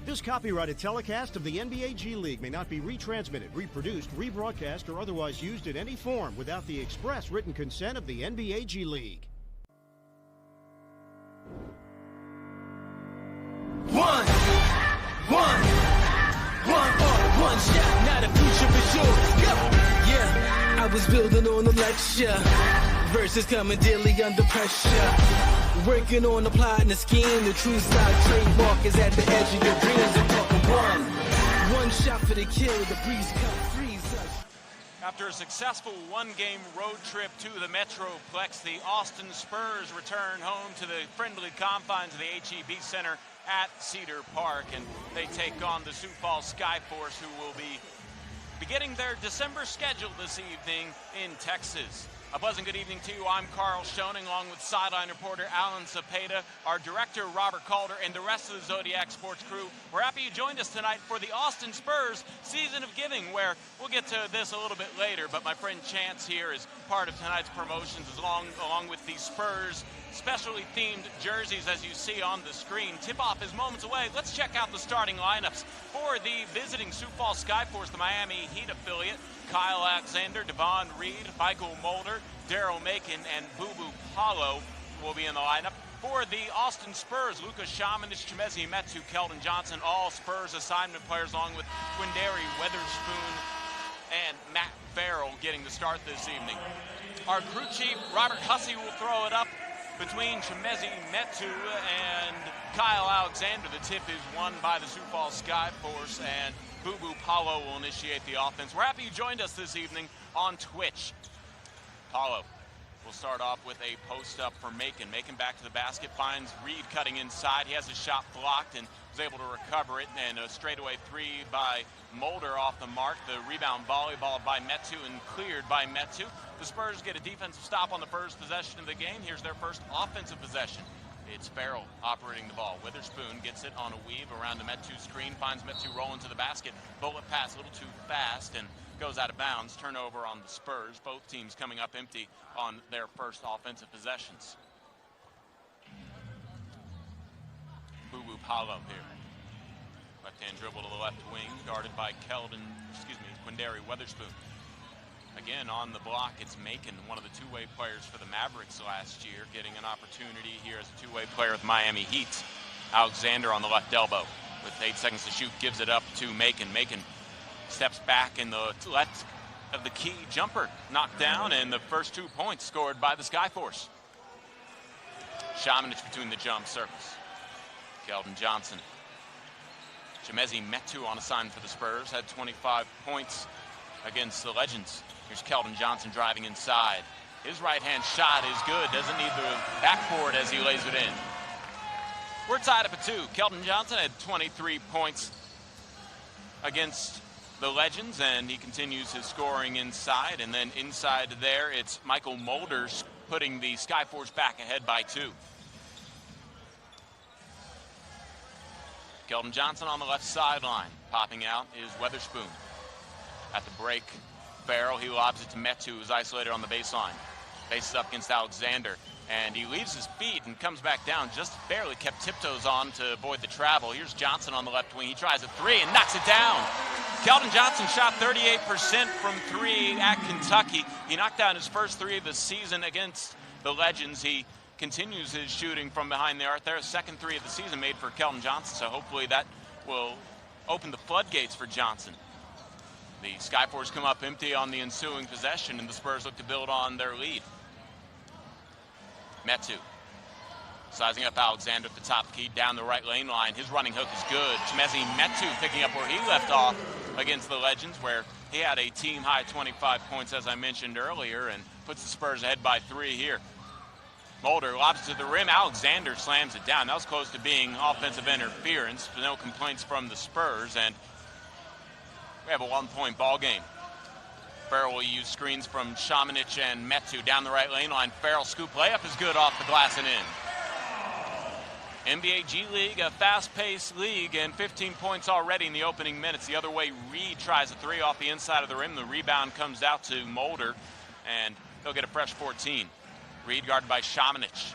This copyrighted telecast of the NBA G League may not be retransmitted, reproduced, rebroadcast, or otherwise used in any form without the express written consent of the NBA G League. One shot, now the future is yours. Go! Yeah, I was building on a lecture. Verses coming daily under pressure. Working on applying the scheme. The true style trademark is at the edge of your dreams. I'm talking one shot for the kill. The breeze come freeze us. After a successful one-game road trip to the Metroplex, the Austin Spurs return home to the friendly confines of the HEB Center at Cedar Park, and they take on the Sioux Falls Skyforce, who will be beginning their December schedule this evening in Texas. A pleasant good evening to you. I'm Carl Schoening, along with sideline reporter Alan Cepeda, our director Robert Calder, and the rest of the Zodiac Sports crew. We're happy you joined us tonight for the Austin Spurs Season of Giving, where we'll get to this a little bit later, but my friend Chance here is part of tonight's promotions, along with the Spurs specially themed jerseys, as you see on the screen. Tip-off is moments away. Let's check out the starting lineups for the visiting Sioux Falls Skyforce, the Miami Heat affiliate. Kyle Alexander, Devon Reed, Michael Mulder, Daryl Macon, and Boo Boo Paulo will be in the lineup. For the Austin Spurs, Lucas Shamanich, Chimezi Metu, Keldon Johnson, all Spurs assignment players, along with Quindary Weatherspoon and Matt Farrell getting the start this evening. Our crew chief, Robert Hussey, will throw it up between Chimezi Metu and Kyle Alexander. The tip is won by the Sioux Falls Skyforce, and Boo Boo Paulo will initiate the offense. We're happy you joined us this evening on Twitch. Paulo will start off with a post-up for Macon. Macon back to the basket, finds Reed cutting inside. He has his shot blocked and was able to recover it, and a straightaway three by Mulder off the mark. The rebound volleyball by Metu and cleared by Metu. The Spurs get a defensive stop on the first possession of the game. Here's their first offensive possession. It's Farrell operating the ball. Witherspoon gets it on a weave around the Metu screen, finds Metu rolling to the basket. Bullet pass a little too fast and goes out of bounds. Turnover on the Spurs. Both teams coming up empty on their first offensive possessions. Boo Boo Paulo here. Left-hand dribble to the left wing, guarded by Quindary Weatherspoon. Again, on the block, it's Macon, one of the two-way players for the Mavericks last year, getting an opportunity here as a two-way player with Miami Heat. Alexander on the left elbow with 8 seconds to shoot, gives it up to Macon. Macon steps back in the left of the key jumper, knocked down, and the first 2 points scored by the Skyforce. Shamanich between the jump circles. Keldon Johnson. Chimezi Metu on assignment for the Spurs, had 25 points against the Legends. Here's Keldon Johnson driving inside. His right-hand shot is good. Doesn't need the backboard as he lays it in. We're tied up at 2. Keldon Johnson had 23 points against the Legends, and he continues his scoring inside. And then inside there, it's Michael Mulder putting the Skyforce back ahead by 2. Keldon Johnson on the left sideline. Popping out is Weatherspoon. At the break, Farrell, he lobs it to Metu, who's isolated on the baseline. Faces up against Alexander, and he leaves his feet and comes back down, just barely kept tiptoes on to avoid the travel. Here's Johnson on the left wing. He tries a three and knocks it down. Keldon Johnson shot 38% from 3 at Kentucky. He knocked down his first 3 of the season against the Legends. He continues his shooting from behind the arc there. Second 3 of the season made for Keldon Johnson, so hopefully that will open the floodgates for Johnson. The Skyforce come up empty on the ensuing possession, and the Spurs look to build on their lead. Metu sizing up Alexander at the top key down the right lane line. His running hook is good. Chimezi Metu picking up where he left off against the Legends, where he had a team-high 25 points, as I mentioned earlier, and puts the Spurs ahead by 3 here. Mulder lobs to the rim. Alexander slams it down. That was close to being offensive interference, but no complaints from the Spurs, and we have a 1-point ball game. Farrell will use screens from Shamanich and Metu down the right lane line. Farrell scoop layup is good off the glass and in. NBA G League, a fast-paced league, and 15 points already in the opening minutes. The other way, Reed tries a 3 off the inside of the rim. The rebound comes out to Mulder, and they'll get a fresh 14. Reed guarded by Shamanich.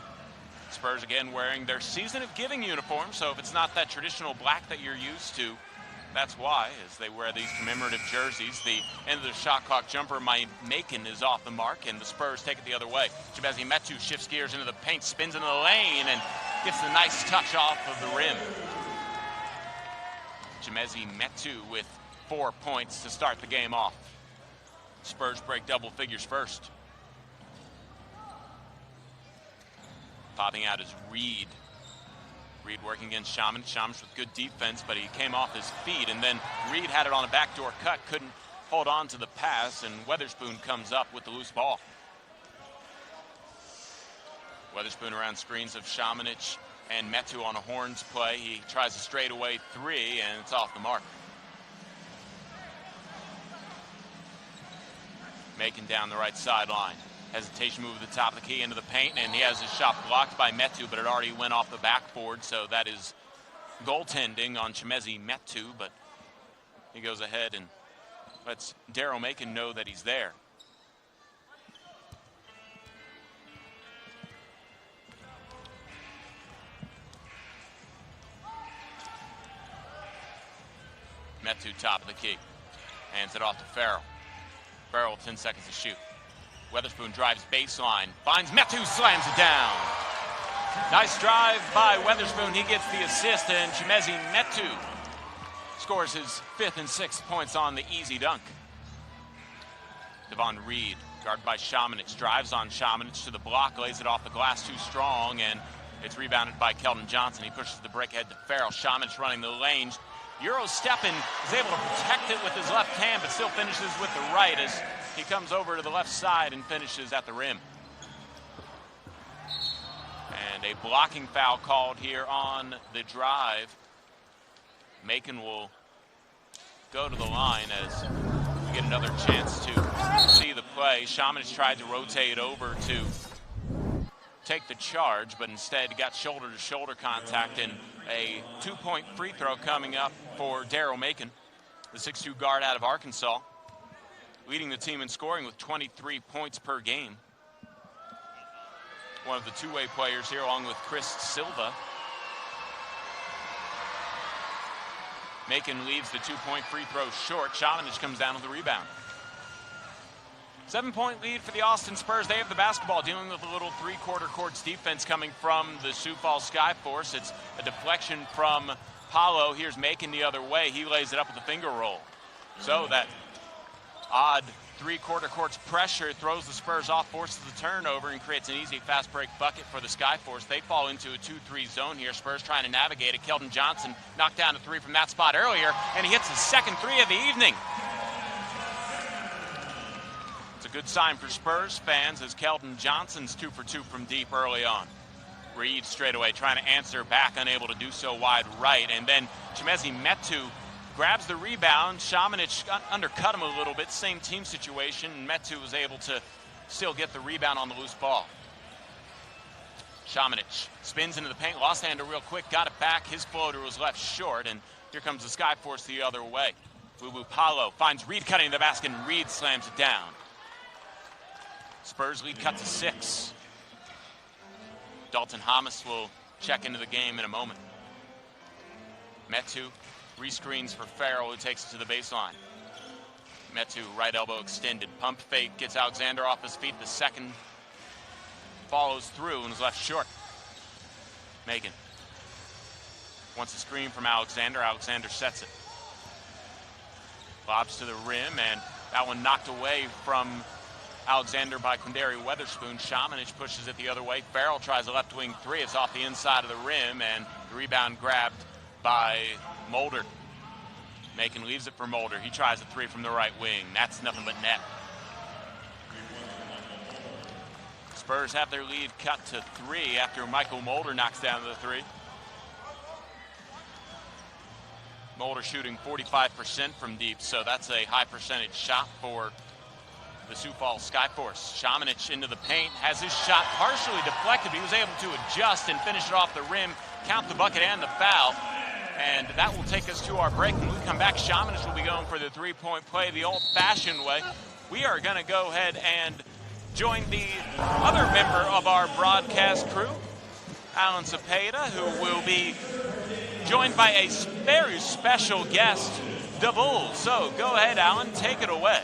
Spurs again wearing their Season of Giving uniform, so if it's not that traditional black that you're used to, that's why, as they wear these commemorative jerseys. The end of the shot clock jumper by Macon is off the mark, and the Spurs take it the other way. Chimezie Metu shifts gears into the paint, spins in the lane, and gets the nice touch off of the rim. Chimezie Metu with 4 points to start the game off. Spurs break double figures first. Popping out is Reed. Reed working against Shamanic. Shamanic with good defense, but he came off his feet, and then Reed had it on a backdoor cut, couldn't hold on to the pass, and Weatherspoon comes up with the loose ball. Weatherspoon around screens of Shamanic and Metu on a horns play. He tries a straightaway three, and it's off the mark. Macon down the right sideline. Hesitation move at the top of the key into the paint, and he has his shot blocked by Metu, but it already went off the backboard, so that is goaltending on Chimezie Metu, but he goes ahead and lets Daryl Macon know that he's there. Metu top of the key. Hands it off to Farrell. Farrell 10 seconds to shoot. Weatherspoon drives baseline, finds Metu, slams it down. Nice drive by Weatherspoon. He gets the assist, and Chimezie Metu scores his 5th and 6th points on the easy dunk. Devon Reed, guarded by Shamanic, drives on Shamanic to the block, lays it off the glass too strong, and it's rebounded by Keldon Johnson. He pushes the break ahead to Farrell. Shamanic running the lane. Euro stepping, is able to protect it with his left hand, but still finishes with the right as he comes over to the left side and finishes at the rim. And a blocking foul called here on the drive. Macon will go to the line as we get another chance to see the play. Shamanic tried to rotate over to take the charge, but instead got shoulder-to-shoulder contact, and a 2-point free throw coming up for Daryl Macon, the 6'2" guard out of Arkansas, leading the team in scoring with 23 points per game. One of the two-way players here, along with Chris Silva. Macon leaves the 2-point free throw short. Shamanic comes down with the rebound. 7-point lead for the Austin Spurs. They have the basketball, dealing with a little three-quarter courts defense coming from the Sioux Falls Skyforce. It's a deflection from Paulo. Here's Macon the other way. He lays it up with a finger roll. So that odd three-quarter courts pressure throws the Spurs off, forces the turnover, and creates an easy fast break bucket for the Skyforce. They fall into a 2-3 zone here. Spurs trying to navigate it. Keldon Johnson knocked down a three from that spot earlier, and he hits his second three of the evening. It's a good sign for Spurs fans as Keldon Johnson's 2 for 2 from deep early on. Reed straight away trying to answer back, unable to do so wide right. And then Chimezie Metu grabs the rebound. Shamanic undercut him a little bit, same team situation, and Metu was able to still get the rebound on the loose ball. Shamanic spins into the paint, lost hander real quick, got it back. His floater was left short, and here comes the Skyforce the other way. Boo Paulo finds Reed cutting the basket, and Reed slams it down. Spurs lead cut to 6. Dalton Hamas will check into the game in a moment. Metu rescreens for Farrell, who takes it to the baseline. Metu, right elbow extended. Pump fake, gets Alexander off his feet. The second follows through and is left short. Macon wants a screen from Alexander. Alexander sets it. Lobs to the rim, and that one knocked away from Alexander by Quindary Weatherspoon. Shamanic pushes it the other way. Farrell tries a left wing three. It's off the inside of the rim, and the rebound grabbed by Mulder. Macon leaves it for Mulder. He tries a three from the right wing. That's nothing but net. Spurs have their lead cut to 3 after Michael Mulder knocks down the three. Mulder shooting 45% from deep, so that's a high percentage shot for the Sioux Falls Skyforce. Shamanic into the paint, has his shot partially deflected. He was able to adjust and finish it off the rim, count the bucket and the foul. And that will take us to our break. When we come back, Shamanic will be going for the three-point play the old-fashioned way. We are going to go ahead and join the other member of our broadcast crew, Alan Cepeda, who will be joined by a very special guest, the Bulls. So go ahead, Alan, take it away.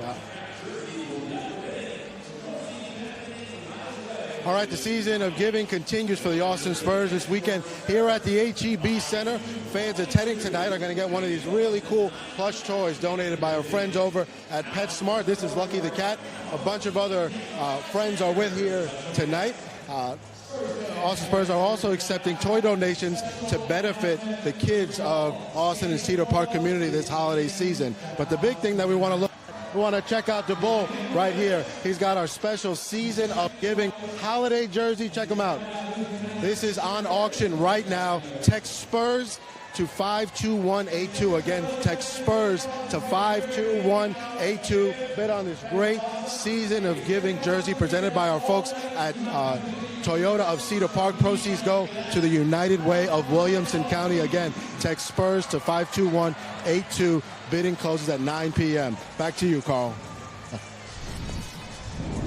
Yeah. All right, the season of giving continues for the Austin Spurs this weekend here at the HEB Center. Fans attending tonight are going to get one of these really cool plush toys donated by our friends over at PetSmart. This is Lucky the Cat. A bunch of other friends are with here tonight. Austin Spurs are also accepting toy donations to benefit the kids of Austin and Cedar Park community this holiday season. But the big thing that we want to check out the Bull right here. He's got our special Season of Giving holiday jersey. Check him out. This is on auction right now. Text Spurs to 52182. Again, text Spurs to 52182. Bid on this great Season of Giving jersey presented by our folks at Toyota of Cedar Park. Proceeds go to the United Way of Williamson County. Again, text Spurs to 52182. Bidding closes at 9 p.m. Back to you, Carl.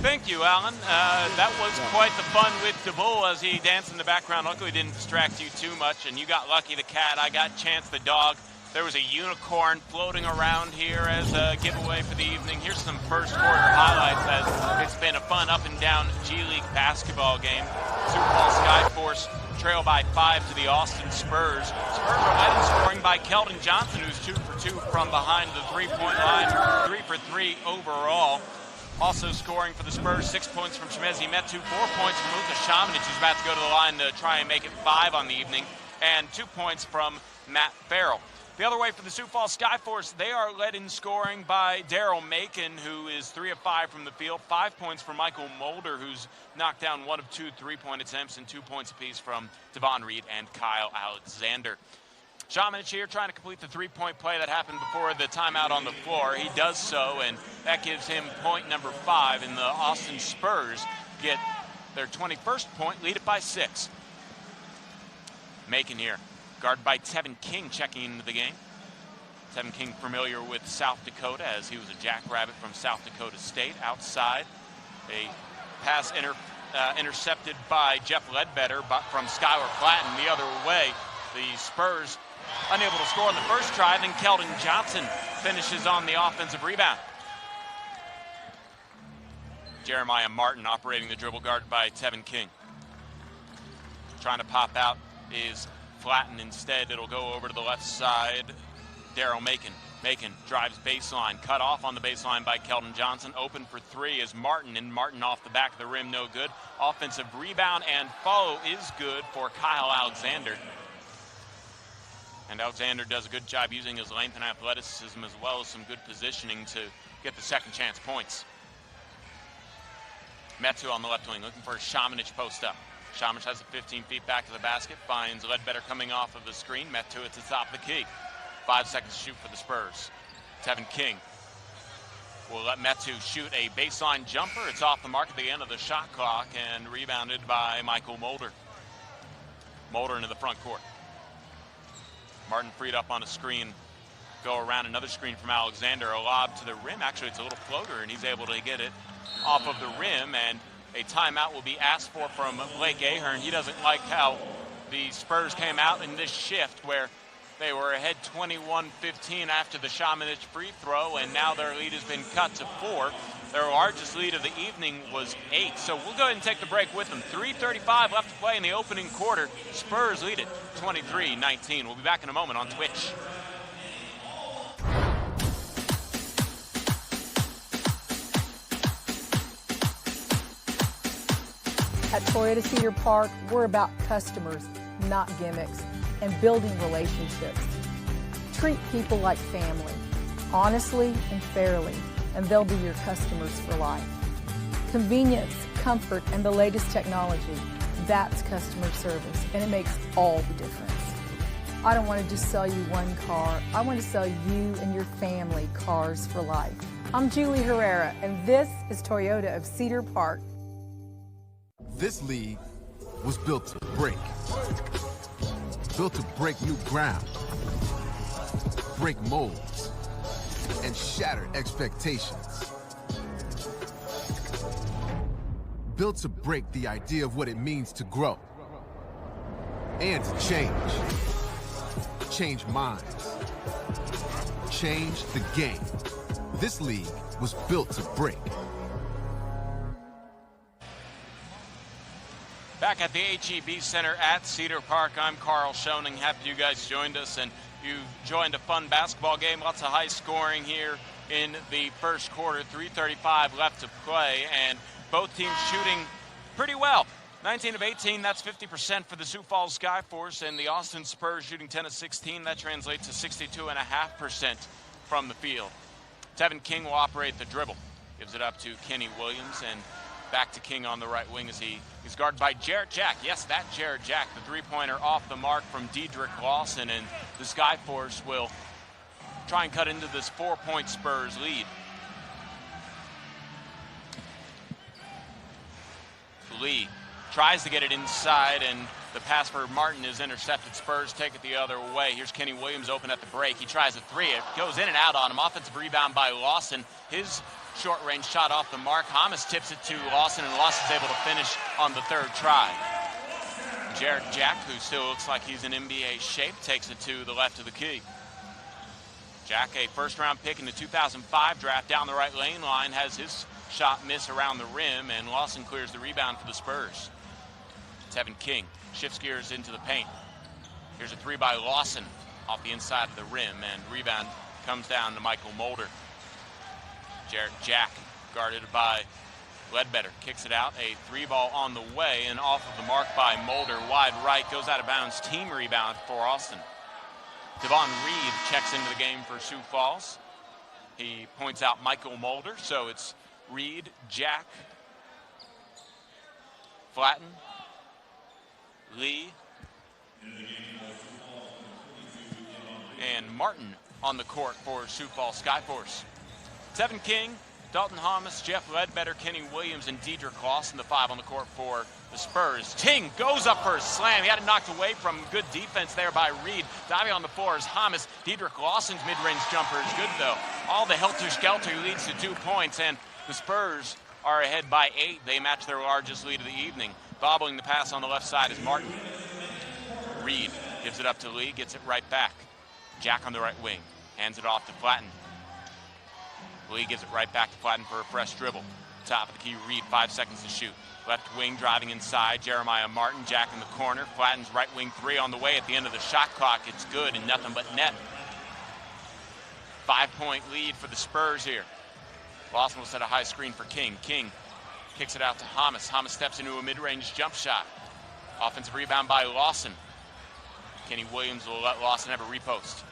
Thank you, Alan. That was quite the fun with DeBull as he danced in the background. Luckily, didn't distract you too much, and you got Lucky the Cat. I got Chance the Dog. There was a unicorn floating around here as a giveaway for the evening. Here's some first quarter highlights as it's been a fun up and down G League basketball game. Super Bowl Skyforce trail by 5 to the Austin Spurs. Spurs are led in scoring by Keldon Johnson, who's 2 for 2 from behind the three-point line, 3 for 3 overall. Also scoring for the Spurs, 6 points from Chimezie Metu, 4 points from Luka Šamanić, who's about to go to the line to try and make it 5 on the evening, and 2 points from Matt Farrell. The other way for the Sioux Falls Skyforce, they are led in scoring by Daryl Macon, who is 3 of 5 from the field, 5 points from Michael Mulder, who's knocked down 1 of 2 three-point attempts, and 2 points apiece from Devon Reed and Kyle Alexander. Šamanić here trying to complete the three-point play that happened before the timeout on the floor. He does so, and that gives him point number 5, and the Austin Spurs get their 21st point, lead it by 6. Macon here, guarded by Tevin King, checking into the game. Tevin King familiar with South Dakota as he was a jackrabbit from South Dakota State. Outside, a pass intercepted by Jeff Ledbetter from Skylar Flatten the other way. The Spurs unable to score on the first try, then Keldon Johnson finishes on the offensive rebound. Jeremiah Martin operating the dribble, guarded by Tevin King. Trying to pop out is Flatten. Instead, it'll go over to the left side. Daryl Macon. Macon drives baseline, cut off on the baseline by Keldon Johnson. Open for 3 is Martin, and Martin off the back of the rim, no good. Offensive rebound and follow is good for Kyle Alexander. And Alexander does a good job using his length and athleticism as well as some good positioning to get the second chance points. Metu on the left wing looking for a Šamanić post up. Šamanić has it 15 feet back to the basket, finds Ledbetter coming off of the screen. Metu at the top of the key. 5 seconds to shoot for the Spurs. Tevin King will let Metu shoot a baseline jumper. It's off the mark at the end of the shot clock and rebounded by Michael Mulder. Mulder into the front court. Martin freed up on a screen, go around another screen from Alexander, a lob to the rim. Actually, it's a little floater, and he's able to get it off of the rim, and a timeout will be asked for from Blake Ahern. He doesn't like how the Spurs came out in this shift where they were ahead 21-15 after the Šamanić free throw, and now their lead has been cut to 4. Their largest lead of the evening was 8. So we'll go ahead and take the break with them. 3:35 left to play in the opening quarter. Spurs lead it 23-19. We'll be back in a moment on Twitch. At Toyota Cedar Park, we're about customers, not gimmicks, and building relationships. Treat people like family, honestly and fairly, and they'll be your customers for life. Convenience, comfort, and the latest technology, that's customer service, and it makes all the difference. I don't want to just sell you one car. I want to sell you and your family cars for life. I'm Julie Herrera, and this is Toyota of Cedar Park. This league was built to break. Built to break new ground, break molds, and shatter expectations. Built to break the idea of what it means to grow. and to change. Change minds. Change the game. This league was built to break. Back at the HEB Center at Cedar Park, I'm Carl Schoening. Happy you guys joined us, and you joined a fun basketball game. Lots of high scoring here in the first quarter. 3:35 left to play, and both teams shooting pretty well. 19 of 18, that's 50% for the Sioux Falls Skyforce, and the Austin Spurs shooting 10 of 16. That translates to 62.5% from the field. Tevin King will operate the dribble. Gives it up to Kenny Williams, and back to King on the right wing as he's guarded by Jarrett Jack. Yes, that Jarrett Jack, the three-pointer off the mark from Dedrick Lawson, and the Skyforce will try and cut into this 4-point Spurs lead. Lee tries to get it inside, and the pass for Martin is intercepted. Spurs take it the other way. Here's Kenny Williams open at the break. He tries a three. It goes in and out on him. Offensive rebound by Lawson. His short-range shot off the mark. Hamas tips it to Lawson, and Lawson's able to finish on the third try. Jarrett Jack, who still looks like he's in NBA shape, takes it to the left of the key. Jack, a first-round pick in the 2005 draft, down the right lane line, has his shot miss around the rim, and Lawson clears the rebound for the Spurs. Tevin King shifts gears into the paint. Here's a three by Lawson off the inside of the rim, and rebound comes down to Michael Mulder. Jarrett Jack, guarded by Ledbetter, kicks it out. A three ball on the way, and off of the mark by Mulder. Wide right, goes out of bounds. Team rebound for Austin. Devon Reed checks into the game for Sioux Falls. He points out Michael Mulder, so it's Reed, Jack, Flatten, Lee, and Martin on the court for Sioux Falls Skyforce. Tevin King, Dalton Hamas, Jeff Ledbetter, Kenny Williams, and Dedrick Lawson, the five on the court for the Spurs. King goes up for a slam. He had it knocked away from good defense there by Reed. Diving on the floor is Hamas. Dedrick Lawson's mid-range jumper is good, though. All the helter-skelter leads to 2 points, and the Spurs are ahead by 8. They match their largest lead of the evening. Bobbling the pass on the left side is Martin. Reed gives it up to Lee, gets it right back. Jack on the right wing, hands it off to Flatten. Lee gives it right back to Flatten for a fresh dribble. Top of the key, Reed, 5 seconds to shoot. Left wing driving inside, Jeremiah Martin. Jack in the corner. Flatten's right wing three on the way at the end of the shot clock. It's good and nothing but net. 5-point lead for the Spurs here. Lawson will set a high screen for King. King kicks it out to Hamas. Hamas steps into a mid-range jump shot. Offensive rebound by Lawson. Kenny Williams will let Lawson have a repost.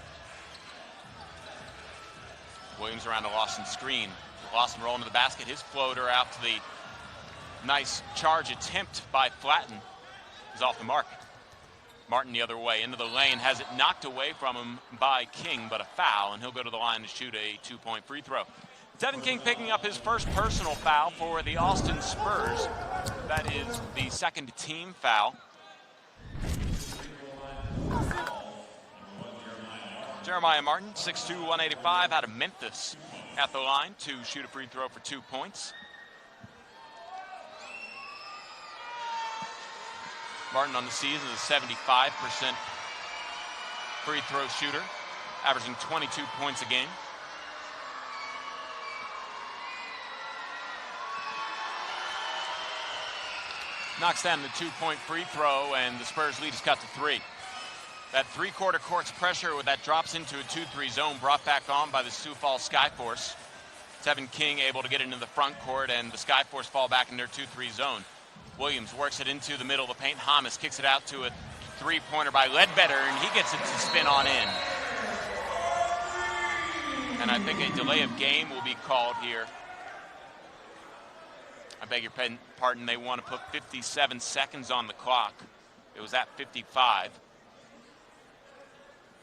Williams around the Lawson screen. Lawson rolling to the basket. His floater out to the nice charge attempt by Flatten is off the mark. Martin the other way into the lane, has it knocked away from him by King, but a foul, and he'll go to the line to shoot a 2-point free throw. Tevin King picking up his first personal foul for the Austin Spurs. That is the second team foul. Jeremiah Martin, 6'2", 185, out of Memphis at the line to shoot a free throw for 2 points. Martin on the season is a 75% free throw shooter, averaging 22 points a game. Knocks down the 2-point free throw, and the Spurs lead is cut to 3. That three-quarter court's pressure that drops into a 2-3 zone brought back on by the Sioux Falls Skyforce. Tevin King able to get into the front court, and the Skyforce fall back in their 2-3 zone. Williams works it into the middle of the paint. Hamas kicks it out to a three-pointer by Ledbetter, and he gets it to spin on in. And I think a delay of game will be called here. I beg your pardon, they want to put 57 seconds on the clock. It was at 55.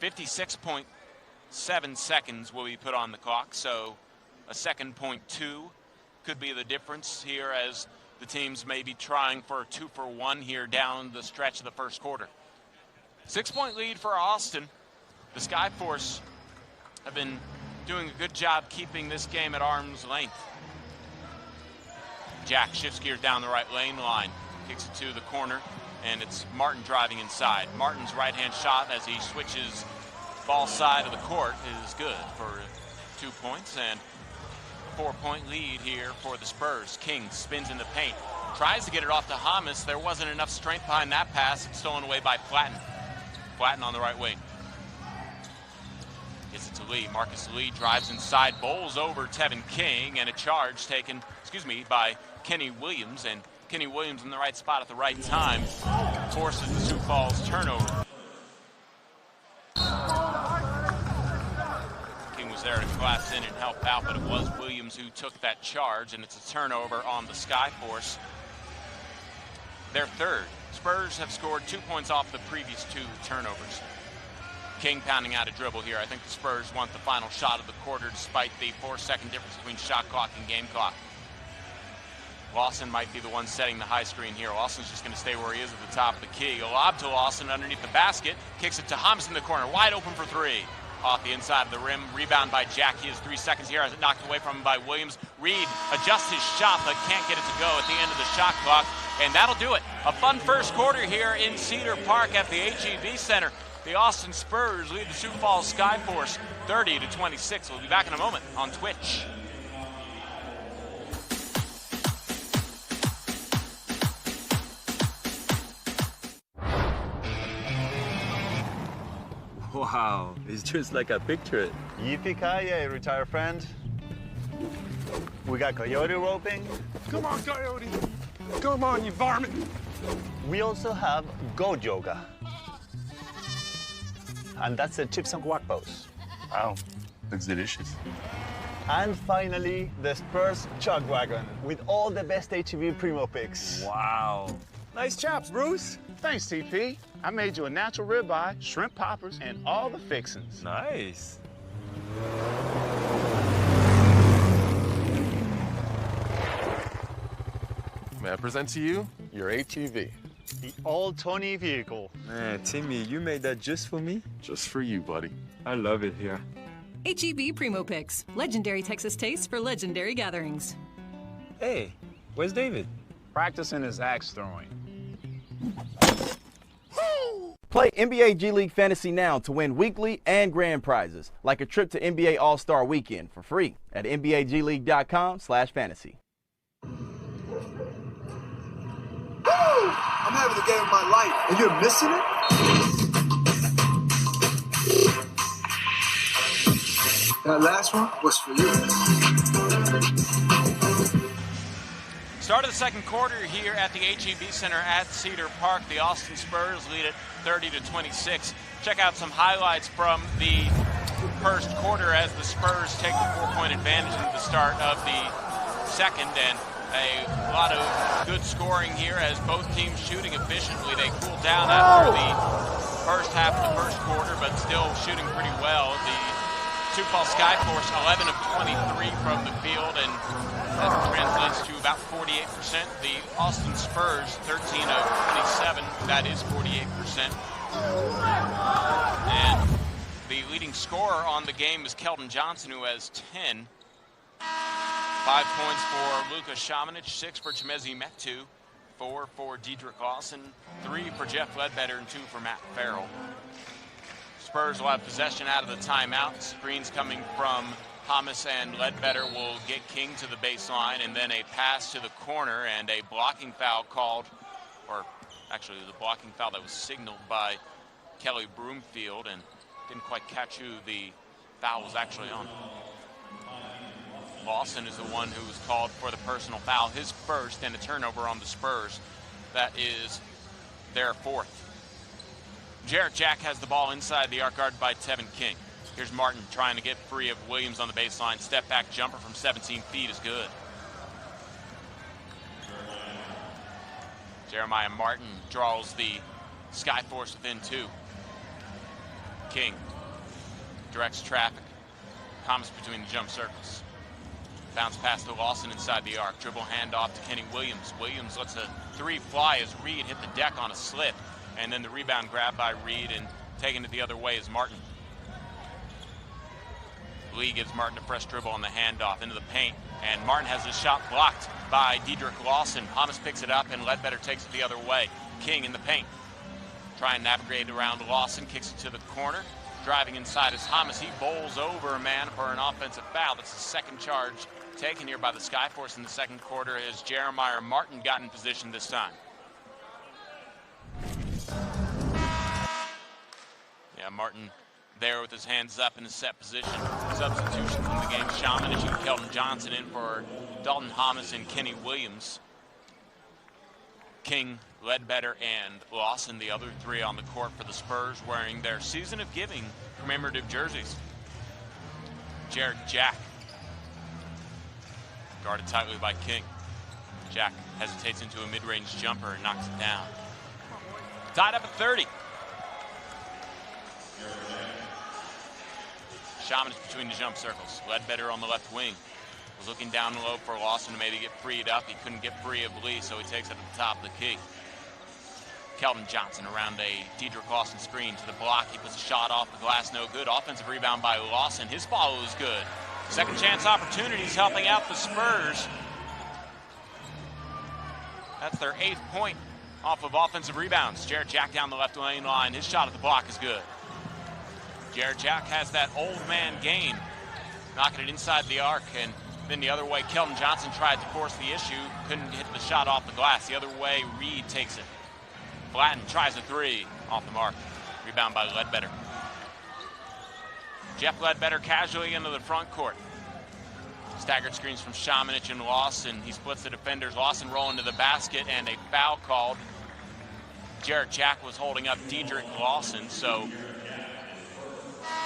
56.7 seconds will be put on the clock, so a second point 2 could be the difference here as the teams may be trying for a 2-for-1 here down the stretch of the first quarter. 6-point lead for Austin. The Skyforce have been doing a good job keeping this game at arm's length. Jack shifts gears down the right lane line, kicks it to the corner. and it's Martin driving inside. Martin's right-hand shot as he switches ball side of the court is good for 2 points, and a 4-point lead here for the Spurs. King spins in the paint, tries to get it off to Hamas. There wasn't enough strength behind that pass. It's stolen away by Flatten. Flatten on the right wing. Gets it to Lee. Marcus Lee drives inside, bowls over Tevin King, and a charge taken, by Kenny Williams. And Kenny Williams in the right spot at the right time forces the Sioux Falls turnover. King was there to collapse in and help out, but it was Williams who took that charge, and it's a turnover on the Skyforce. Their third. Spurs have scored 2 points off the previous 2 turnovers. King pounding out a dribble here. I think the Spurs want the final shot of the quarter despite the 4-second difference between shot clock and game clock. Lawson might be the one setting the high screen here. Lawson's just going to stay where he is at the top of the key. A lob to Lawson underneath the basket. Kicks it to Hamas in the corner. Wide open for 3. Off the inside of the rim. Rebound by Jack. He has 3 seconds here. Has it knocked away from him by Williams. Reed adjusts his shot but can't get it to go at the end of the shot clock. And that'll do it. A fun first quarter here in Cedar Park at the HEB Center. The Austin Spurs lead the Sioux Falls Skyforce 30-26. We'll be back in a moment on Twitch. Wow, it's just like I picture it. Yippee-ki-yay, retired friend. We got coyote roping. Come on, coyote. Come on, you varmint. We also have goat yoga. And that's the chips and guac pose. Wow, looks delicious. And finally, the Spurs Chug Wagon with all the best HEB Primo picks. Wow. Nice chops, Bruce. Thanks, TP. I made you a natural ribeye, shrimp poppers, and all the fixings. Nice. May I present to you your ATV? The old Tony vehicle. Man, Timmy, you made that just for me? Just for you, buddy. I love it here. HEB Primo Picks. Legendary Texas taste for legendary gatherings. Hey, where's David? Practicing his axe throwing. Play NBA G League Fantasy now to win weekly and grand prizes, like a trip to NBA All-Star Weekend for free at NBAGleague.com/fantasy. I'm having the game of my life, and you're missing it? That last one was for you. Start of the second quarter here at the HEB Center at Cedar Park. The Austin Spurs lead it 30-26. Check out some highlights from the first quarter as the Spurs take the 4-point advantage at the start of the second, and a lot of good scoring here as both teams shooting efficiently. They cooled down after the first half of the first quarter, but still shooting pretty well. The Sioux Falls Skyforce 11 of 23 from the field, and that translates to about 48%. The Austin Spurs 13 of 27, that is 48%. And the leading scorer on the game is Keldon Johnson, who has 10. 5 points for Luka Šamanić, 6 for Chimezi Metu, 4 for Diedrich Lawson, 3 for Jeff Ledbetter, and 2 for Matt Farrell. Spurs will have possession out of the timeout. Screens coming from Hamas, and Ledbetter will get King to the baseline, and then a pass to the corner and a blocking foul called, or actually the blocking foul that was signaled by Kelly Broomfield, and didn't quite catch who the foul was actually on. Lawson is the one who was called for the personal foul, his first, and a turnover on the Spurs. That is their 4th. Jarrett Jack has the ball inside the arc, guarded by Tevin King. Here's Martin trying to get free of Williams on the baseline. Step back jumper from 17 feet is good. Jeremiah Martin draws the Skyforce within 2. King directs traffic. Comes between the jump circles. Bounce pass to Lawson inside the arc. Dribble handoff to Kenny Williams. Williams lets a 3 fly as Reed hit the deck on a slip. And then the rebound grab by Reed, and taking it the other way is Martin. Lee gives Martin a fresh dribble on the handoff into the paint. And Martin has his shot blocked by Dedrick Lawson. Hamas picks it up, and Ledbetter takes it the other way. King in the paint. Try and navigate around Lawson, kicks it to the corner. Driving inside is Hamas. He bowls over a man for an offensive foul. That's the second charge taken here by the Skyforce in the second quarter as Jeremiah Martin got in position this time. Yeah, Martin there with his hands up in a set position. Substitutions in the game. Shamanic and Kelton Johnson in for Dalton Hamas and Kenny Williams. King, Ledbetter, and Lawson, the other three on the court for the Spurs, wearing their Season of Giving commemorative jerseys. Jared Jack, guarded tightly by King. Jack hesitates into a mid-range jumper and knocks it down. Tied up at 30. Shaman's between the jump circles. Ledbetter on the left wing. Was looking down low for Lawson to maybe get freed up. He couldn't get free of Lee, so he takes it at the top of the key. Kelton Johnson around a Dedrick Lawson screen to the block. He puts a shot off the glass, no good. Offensive rebound by Lawson. His follow is good. Second chance opportunities helping out the Spurs. That's their 8th point off of offensive rebounds. Jared Jack down the left lane line. His shot at the block is good. Jared Jack has that old man game, knocking it inside the arc, and then the other way, Kelton Johnson tried to force the issue, couldn't hit the shot off the glass. The other way, Reed takes it. Blatton tries a three, off the mark. Rebound by Ledbetter. Jeff Ledbetter casually into the front court. Staggered screens from Shamanic and Lawson. He splits the defenders. Lawson rolling to the basket, and a foul called. Jared Jack was holding up Dedrick Lawson, so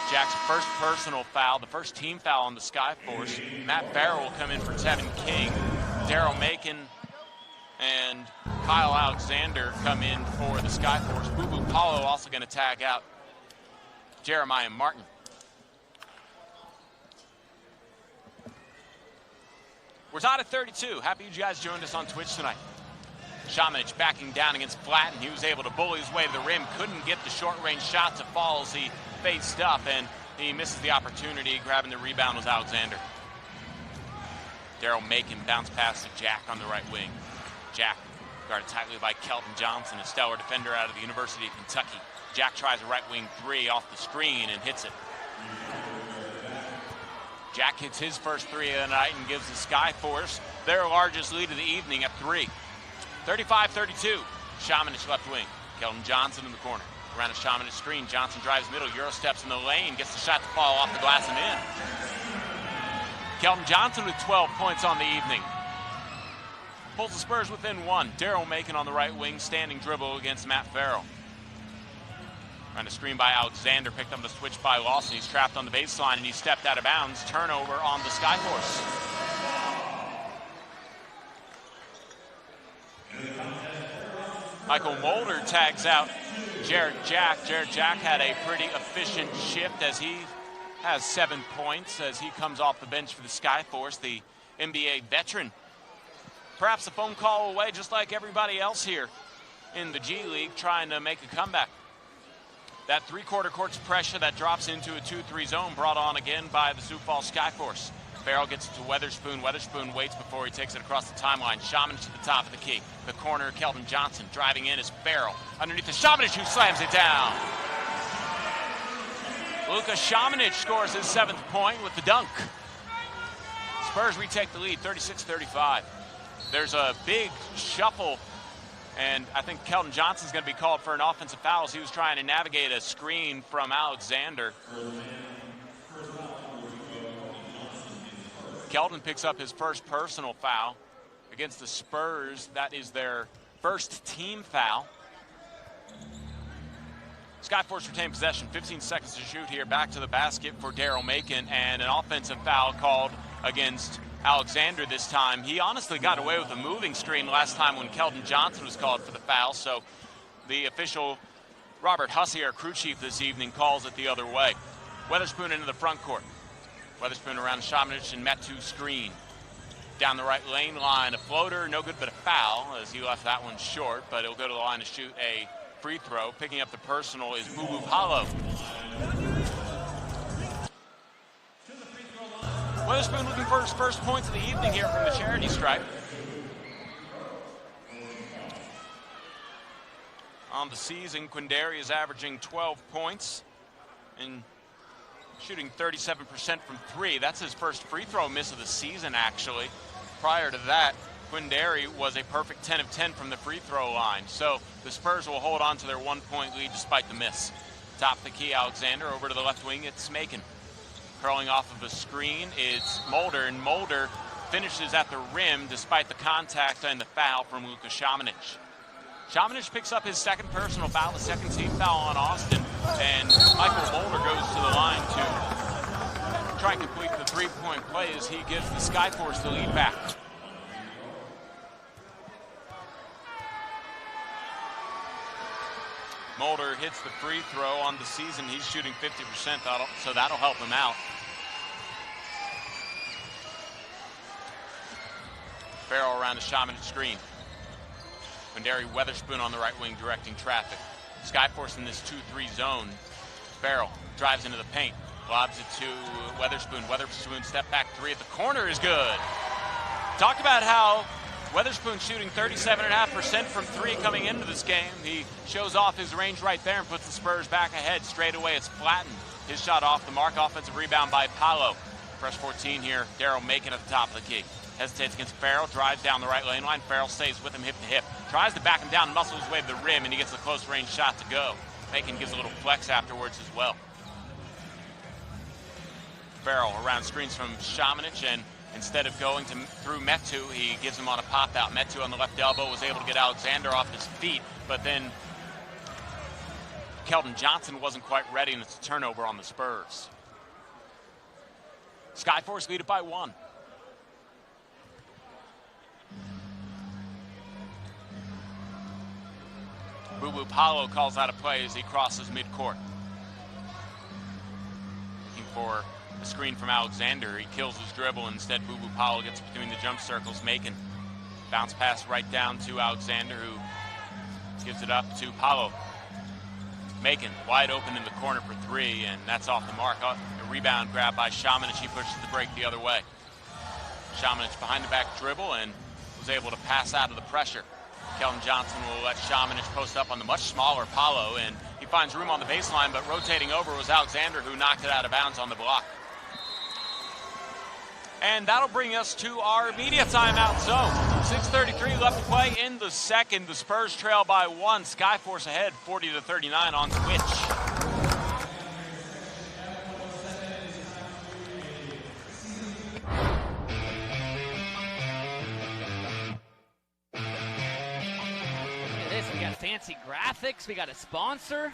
Jack's first personal foul, the first team foul on the Skyforce. Matt Farrell will come in for Tevin King. Daryl Macon and Kyle Alexander come in for the Skyforce. Boo Boo Paulo also going to tag out Jeremiah Martin. We're tied at 32. Happy you guys joined us on Twitch tonight. Shamanic backing down against Blatton. He was able to bully his way to the rim. Couldn't get the short-range shot to fall as he faced up, and he misses the opportunity. Grabbing the rebound was Alexander. Daryl Macon bounce pass to Jack on the right wing. Jack guarded tightly by Kelton Johnson, a stellar defender out of the University of Kentucky. Jack tries a right wing three off the screen and hits it. Jack hits his first three of the night and gives the Skyforce their largest lead of the evening at 3. 35-32. Shamanic left wing. Kelton Johnson in the corner. Around a Shamanic screen. Johnson drives middle. Euro steps in the lane. Gets the shot to fall off the glass and in. Kelton Johnson with 12 points on the evening. Pulls the Spurs within 1. Daryl Macon on the right wing. Standing dribble against Matt Farrell. Around a screen by Alexander. Picked up the switch by Lawson. He's trapped on the baseline and he stepped out of bounds. Turnover on the Skyforce. Michael Mulder tags out Jared Jack. Jared Jack had a pretty efficient shift as he has 7 points as he comes off the bench for the Skyforce, the NBA veteran. Perhaps a phone call away, just like everybody else here in the G League, trying to make a comeback. That three-quarter court's pressure that drops into a 2-3 zone brought on again by the Sioux Falls Skyforce. Farrell gets it to Weatherspoon. Weatherspoon waits before he takes it across the timeline. Shamanic to the top of the key. The corner, Kelton Johnson driving in is Farrell. Underneath the Shamanic, who slams it down. Luka Shamanic scores his 7th point with the dunk. Spurs retake the lead, 36-35. There's a big shuffle, and I think Kelton Johnson's going to be called for an offensive foul as he was trying to navigate a screen from Alexander. Kelton picks up his first personal foul against the Spurs. That is their first team foul. Skyforce retain possession, 15 seconds to shoot here. Back to the basket for Daryl Macon, and an offensive foul called against Alexander this time. He honestly got away with a moving screen last time when Kelton Johnson was called for the foul, so the official, Robert Hussey, our crew chief this evening, calls it the other way. Weatherspoon into the front court. Weatherspoon around Shamanic and Metu screen. Down the right lane line, a floater, no good but a foul as he left that one short, but he'll go to the line to shoot a free throw. Picking up the personal is Boo Boo Paulo. Weatherspoon looking for his first points of the evening here from the charity stripe. On the season, Quindary is averaging 12 points and shooting 37% from 3. That's his first free throw miss of the season, actually. Prior to that, Quindary was a perfect 10 of 10 from the free throw line. So the Spurs will hold on to their 1-point lead despite the miss. Top of the key, Alexander. Over to the left wing, it's Macon. Curling off of a screen, it's Mulder, and Mulder finishes at the rim despite the contact and the foul from Luka Šamanić. Šamanić picks up his second personal foul, the second team foul on Austin, and Michael Mulder goes to the line to try and complete the three-point play as he gives the Skyforce the lead back. Mulder hits the free throw. On the season, he's shooting 50%, so that'll help him out. Farrell around the Šamanić screen. Quindary Weatherspoon on the right wing directing traffic. Skyforce in this 2-3 zone. Farrell drives into the paint, lobs it to Weatherspoon. Weatherspoon step back three at the corner is good. Talked about how Weatherspoon shooting 37.5% from 3 coming into this game. He shows off his range right there and puts the Spurs back ahead. Straight away, it's flattened. His shot off the mark. Offensive rebound by Paolo. Fresh 14 here. Daryl Macon at the top of the key. Hesitates against Farrell, drives down the right lane line. Farrell stays with him hip to hip. Tries to back him down, muscles his way to the rim, and he gets a close range shot to go. Macon gives a little flex afterwards as well. Farrell around screens from Šamanić, and instead of going through Metu, he gives him on a pop out. Metu on the left elbow was able to get Alexander off his feet, but then Keldon Johnson wasn't quite ready, and it's a turnover on the Spurs. Skyforce lead it by 1. Boo Paolo calls out a play as he crosses midcourt. Looking for a screen from Alexander. He kills his dribble. Instead, Boo Paolo gets between the jump circles. Macon bounce pass right down to Alexander, who gives it up to Paolo. Macon wide open in the corner for 3, and that's off the mark. A rebound grab by Šamanić. He pushes the break the other way. Šamanić behind the back dribble and was able to pass out of the pressure. Keldon Johnson will let Šamanić post up on the much smaller Paolo, and he finds room on the baseline, but rotating over was Alexander, who knocked it out of bounds on the block. And that'll bring us to our media timeout zone. 6:33 left to play in the second. The Spurs trail by 1. Skyforce ahead, 40-39 on Twitch. We got fancy graphics, we got a sponsor.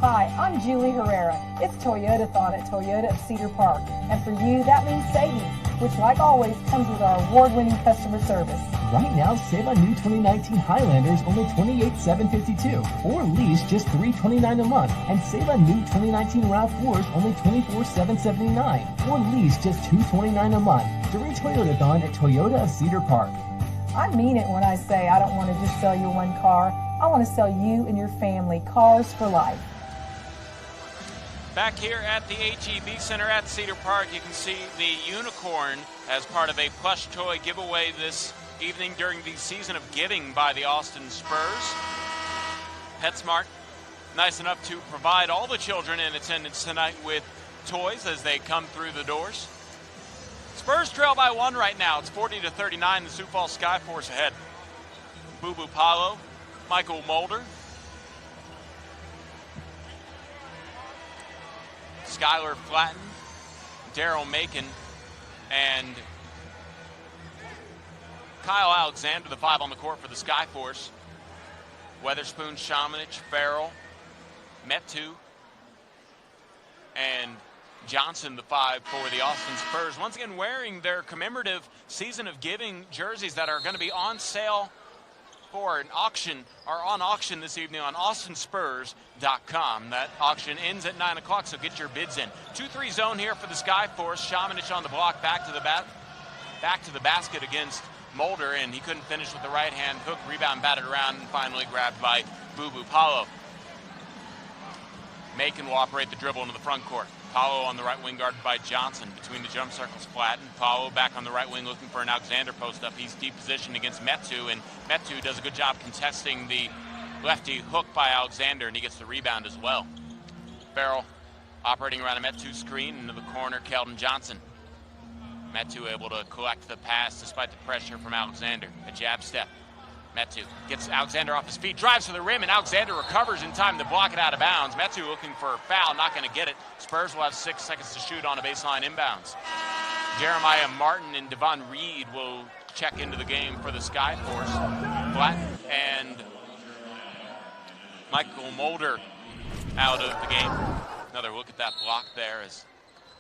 Hi, I'm Julie Herrera. It's Toyota-thon at Toyota of Cedar Park. And for you, that means savings, which like always comes with our award-winning customer service. Right now, save on new 2019 Highlanders only $28,752, or lease just $329 a month, and save on new 2019 RAV4s only $24,779, or lease just $229 a month during Toyota-thon at Toyota of Cedar Park. I mean it when I say I don't want to just sell you one car. I want to sell you and your family cars for life. Back here at the HEB Center at Cedar Park, you can see the unicorn as part of a plush toy giveaway this evening during the Season of Giving by the Austin Spurs. PetSmart, nice enough to provide all the children in attendance tonight with toys as they come through the doors. Spurs trail by 1 right now. It's 40-39. The Sioux Falls Skyforce ahead. Boo Paolo, Michael Mulder, Skylar Flatten, Daryl Macon, and Kyle Alexander, the 5 on the court for the Skyforce. Weatherspoon, Šamanić, Farrell, Metu, and Johnson, the 5 for the Austin Spurs. Once again, wearing their commemorative Season of Giving jerseys that are going to be on sale for an auction are on auction this evening on austinspurs.com. That auction ends at 9 o'clock, so get your bids in. 2-3 zone here for the Skyforce. Shamanich on the block, back to the basket against Mulder, and he couldn't finish with the right hand hook. Rebound batted around and finally grabbed by Boo Boo Paulo. Macon will operate the dribble into the front court. Paulo on the right wing, guarded by Johnson. Between the jump circles, flattened. Paulo back on the right wing, looking for an Alexander post-up. He's deep positioned against Metu, and Metu does a good job contesting the lefty hook by Alexander, and he gets the rebound as well. Farrell operating around a Metu screen into the corner, Keldon Johnson. Metu able to collect the pass despite the pressure from Alexander. A jab step. Metu gets Alexander off his feet, drives to the rim, and Alexander recovers in time to block it out of bounds. Metu looking for a foul, not going to get it. Spurs will have 6 seconds to shoot on a baseline inbounds. Jeremiah Martin and Devon Reed will check into the game for the Skyforce. Black and Michael Mulder out of the game. Another look at that block there as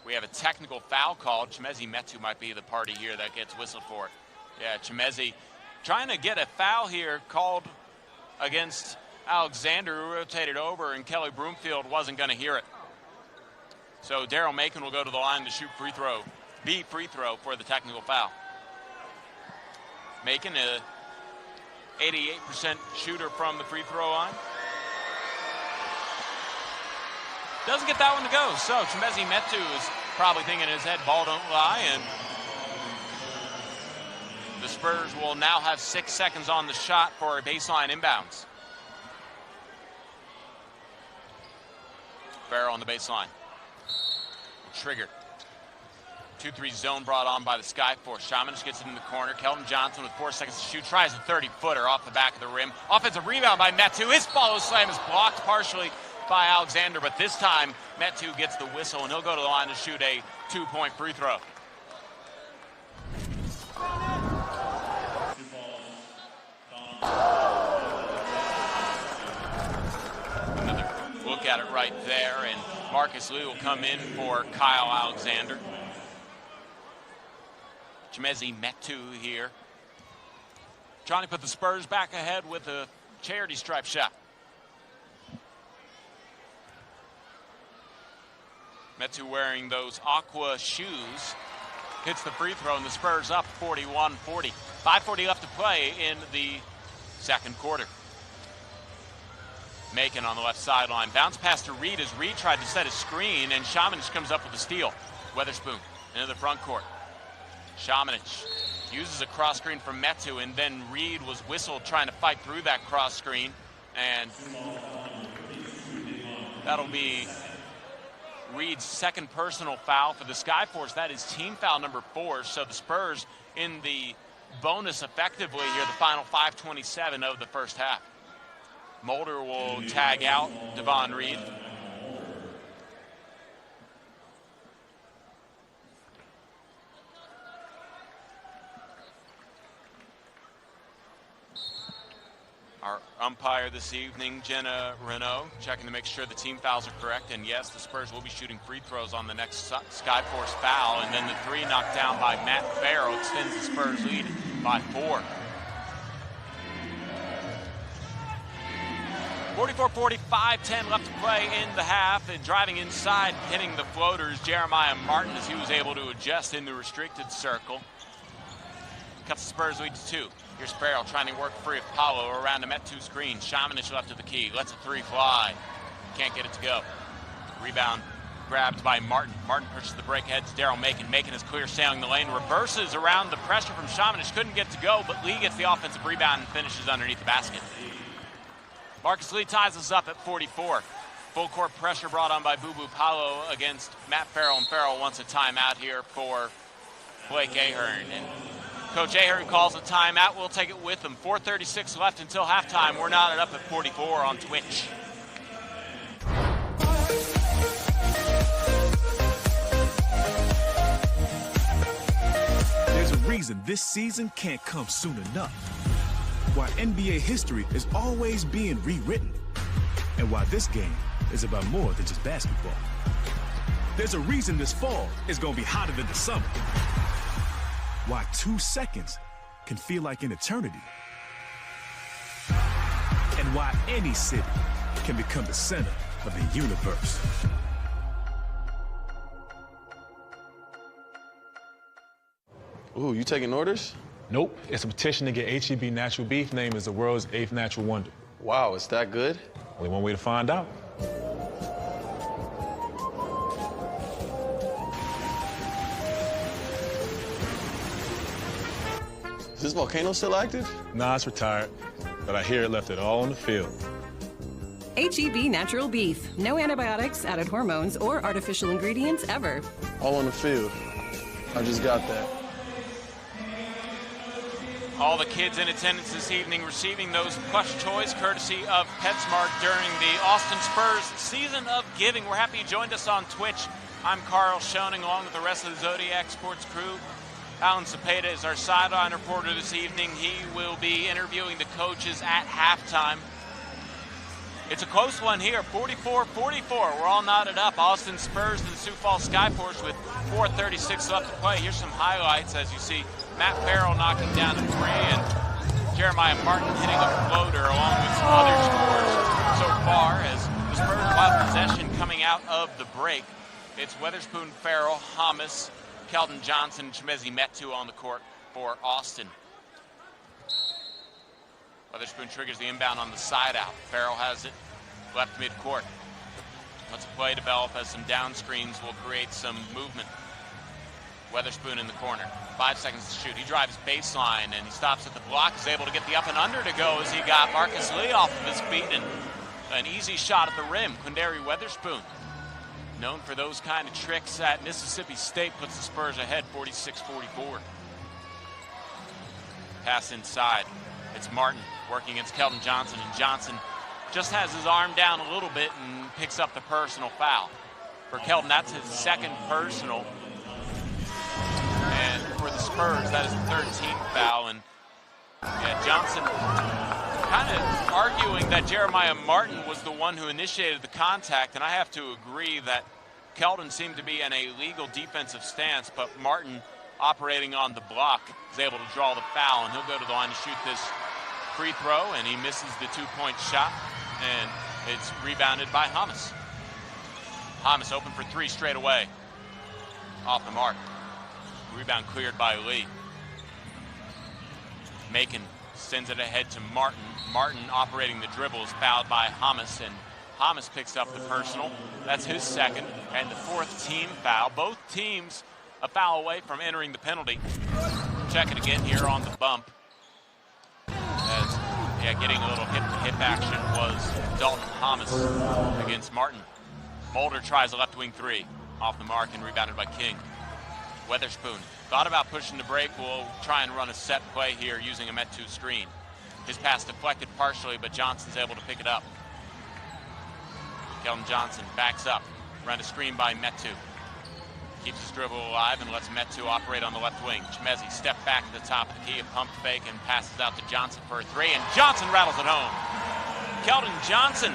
we have a technical foul called. Chimezi Metu might be the party here that gets whistled for it. Yeah, Chimezi trying to get a foul here called against Alexander, who rotated over, and Kelly Broomfield wasn't going to hear it. So Daryl Macon will go to the line to shoot free throw for the technical foul. Macon, a 88% shooter from the free throw line. Doesn't get that one to go, so Chimezi Metu is probably thinking in his head, ball don't lie, and the Spurs will now have 6 seconds on the shot for a baseline inbounds. Farrell on the baseline. Triggered. 2-3 zone brought on by the Skyforce. Shamanich gets it in the corner. Keldon Johnson with 4 seconds to shoot. Tries a 30-footer off the back of the rim. Offensive rebound by Metu. His follow slam is blocked partially by Alexander, but this time Metu gets the whistle, and he'll go to the line to shoot a 2-point free throw. Another look at it right there, and Marcus Lee will come in for Kyle Alexander. Chimezi Metu here, trying to put the Spurs back ahead with a charity stripe shot. Metu wearing those aqua shoes hits the free throw, and the Spurs up 41-40. 5:40 left to play in the second quarter. Macon on the left sideline. Bounce pass to Reed as Reed tried to set a screen, and Shamanich comes up with a steal. Weatherspoon into the front court. Shamanich uses a cross screen from Metu, and then Reed was whistled trying to fight through that cross screen, and that'll be Reed's second personal foul for the Skyforce. That is team foul number 4, so the Spurs in the bonus effectively here, the final 5:27 of the first half. Mulder will tag out Devon Reed. Our umpire this evening, Jenna Renault, checking to make sure the team fouls are correct. And yes, the Spurs will be shooting free throws on the next Skyforce foul. And then the 3 knocked down by Matt Farrell extends the Spurs lead by 4. 44-45, 10 left to play in the half. And driving inside, hitting the floaters, Jeremiah Martin, as he was able to adjust in the restricted circle. Cuts the Spurs lead to 2. Here's Farrell trying to work free of Paulo around the Metu screen. Shamanich left of the key. Lets a 3 fly. Can't get it to go. Rebound grabbed by Martin. Martin pushes the break ahead to Daryl Macon. Macon is clear sailing the lane. Reverses around the pressure from Shamanich. Couldn't get to go, but Lee gets the offensive rebound and finishes underneath the basket. Marcus Lee ties us up at 44. Full court pressure brought on by Boo Boo Paulo against Matt Farrell. And Farrell wants a timeout here for Blake Ahern. And Coach Ahern calls a timeout. We'll take it with him. 4:36 left until halftime. We're knotted up at 44 on Twitch. There's a reason this season can't come soon enough. Why NBA history is always being rewritten. And why this game is about more than just basketball. There's a reason this fall is going to be hotter than the summer. Why 2 seconds can feel like an eternity. and why any city can become the center of the universe. Ooh, you taking orders? Nope. It's a petition to get HEB natural beef named as the world's 8th natural wonder. Wow, it's that good? Only one way to find out. Is this volcano still active? Nah, it's retired, but I hear it left it all on the field. HEB natural beef. No antibiotics, added hormones, or artificial ingredients ever. All on the field. I just got that. All the kids in attendance this evening receiving those plush toys courtesy of PetSmart during the Austin Spurs season of giving. We're happy you joined us on Twitch. I'm Carl Schoening along with the rest of the Zodiac Sports crew. Alan Cepeda is our sideline reporter this evening. He will be interviewing the coaches at halftime. It's a close one here, 44-44. We're all knotted up. Austin Spurs and Sioux Falls Skyforce with 4:36 left to play. Here's some highlights as you see Matt Farrell knocking down a three and Jeremiah Martin hitting a floater along with some other scores so far as the Spurs will have possession coming out of the break. It's Weatherspoon, Farrell, Hamas, Keldon Johnson, Chimezi Metu on the court for Austin. Weatherspoon triggers the inbound on the side out. Farrell has it left midcourt. Lets a play develop as some down screens will create some movement. Weatherspoon in the corner. 5 seconds to shoot. He drives baseline and he stops at the block. He's able to get the up and under to go as he got Marcus Lee off of his feet and an easy shot at the rim. Quindary Weatherspoon, known for those kind of tricks at Mississippi State, puts the Spurs ahead 46-44. Pass inside. It's Martin working against Keldon Johnson, and Johnson just has his arm down a little bit and picks up the personal foul. For Keldon, that's his second personal. And for the Spurs, that is the 13th foul. And yeah, Johnson kind of arguing that Jeremiah Martin was the one who initiated the contact, and I have to agree that Keldon seemed to be in a legal defensive stance, but Martin, operating on the block, is able to draw the foul, and he'll go to the line to shoot this free throw, and he misses the two-point shot, and it's rebounded by Hamas. Hamas open for three straight away. Off the mark. Rebound cleared by Lee. Macon sends it ahead to Martin. Martin operating the dribble is fouled by Hamas, and Hamas picks up the personal. That's his second and the fourth team foul. Both teams a foul away from entering the penalty. Check it again here on the bump. As, yeah, getting a little hip action was Dalton Hamas against Martin. Mulder tries a left wing three. Off the mark and rebounded by King. Weatherspoon thought about pushing the break. We'll try and run a set play here using a Metu screen. His pass deflected partially, but Johnson's able to pick it up. Keldon Johnson backs up. Run a screen by Metu. Keeps his dribble alive and lets Metu operate on the left wing. Chimezi step back at the top of the key, a pump fake, and passes out to Johnson for a three, and Johnson rattles it home. Keldon Johnson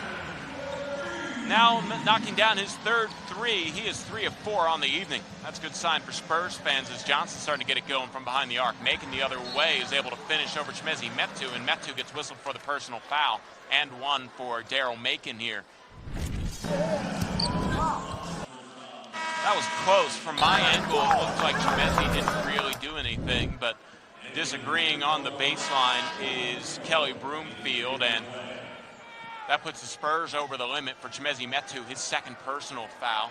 now knocking down his third three. He is 3 of 4 on the evening. That's a good sign for Spurs fans as Johnson's starting to get it going from behind the arc. Making the other way is able to finish over Chimezi Metu, and Metu gets whistled for the personal foul and one for Daryl Macon here. That was close. From my angle, it looked like Chimezi didn't really do anything, but disagreeing on the baseline is Kelly Broomfield, and that puts the Spurs over the limit for Chimezi Metu, his second personal foul.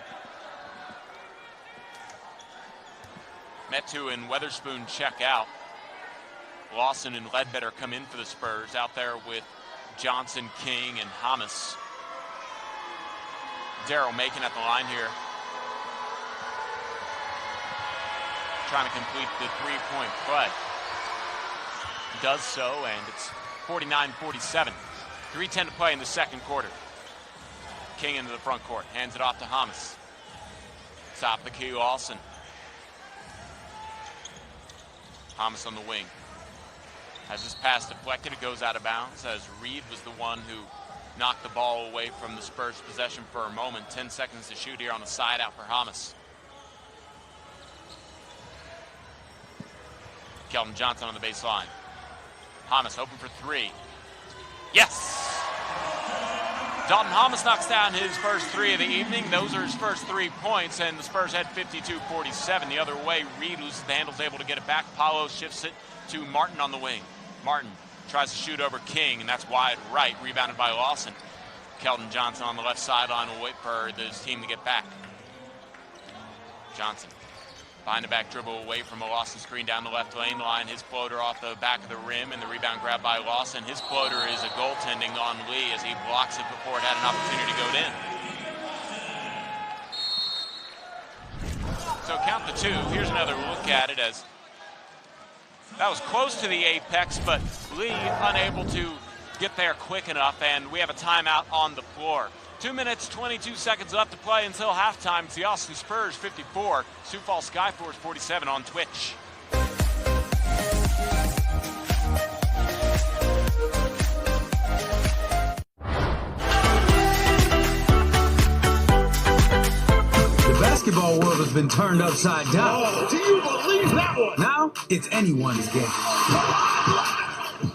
Metu and Weatherspoon check out. Lawson and Ledbetter come in for the Spurs, out there with Johnson, King, and Hamas. Daryl Macon at the line here, trying to complete the three-point play. Does so, and it's 49-47. 3:10 to play in the second quarter. King into the front court, hands it off to Hamas. Top of the key, Lawson. Hamas on the wing. Has his pass deflected, it goes out of bounds as Reed was the one who knocked the ball away from the Spurs' possession for a moment. 10 seconds to shoot here on the side out for Hamas. Keldon Johnson on the baseline. Hamas open for three. Yes! Dalton Thomas knocks down his first 3 of the evening. Those are his first 3 points, and the Spurs head 52-47. The other way, Reed loses the handle, is able to get it back. Paulo shifts it to Martin on the wing. Martin tries to shoot over King, and that's wide right, rebounded by Lawson. Keldon Johnson on the left sideline will wait for his team to get back. Johnson, behind the back dribble away from a Lawson screen down the left lane line. His floater off the back of the rim, and the rebound grabbed by Lawson. His floater is a goaltending on Lee as he blocks it before it had an opportunity to go in. So count the 2. Here's another look at it as that was close to the apex, but Lee unable to get there quick enough, and we have a timeout on the floor. 2 minutes, 22 seconds left to play until halftime. It's the Austin Spurs 54, Sioux Falls Skyforce 47 on Twitch. The basketball world has been turned upside down. Oh, do you believe that one? Now, it's anyone's game.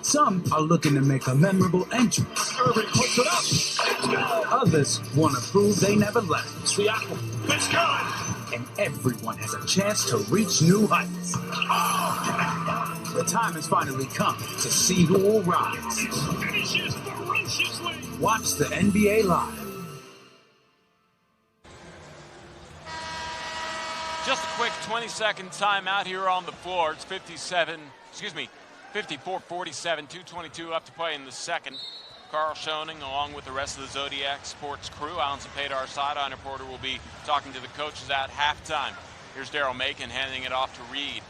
Some are looking to make a memorable entrance. Irving puts it up. Others want to prove they never left. Seattle, it's good. And everyone has a chance to reach new heights. The time has finally come to see who will rise. Finishes ferociously. Watch the NBA Live. Just a quick 20-second timeout here on the floor. It's 54-47, 2:22 left to play in the second. Carl Schoening, along with the rest of the Zodiac Sports crew, Alan Cepeda, our sideline reporter, will be talking to the coaches at halftime. Here's Daryl Macon handing it off to Reed.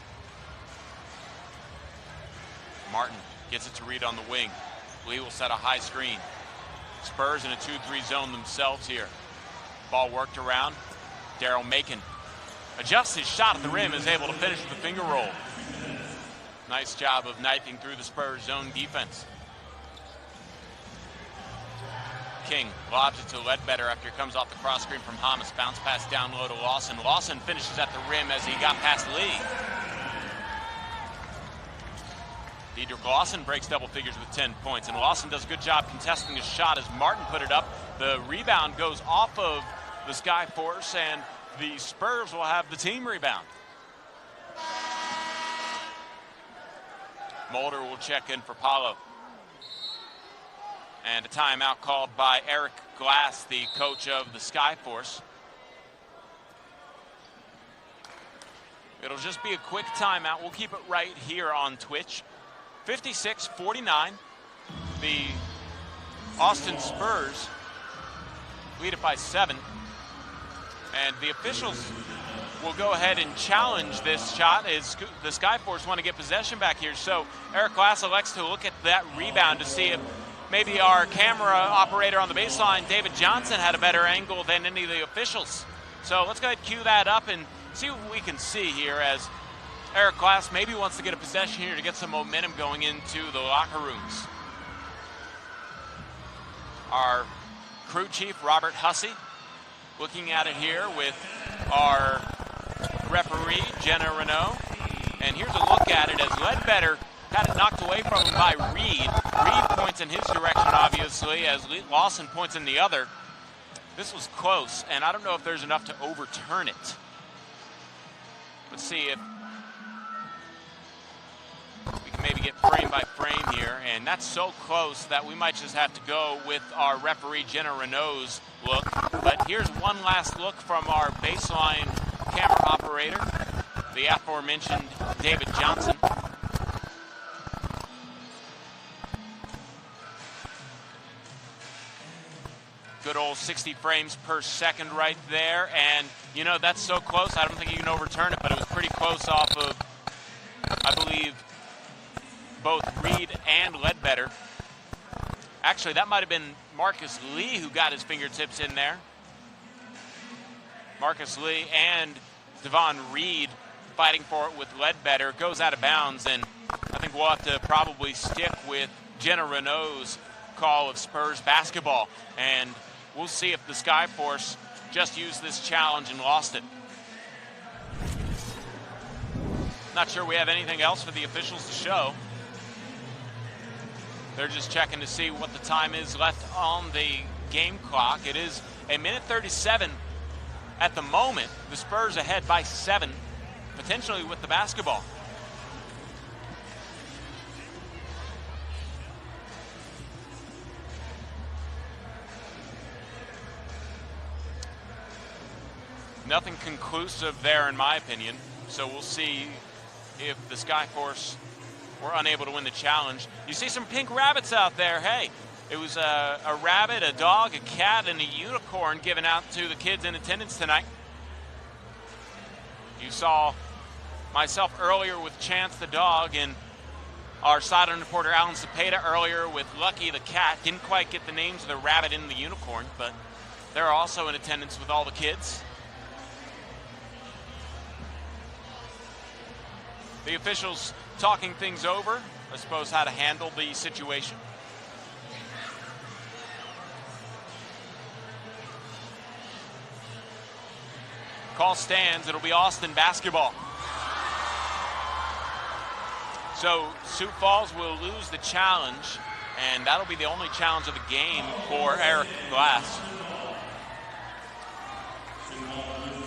Martin gets it to Reed on the wing. Lee will set a high screen. Spurs in a 2-3 zone themselves here. Ball worked around. Daryl Macon adjusts his shot at the rim, is able to finish with a finger roll. Nice job of knifing through the Spurs zone defense. King lobs it to Ledbetter after it comes off the cross screen from Hamas. Bounce pass down low to Lawson. Lawson finishes at the rim as he got past Lee. Dedrick Lawson breaks double figures with 10 points, and Lawson does a good job contesting his shot as Martin put it up. The rebound goes off of the Skyforce, and the Spurs will have the team rebound. Mulder will check in for Paulo. And a timeout called by Eric Glass, the coach of the Skyforce. It'll just be a quick timeout. We'll keep it right here on Twitch. 56-49. The Austin Spurs lead it by 7. And the officials will go ahead and challenge this shot as the Skyforce want to get possession back here. So Eric Glass elects to look at that rebound to see if maybe our camera operator on the baseline, David Johnson, had a better angle than any of the officials. So let's go ahead and cue that up and see what we can see here as Eric Glass maybe wants to get a possession here to get some momentum going into the locker rooms. Our crew chief, Robert Hussey, looking at it here with our referee, Jenna Renault. And here's a look at it as Ledbetter had it knocked away from him by Reed. Reed points in his direction, obviously, as Lawson points in the other. This was close, and I don't know if there's enough to overturn it. Let's see if we can maybe get frame by frame here, and that's so close that we might just have to go with our referee, Jenna Renault's look. But here's one last look from our baseline camera operator, the aforementioned David Johnson. Good old 60 frames per second right there, and you know, that's so close, I don't think you can overturn it, but it was pretty close off of, I believe, both Reed and Ledbetter. Actually, that might have been Marcus Lee who got his fingertips in there. Marcus Lee and Devon Reed fighting for it with Ledbetter. Goes out of bounds, and I think we'll have to probably stick with Jenna Renault's call of Spurs basketball. And we'll see if the Skyforce just used this challenge and lost it. Not sure we have anything else for the officials to show. They're just checking to see what the time is left on the game clock. It is a minute 37 at the moment. The Spurs ahead by 7, potentially with the basketball. Nothing conclusive there in my opinion, so we'll see if the Skyforce were unable to win the challenge. You see some pink rabbits out there. Hey, it was a rabbit, a dog, a cat, and a unicorn given out to the kids in attendance tonight. You saw myself earlier with Chance the dog and our sideline reporter Alan Cepeda earlier with Lucky the cat. Didn't quite get the names of the rabbit and the unicorn, but they're also in attendance with all the kids. The officials talking things over, I suppose, how to handle the situation. Call stands. It'll be Austin basketball. So Sioux Falls will lose the challenge, and that'll be the only challenge of the game for Eric Glass.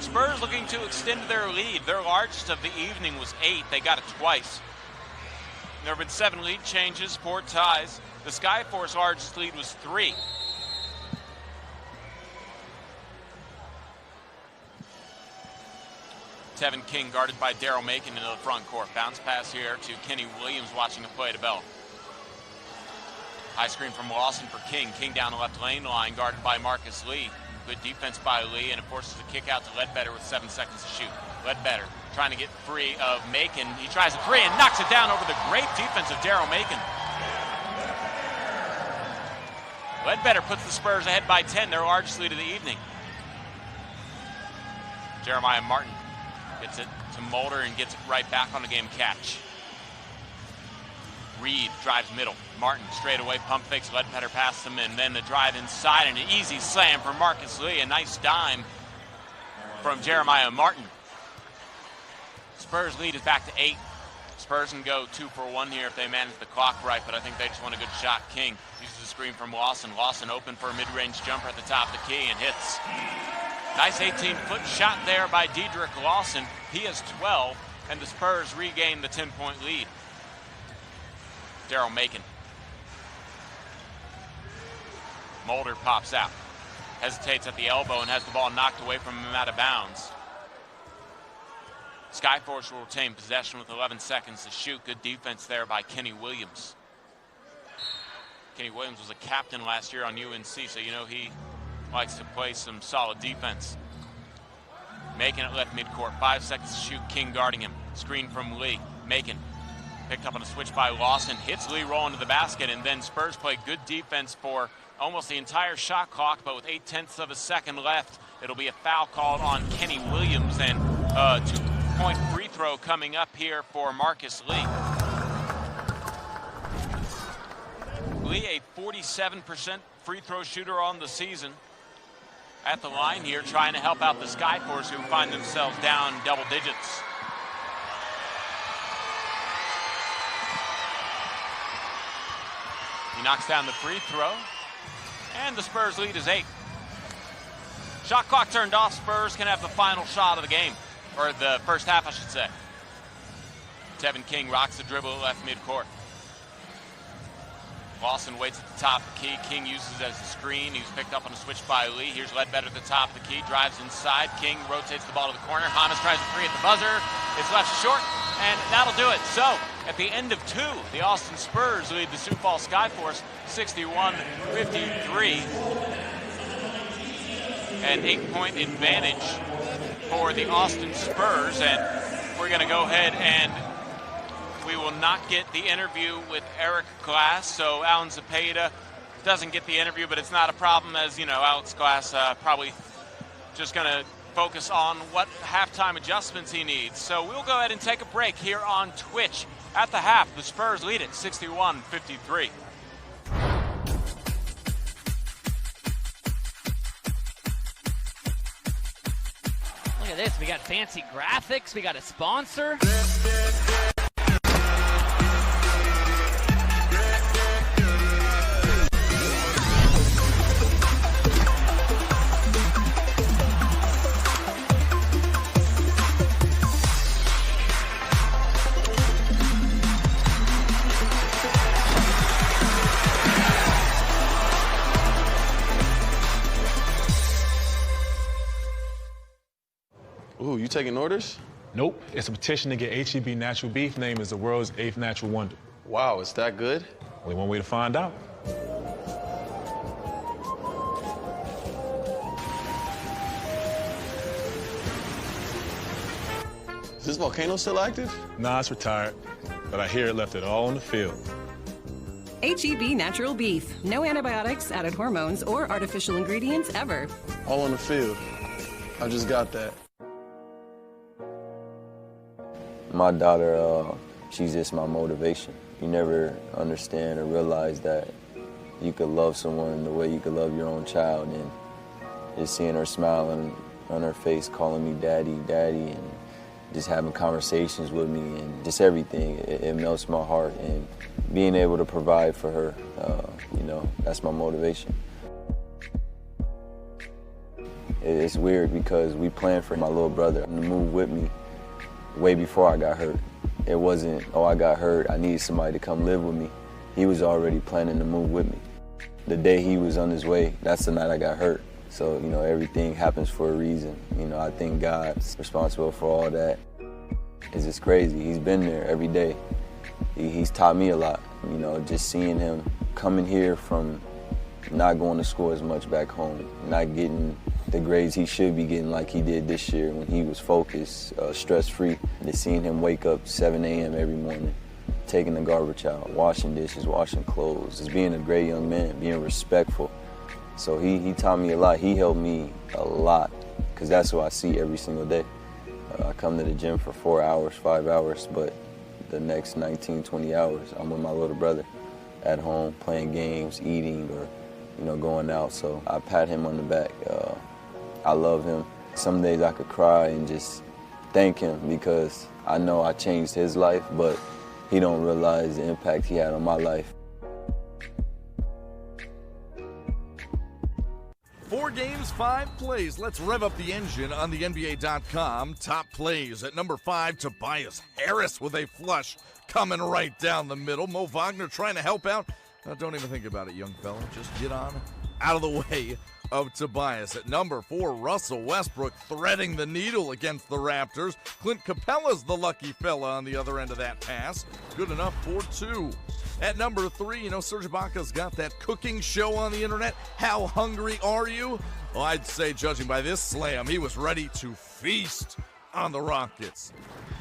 Spurs looking to extend their lead. Their largest of the evening was 8. They got it twice. There have been 7 lead changes, 4 ties. The Skyforce largest lead was 3. Tevin King guarded by Daryl Macon into the front court. Bounce pass here to Kenny Williams watching a play to Bell. High screen from Lawson for King. King down the left lane line, guarded by Marcus Lee. Good defense by Lee, and it forces a kick out to Ledbetter with 7 seconds to shoot. Ledbetter trying to get free of Macon. He tries a 3 and knocks it down over the great defense of Daryl Macon. Ledbetter puts the Spurs ahead by 10, their largest lead of the evening. Jeremiah Martin gets it to Mulder and gets it right back on the game catch. Reed drives middle. Martin straight away, pump fakes, Ledbetter passes him in. Then the drive inside and an easy slam for Marcus Lee. A nice dime from Jeremiah Martin. Spurs lead is back to 8. Spurs can go 2 for 1 here if they manage the clock right, but I think they just want a good shot. King uses the screen from Lawson. Lawson open for a mid-range jumper at the top of the key and hits. Nice 18-foot shot there by Dedrick Lawson. He has 12, and the Spurs regain the 10-point lead. Daryl Macon. Mulder pops out. Hesitates at the elbow and has the ball knocked away from him out of bounds. Skyforce will retain possession with 11 seconds to shoot. Good defense there by Kenny Williams. Kenny Williams was a captain last year on UNC, so you know he likes to play some solid defense. Macon at left midcourt, 5 seconds to shoot. King guarding him. Screen from Lee. Macon picked up on a switch by Lawson, hits Lee rolling to the basket, and then Spurs play good defense for almost the entire shot clock, but with 0.8 of a second left, it'll be a foul called on Kenny Williams, and a 2-point free throw coming up here for Marcus Lee. Lee, a 47% free throw shooter on the season. At the line here, trying to help out the Skyforce, who find themselves down double digits. He knocks down the free throw, and the Spurs lead is 8. Shot clock turned off. Spurs can have the final shot of the game, or the first half, I should say. Tevin King rocks the dribble left midcourt. Lawson waits at the top of the key. King uses it as a screen. He was picked up on a switch by Lee. Here's Ledbetter at the top of the key. Drives inside. King rotates the ball to the corner. Hamas tries a 3 at the buzzer. It's left short, and that'll do it. So, at the end of 2, the Austin Spurs lead the Sioux Falls Skyforce 61-53. An 8-point advantage for the Austin Spurs, and we're going to go ahead and we will not get the interview with Eric Glass, so Alan Cepeda doesn't get the interview, but it's not a problem, as you know, Alex Glass probably just going to focus on what halftime adjustments he needs. So we'll go ahead and take a break here on Twitch. At the half, the Spurs lead it 61-53. Look at this, we got fancy graphics, we got a sponsor. taking orders? Nope. It's a petition to get HEB natural beef named as the world's 8th natural wonder. Wow, it's that good? Only one way to find out. Is this volcano still active? Nah, it's retired, but I hear it left it all on the field. HEB natural beef. No antibiotics, added hormones, or artificial ingredients ever. All on the field. I just got that. My daughter, she's just my motivation. You never understand or realize that you could love someone the way you could love your own child, and just seeing her smiling on her face, calling me daddy, daddy, and just having conversations with me and just everything, it melts my heart. And being able to provide for her, you know, that's my motivation. It's weird because we planned for my little brother to move with me way before I got hurt. It wasn't, oh, I got hurt, I need somebody to come live with me. He was already planning to move with me. The day he was on his way, that's the night I got hurt. So, you know, everything happens for a reason. You know, I think God's responsible for all that. It's just crazy. He's been there every day. He's taught me a lot. You know, just seeing him coming here from not going to school as much back home, not getting the grades he should be getting like he did this year when he was focused, stress-free. Just seeing him wake up 7 a.m. every morning, taking the garbage out, washing dishes, washing clothes, just being a great young man, being respectful. So he taught me a lot. He helped me a lot because that's what I see every single day. I come to the gym for 4 hours, 5 hours, but the next 19, 20 hours, I'm with my little brother at home playing games, eating, or, you know, going out. So I pat him on the back. I love him. Some days I could cry and just thank him because I know I changed his life, but he don't realize the impact he had on my life. 4 games, 5 plays. Let's rev up the engine on the NBA.com. Top plays at number 5, Tobias Harris with a flush coming right down the middle. Mo Wagner trying to help out. Don't even think about it, young fella. Just get on out of the way of Tobias. At number 4, Russell Westbrook threading the needle against the Raptors. Clint Capella's the lucky fella on the other end of that pass. Good enough for 2. At number 3, you know, Serge Ibaka's got that cooking show on the internet. How hungry are you? Well, I'd say, judging by this slam, he was ready to feast on the Rockets.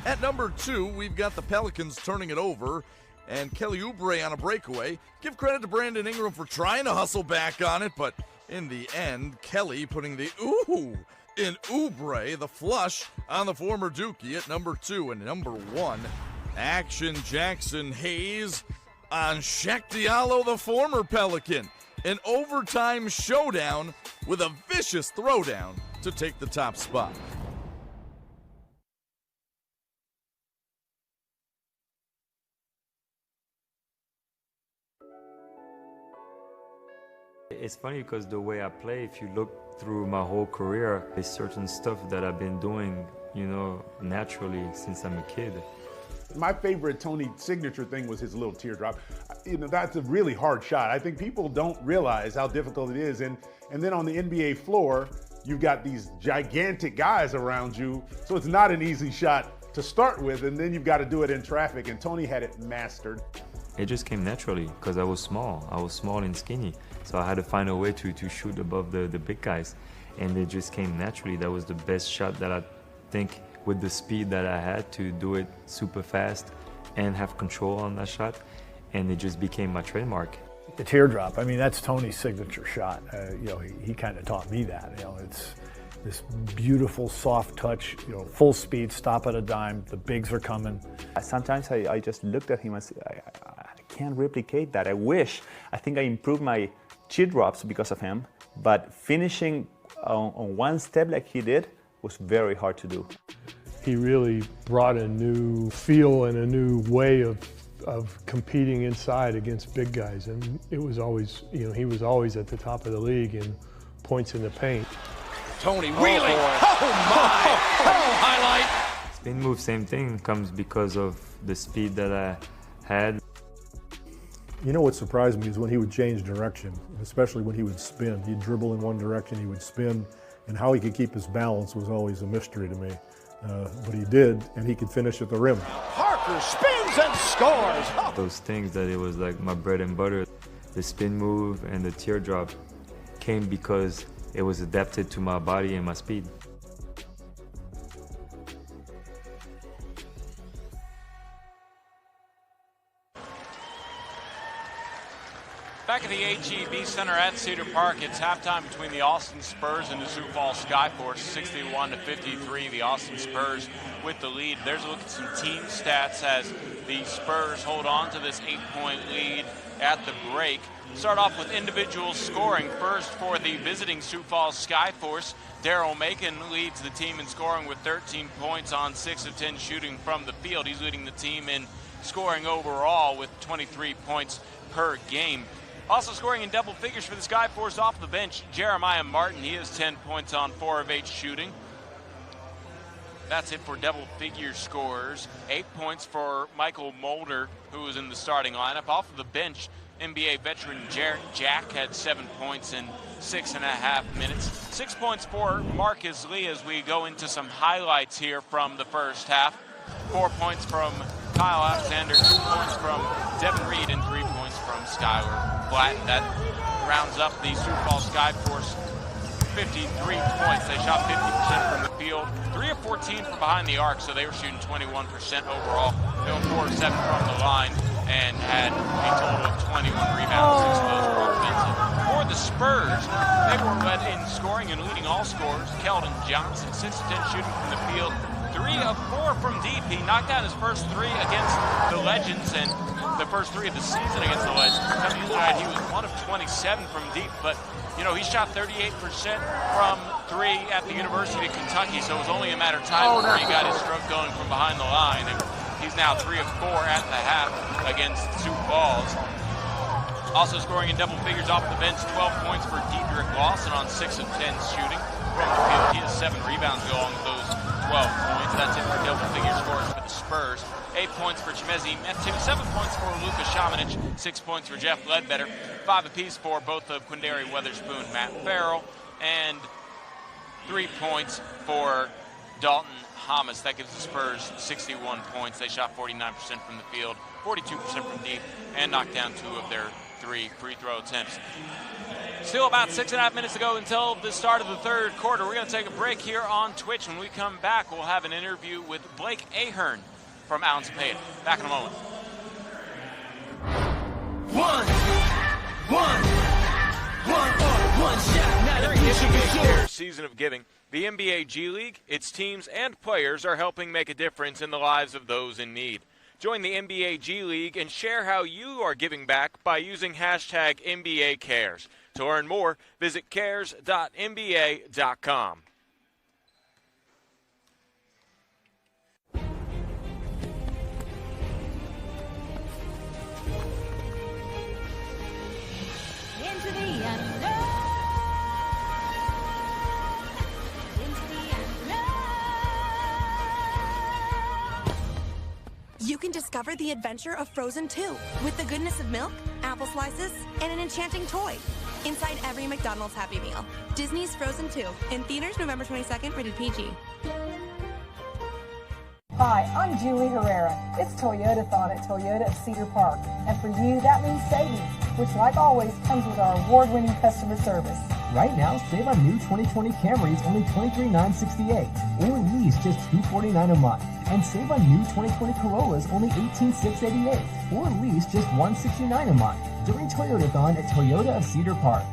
At number 2, we've got the Pelicans turning it over and Kelly Oubre on a breakaway. Give credit to Brandon Ingram for trying to hustle back on it, but in the end, Kelly putting the ooh in Oubre, the flush on the former Dookie at number 2. And number 1, Action Jackson Hayes on Shaq Diallo, the former Pelican. An overtime showdown with a vicious throwdown to take the top spot. It's funny because the way I play, if you look through my whole career, there's certain stuff that I've been doing, you know, naturally since I'm a kid. My favorite Tony signature thing was his little teardrop. You know, that's a really hard shot. I think people don't realize how difficult it is. And then on the NBA floor, you've got these gigantic guys around you. So it's not an easy shot to start with. And then you've got to do it in traffic. And Tony had it mastered. It just came naturally because I was small. I was small and skinny. So I had to find a way to shoot above the big guys. And it just came naturally. That was the best shot that I think, with the speed that I had, to do it super fast and have control on that shot. And it just became my trademark. The teardrop, I mean, that's Tony's signature shot. You know, he kind of taught me that. You know, it's this beautiful, soft touch, you know, full speed, stop at a dime, the bigs are coming. Sometimes I just looked at him and said, I can't replicate that. I think I improved my teardrops because of him, but finishing on one step like he did was very hard to do. He really brought a new feel and a new way of competing inside against big guys, and it was always, you know, he was always at the top of the league in points in the paint. Tony wheeling, oh my, oh, highlight. Spin move, same thing, comes because of the speed that I had. You know what surprised me is when he would change direction, especially when he would spin. He'd dribble in one direction, he would spin, and how he could keep his balance was always a mystery to me. but he did, and he could finish at the rim. Parker spins and scores. Those things that it was like my bread and butter, the spin move and the teardrop came because it was adapted to my body and my speed. Back at the HEB Center at Cedar Park, it's halftime between the Austin Spurs and the Sioux Falls Skyforce, 61-53. The Austin Spurs with the lead. There's a look at some team stats as the Spurs hold on to this 8-point lead at the break. Start off with individual scoring. First for the visiting Sioux Falls Skyforce, Daryl Macon leads the team in scoring with 13 points on 6 of 10 shooting from the field. He's leading the team in scoring overall with 23 points per game. Also scoring in double figures for the Skyforce off the bench, Jeremiah Martin. He has 10 points on 4 of 8 shooting. That's it for double figure scorers. 8 points for Michael Mulder, who was in the starting lineup. Off of the bench, NBA veteran Jarrett Jack had 7 points in 6.5 minutes. 6 points for Marcus Lee as we go into some highlights here from the first half. 4 points from Kyle Alexander, 2 points from Devin Reed, and 3 points from Skylar Blatt. That rounds up the Sioux Falls Skyforce 53 points. They shot 50% from the field, 3 of 14 from behind the arc, so they were shooting 21% overall. They were 4 of 7 from the line and had a total of 21 rebounds. 6 of those were offensive. For the Spurs, they were led in scoring and leading all scorers. Keldon Johnson, 6 of 10 shooting from the field, 3 of 4 from deep. He knocked down his first 3 against the Legends and the first 3 of the season against the Legends. Coming into that, he was 1 of 27 from deep, but you know, he shot 38% from 3 at the University of Kentucky, so it was only a matter of time before he got his stroke going from behind the line. And he's now 3 of 4 at the half against Sioux Falls. Also scoring in double figures off the bench, 12 points for Dedrick Lawson on 6 of 10 shooting from the field. He has 7 rebounds along with those 12 points. That's it for double figure scores for the Spurs. 8 points for Chimezi Metu, 7 points for Luka Šamanić, 6 points for Jeff Ledbetter, 5 apiece for both of Quindary Weatherspoon, Matt Farrell, and 3 points for Dalton Hamas. That gives the Spurs 61 points. They shot 49% from the field, 42% from deep, and knocked down 2 of their 3 free throw attempts. Still about 6.5 minutes to go until the start of the third quarter. We're going to take a break here on Twitch. When we come back, we'll have an interview with Blake Ahern from Allen Cepeda. Back in a moment. One shot. During this season of giving, the NBA G League, its teams and players are helping make a difference in the lives of those in need. Join the NBA G League and share how you are giving back by using hashtag NBA Cares. To learn more, visit cares.nba.com. Into the unknown. Into the unknown. You can discover the adventure of Frozen 2 with the goodness of milk, apple slices, and an enchanting toy inside every McDonald's Happy Meal. Disney's Frozen 2 in theaters November 22nd, rated PG. Hi, I'm Julie Herrera. It's Toyota-thon at Toyota of Cedar Park. And for you, that means savings, which like always comes with our award-winning customer service. Right now, save on new 2020 Camrys only $23,968, or lease just $249 a month. And save on new 2020 Corollas only $18,688, or lease just $169 a month during Toyota-thon at Toyota of Cedar Park.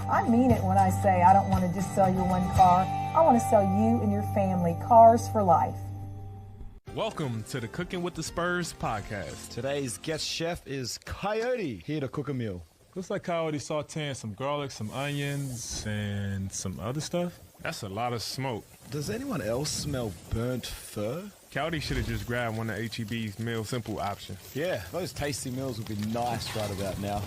I mean it when I say I don't want to just sell you one car. I want to sell you and your family cars for life. Welcome to the Cooking with the Spurs podcast. Today's guest chef is Coyote, here to cook a meal. Looks like Coyote sauteing some garlic, some onions, and some other stuff. That's a lot of smoke. Does anyone else smell burnt fur? Coyote should have just grabbed one of HEB's Meal Simple options. Yeah, those tasty meals would be nice right about now.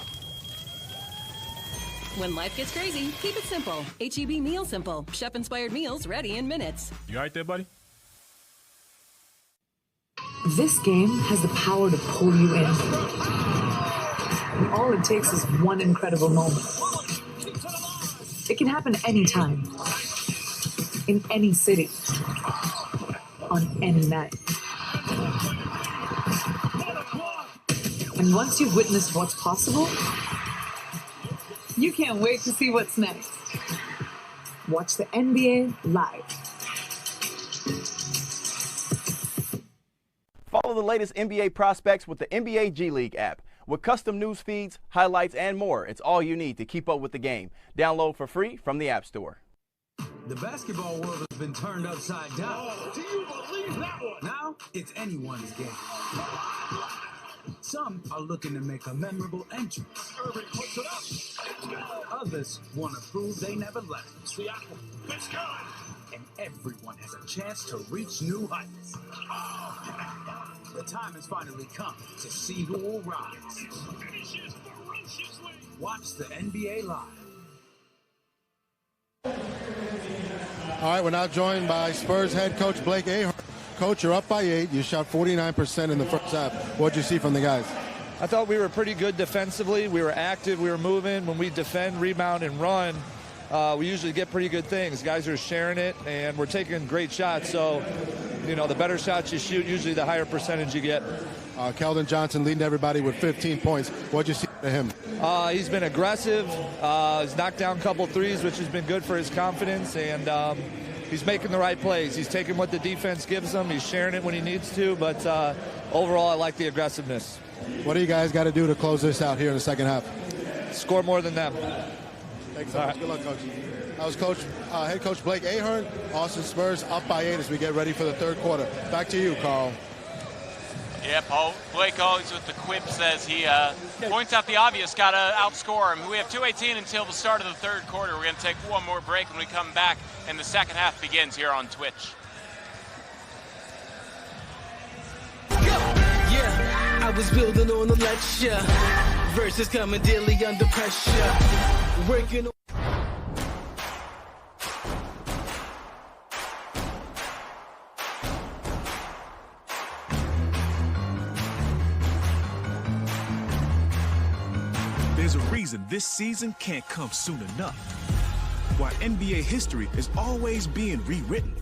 When life gets crazy, keep it simple. HEB Meal Simple. Chef-inspired meals ready in minutes. You all right there, buddy? This game has the power to pull you in. All it takes is one incredible moment. It can happen anytime, in any city, on any night. And once you've witnessed what's possible, you can't wait to see what's next. Watch the NBA live. Follow the latest NBA prospects with the NBA G League app. With custom news feeds, highlights, and more, it's all you need to keep up with the game. Download for free from the App Store. The basketball world has been turned upside down. Do you believe that one? Now, it's anyone's game. Some are looking to make a memorable entrance. Irving puts it up. Others want to prove they never left. Seattle, it's good. And everyone has a chance to reach new heights. The time has finally come to see who will rise. Watch the NBA live. All right, we're now joined by Spurs head coach Blake Ahern. Coach, you're up by 8. You shot 49% in the first half. What did you see from the guys? I thought we were pretty good defensively. We were active. We were moving. When we defend, rebound, and run, we usually get pretty good things. Guys are sharing it, and we're taking great shots. So, you know, the better shots you shoot, usually the higher percentage you get. Keldon Johnson leading everybody with 15 points. What did you see from him? He's been aggressive. He's knocked down a couple threes, which has been good for his confidence, and he's making the right plays. He's taking what the defense gives him. He's sharing it when he needs to, but overall I like the aggressiveness. What do you guys got to do to close this out here in the second half? Score more than them. Thanks so much. Good luck, Coach. That was head coach Blake Ahern. Austin Spurs up by 8 as we get ready for the third quarter. Back to you, Carl. Yeah, Paul. Blake always with the quips as he points out the obvious. Got to outscore him. We have 2:18 until the start of the third quarter. We're going to take one more break when we come back, and the second half begins here on Twitch. Yeah, I was building on a lecture. Verses coming daily under pressure. Working on. There's a reason this season can't come soon enough. Why NBA history is always being rewritten.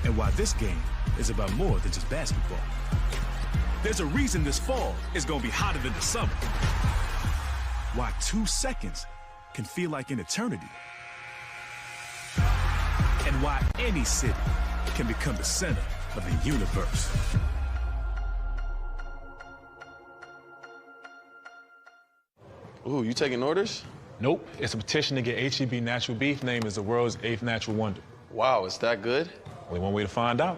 And why this game is about more than just basketball. There's a reason this fall is going to be hotter than the summer. Why 2 seconds can feel like an eternity. And why any city can become the center of the universe. Ooh, you taking orders? Nope. It's a petition to get HEB natural beef named as the world's 8th natural wonder. Wow, is that good? Only one way to find out.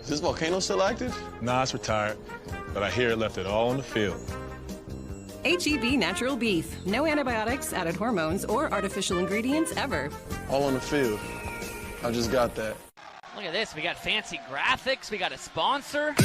Is this volcano still active? Nah, it's retired, but I hear it left it all on the field. HEB natural beef. No antibiotics, added hormones, or artificial ingredients ever. All on the field. I just got that. Look at this. We got fancy graphics. We got a sponsor.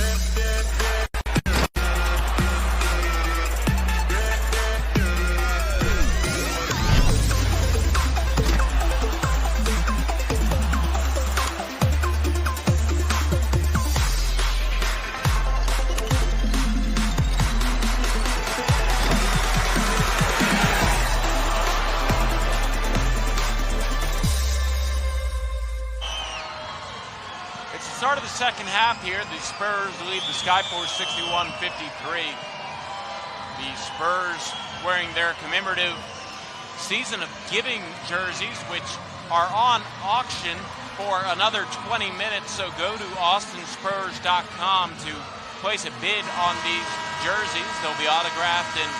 Start of the second half here. The Spurs lead the Skyforce 61-53. The Spurs wearing their commemorative Season of Giving jerseys, which are on auction for another 20 minutes. So go to austinspurs.com to place a bid on these jerseys. They'll be autographed, and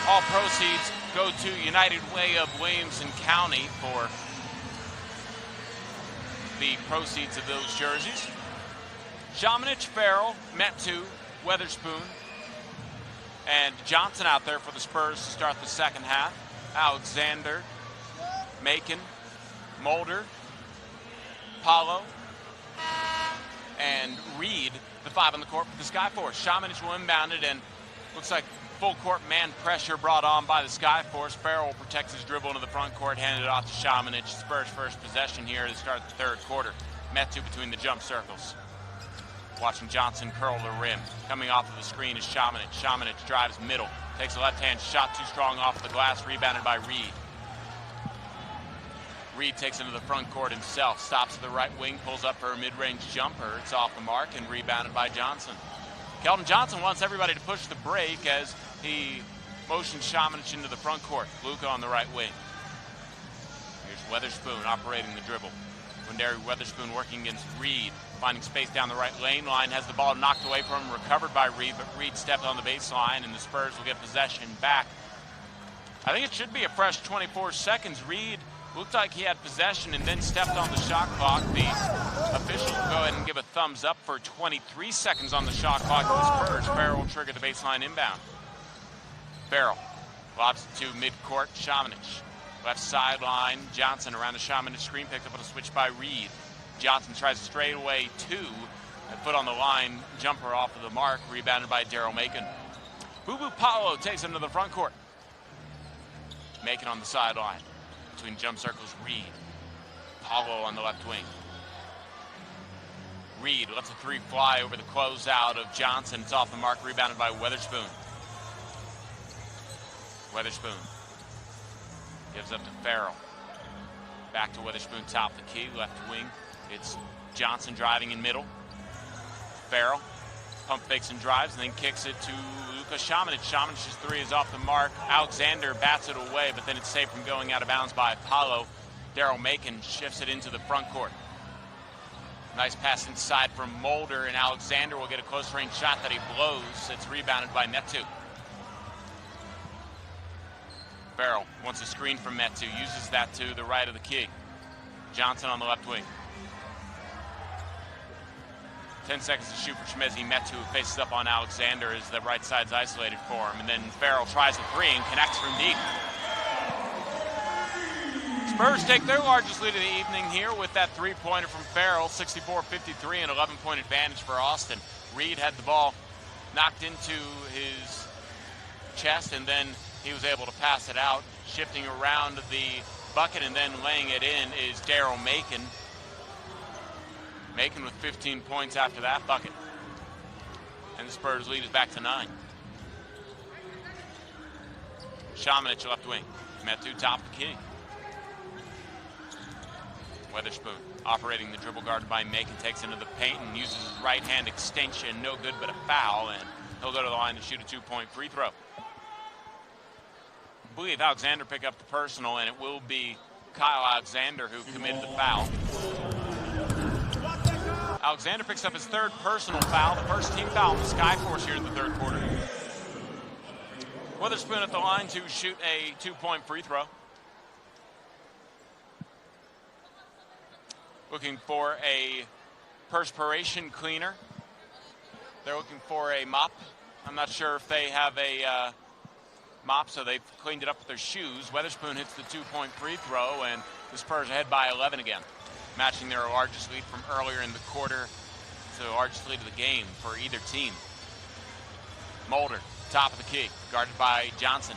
all proceeds go to United Way of Williamson County for the proceeds of those jerseys. Shamanich, Farrell, Metu, Weatherspoon, and Johnson out there for the Spurs to start the second half. Alexander, Macon, Mulder, Paulo, and Reed, the 5 on the court for the Skyforce. Shamanich will inbound it, and looks like full court man pressure brought on by the Skyforce. Farrell protects his dribble into the front court, handed it off to Shamanich. Spurs first possession here to start the third quarter. Metu between the jump circles. Watching Johnson curl the rim. Coming off of the screen is Šamanić. Šamanić drives middle. Takes a left-hand shot, too strong off the glass, rebounded by Reed. Reed takes into the front court himself, stops at the right wing, pulls up for a mid-range jumper. It's off the mark and rebounded by Johnson. Keldon Johnson wants everybody to push the break as he motions Šamanić into the front court. Luka on the right wing. Here's Weatherspoon operating the dribble. Quindary Weatherspoon working against Reed, finding space down the right lane line, has the ball knocked away from him, recovered by Reed, but Reed stepped on the baseline and the Spurs will get possession back. I think it should be a fresh 24 seconds. Reed looked like he had possession and then stepped on the shot clock. The officials will go ahead and give a thumbs up for 23 seconds on the shot clock to the Spurs. Farrell will trigger the baseline inbound. Farrell lobs it to midcourt, Šamanić. Left sideline, Johnson around the Šamanić screen, picked up on a switch by Reed. Johnson tries a straightaway two. A foot on the line, jumper off of the mark, rebounded by Daryl Macon. Boo Paolo takes him to the front court. Macon on the sideline. Between jump circles, Reed. Paolo on the left wing. Reed lets a three fly over the closeout of Johnson. It's off the mark, rebounded by Weatherspoon. Weatherspoon gives up to Farrell. Back to Weatherspoon, top of the key, left wing. It's Johnson driving in middle. Farrell pump fakes and drives and then kicks it to Luka Šamanić. Šamanić's three is off the mark. Alexander bats it away, but then it's saved from going out of bounds by Paolo. Daryl Macon shifts it into the front court. Nice pass inside from Mulder, and Alexander will get a close range shot that he blows. It's rebounded by Metu. Farrell wants a screen from Metu, uses that to the right of the key. Johnson on the left wing. 10 seconds to shoot for Chimezie Metu, who faces up on Alexander as the right side's isolated for him. And then Farrell tries a three and connects from deep. Spurs take their largest lead of the evening here with that three-pointer from Farrell, 64-53, an 11-point advantage for Austin. Reed had the ball knocked into his chest, and then he was able to pass it out. Shifting around the bucket and then laying it in is Daryl Macon. Macon with 15 points after that bucket. And the Spurs lead is back to 9. Šamanić left wing. Metu top of the key. Weatherspoon operating the dribble guarded by Macon, takes into the paint and uses his right hand extension. No good but a foul, and he'll go to the line to shoot a 2-point free throw. I believe Alexander picked up the personal, and it will be Kyle Alexander who committed the foul. Alexander picks up his third personal foul, the first team foul in the Skyforce here in the third quarter. Weatherspoon at the line to shoot a 2-point free throw. Looking for a perspiration cleaner. They're looking for a mop. I'm not sure if they have a mop, so they've cleaned it up with their shoes. Weatherspoon hits the 2-point free throw, and the Spurs are ahead by 11 again, matching their largest lead from earlier in the quarter to the largest lead of the game for either team. Mulder, top of the key, guarded by Johnson.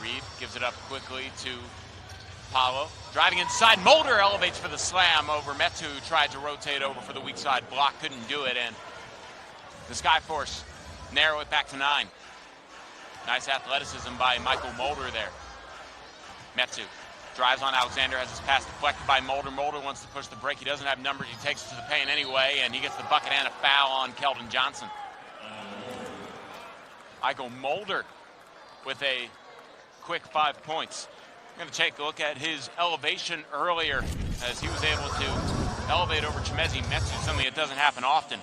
Reed gives it up quickly to Paolo. Driving inside, Mulder elevates for the slam over Metu, who tried to rotate over for the weak side block, couldn't do it, and the Skyforce narrow it back to 9. Nice athleticism by Michael Mulder there. Metu drives on Alexander, has his pass deflected by Mulder. Mulder wants to push the break. He doesn't have numbers. He takes it to the paint anyway, and he gets the bucket and a foul on Keldon Johnson. Michael Mulder with a quick 5 points. I'm going to take a look at his elevation earlier as he was able to elevate over Chimezie Metu, something that doesn't happen often.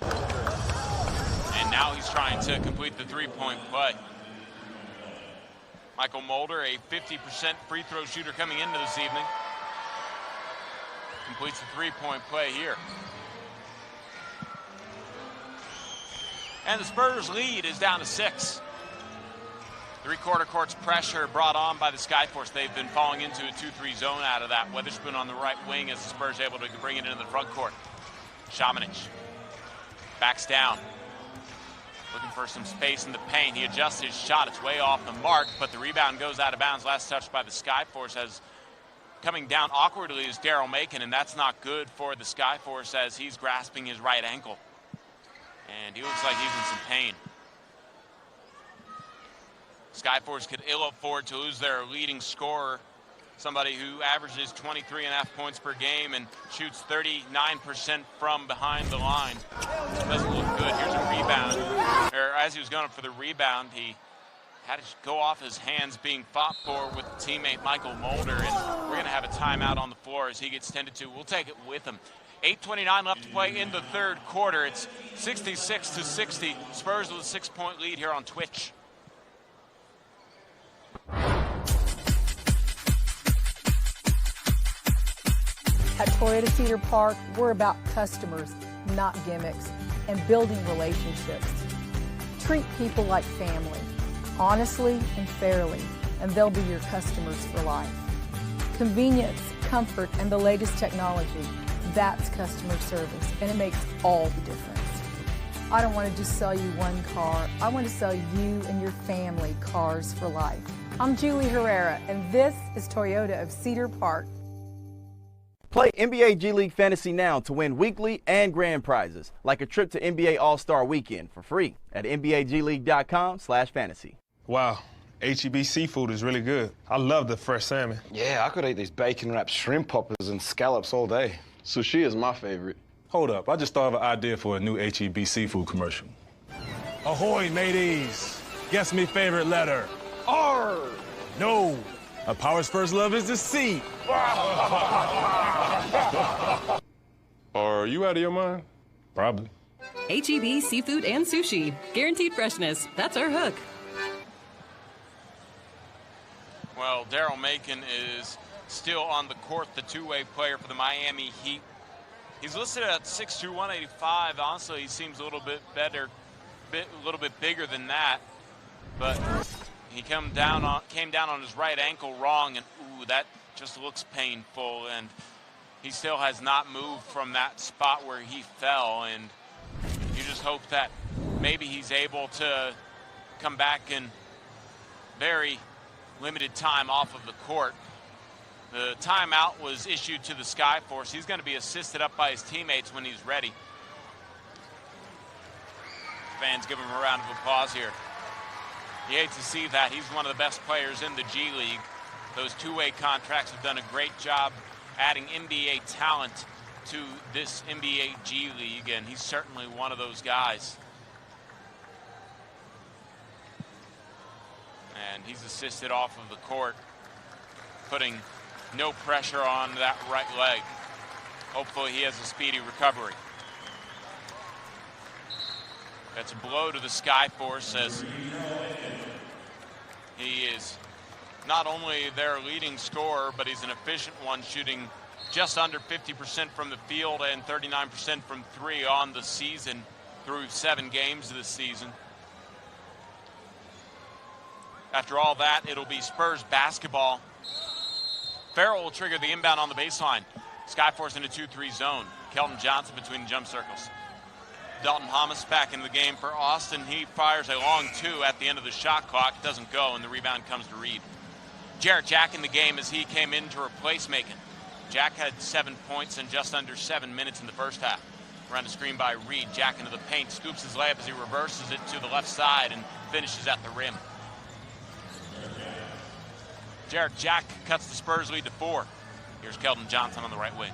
And now he's trying to complete the 3-point play. Michael Mulder, a 50% free throw shooter coming into this evening, completes the 3-point play here. And the Spurs lead is down to 6. Three-quarter court's pressure brought on by the Skyforce. They've been falling into a 2-3 zone out of that. Weatherspoon on the right wing as the Spurs able to bring it into the front court. Šamanić backs down, looking for some space in the paint. He adjusts his shot. It's way off the mark, but the rebound goes out of bounds. Last touched by the Skyforce as coming down awkwardly is Daryl Macon, and that's not good for the Skyforce as he's grasping his right ankle. And he looks like he's in some pain. Skyforce could ill afford to lose their leading scorer, somebody who averages 23.5 points per game and shoots 39% from behind the line. Doesn't look good. Here's a rebound. Or as he was going up for the rebound, he had to go off his hands being fought for with teammate Michael Mulder, and we're going to have a timeout on the floor as he gets tended to. We'll take it with him. 8:29 left to play in the third quarter. It's 66-60. Spurs with a 6-point lead here on Twitch. At Toyota Cedar Park, we're about customers, not gimmicks, and building relationships. Treat people like family, honestly and fairly, and they'll be your customers for life. Convenience, comfort, and the latest technology, that's customer service, and it makes all the difference. I don't want to just sell you one car. I want to sell you and your family cars for life. I'm Julie Herrera, and this is Toyota of Cedar Park. Play NBA G League Fantasy now to win weekly and grand prizes, like a trip to NBA All-Star Weekend for free at NBAGleague.com/fantasy. Wow, HEB seafood is really good. I love the fresh salmon. Yeah, I could eat these bacon-wrapped shrimp poppers and scallops all day. Sushi is my favorite. Hold up, I just thought of an idea for a new HEB seafood commercial. Ahoy, mateys! Guess me favorite letter. R! No, a power's first love is the sea. Are you out of your mind? Probably. HEB Seafood and Sushi. Guaranteed freshness. That's our hook. Well, Daryl Macon is still on the court, the two-way player for the Miami Heat. He's listed at 6'2", 185. Honestly, he seems a little bit better, a little bit bigger than that. But he came down on his right ankle wrong, and ooh, that just looks painful. And he still has not moved from that spot where he fell. And you just hope that maybe he's able to come back in very limited time off of the court. The timeout was issued to the Skyforce. He's going to be assisted up by his teammates when he's ready. Fans give him a round of applause here. You hate to see that. He's one of the best players in the G League. Those two-way contracts have done a great job adding NBA talent to this NBA G League, and he's certainly one of those guys. And he's assisted off of the court, putting no pressure on that right leg. Hopefully he has a speedy recovery. That's a blow to the Skyforce as he is not only their leading scorer, but he's an efficient one, shooting just under 50% from the field and 39% from three on the season through 7 games this season. After all that, it'll be Spurs basketball. Farrell will trigger the inbound on the baseline. Skyforce in a 2-3 zone. Kelton Johnson between the jump circles. Dalton Hamas back in the game for Austin. He fires a long 2 at the end of the shot clock. It doesn't go, and the rebound comes to Reed. Jarrett Jack in the game as he came in to replace Macon. Jack had 7 points in just under 7 minutes in the first half. Around the screen by Reed. Jack into the paint, scoops his layup as he reverses it to the left side and finishes at the rim. Jarrett Jack cuts the Spurs lead to 4. Here's Kelton Johnson on the right wing.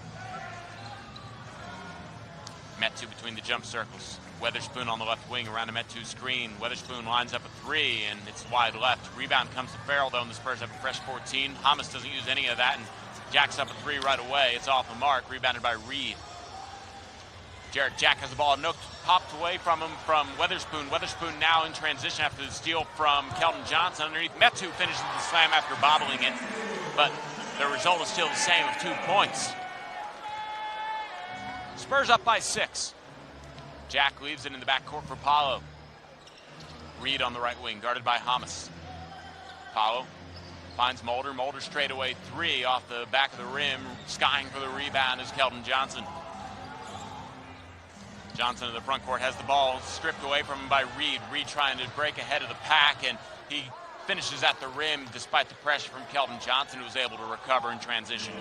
Metu between the jump circles. Weatherspoon on the left wing around a Metu screen. Weatherspoon lines up a 3, and it's wide left. Rebound comes to Farrell, though, and the Spurs have a fresh 14. Hamas doesn't use any of that, and jacks up a 3 right away. It's off the mark, rebounded by Reed. Jarrett Jack has the ball popped away from him from Weatherspoon. Weatherspoon now in transition after the steal from Kelton Johnson underneath. Metu finishes the slam after bobbling it, but the result is still the same of 2 points. Spurs up by 6. Jack leaves it in the backcourt for Paolo. Reed on the right wing, guarded by Hamas. Paolo finds Mulder. Mulder straightaway 3 off the back of the rim. Skying for the rebound is Kelton Johnson. Johnson in the front court has the ball stripped away from him by Reed. Reed trying to break ahead of the pack, and he finishes at the rim despite the pressure from Kelvin Johnson, who was able to recover in transition.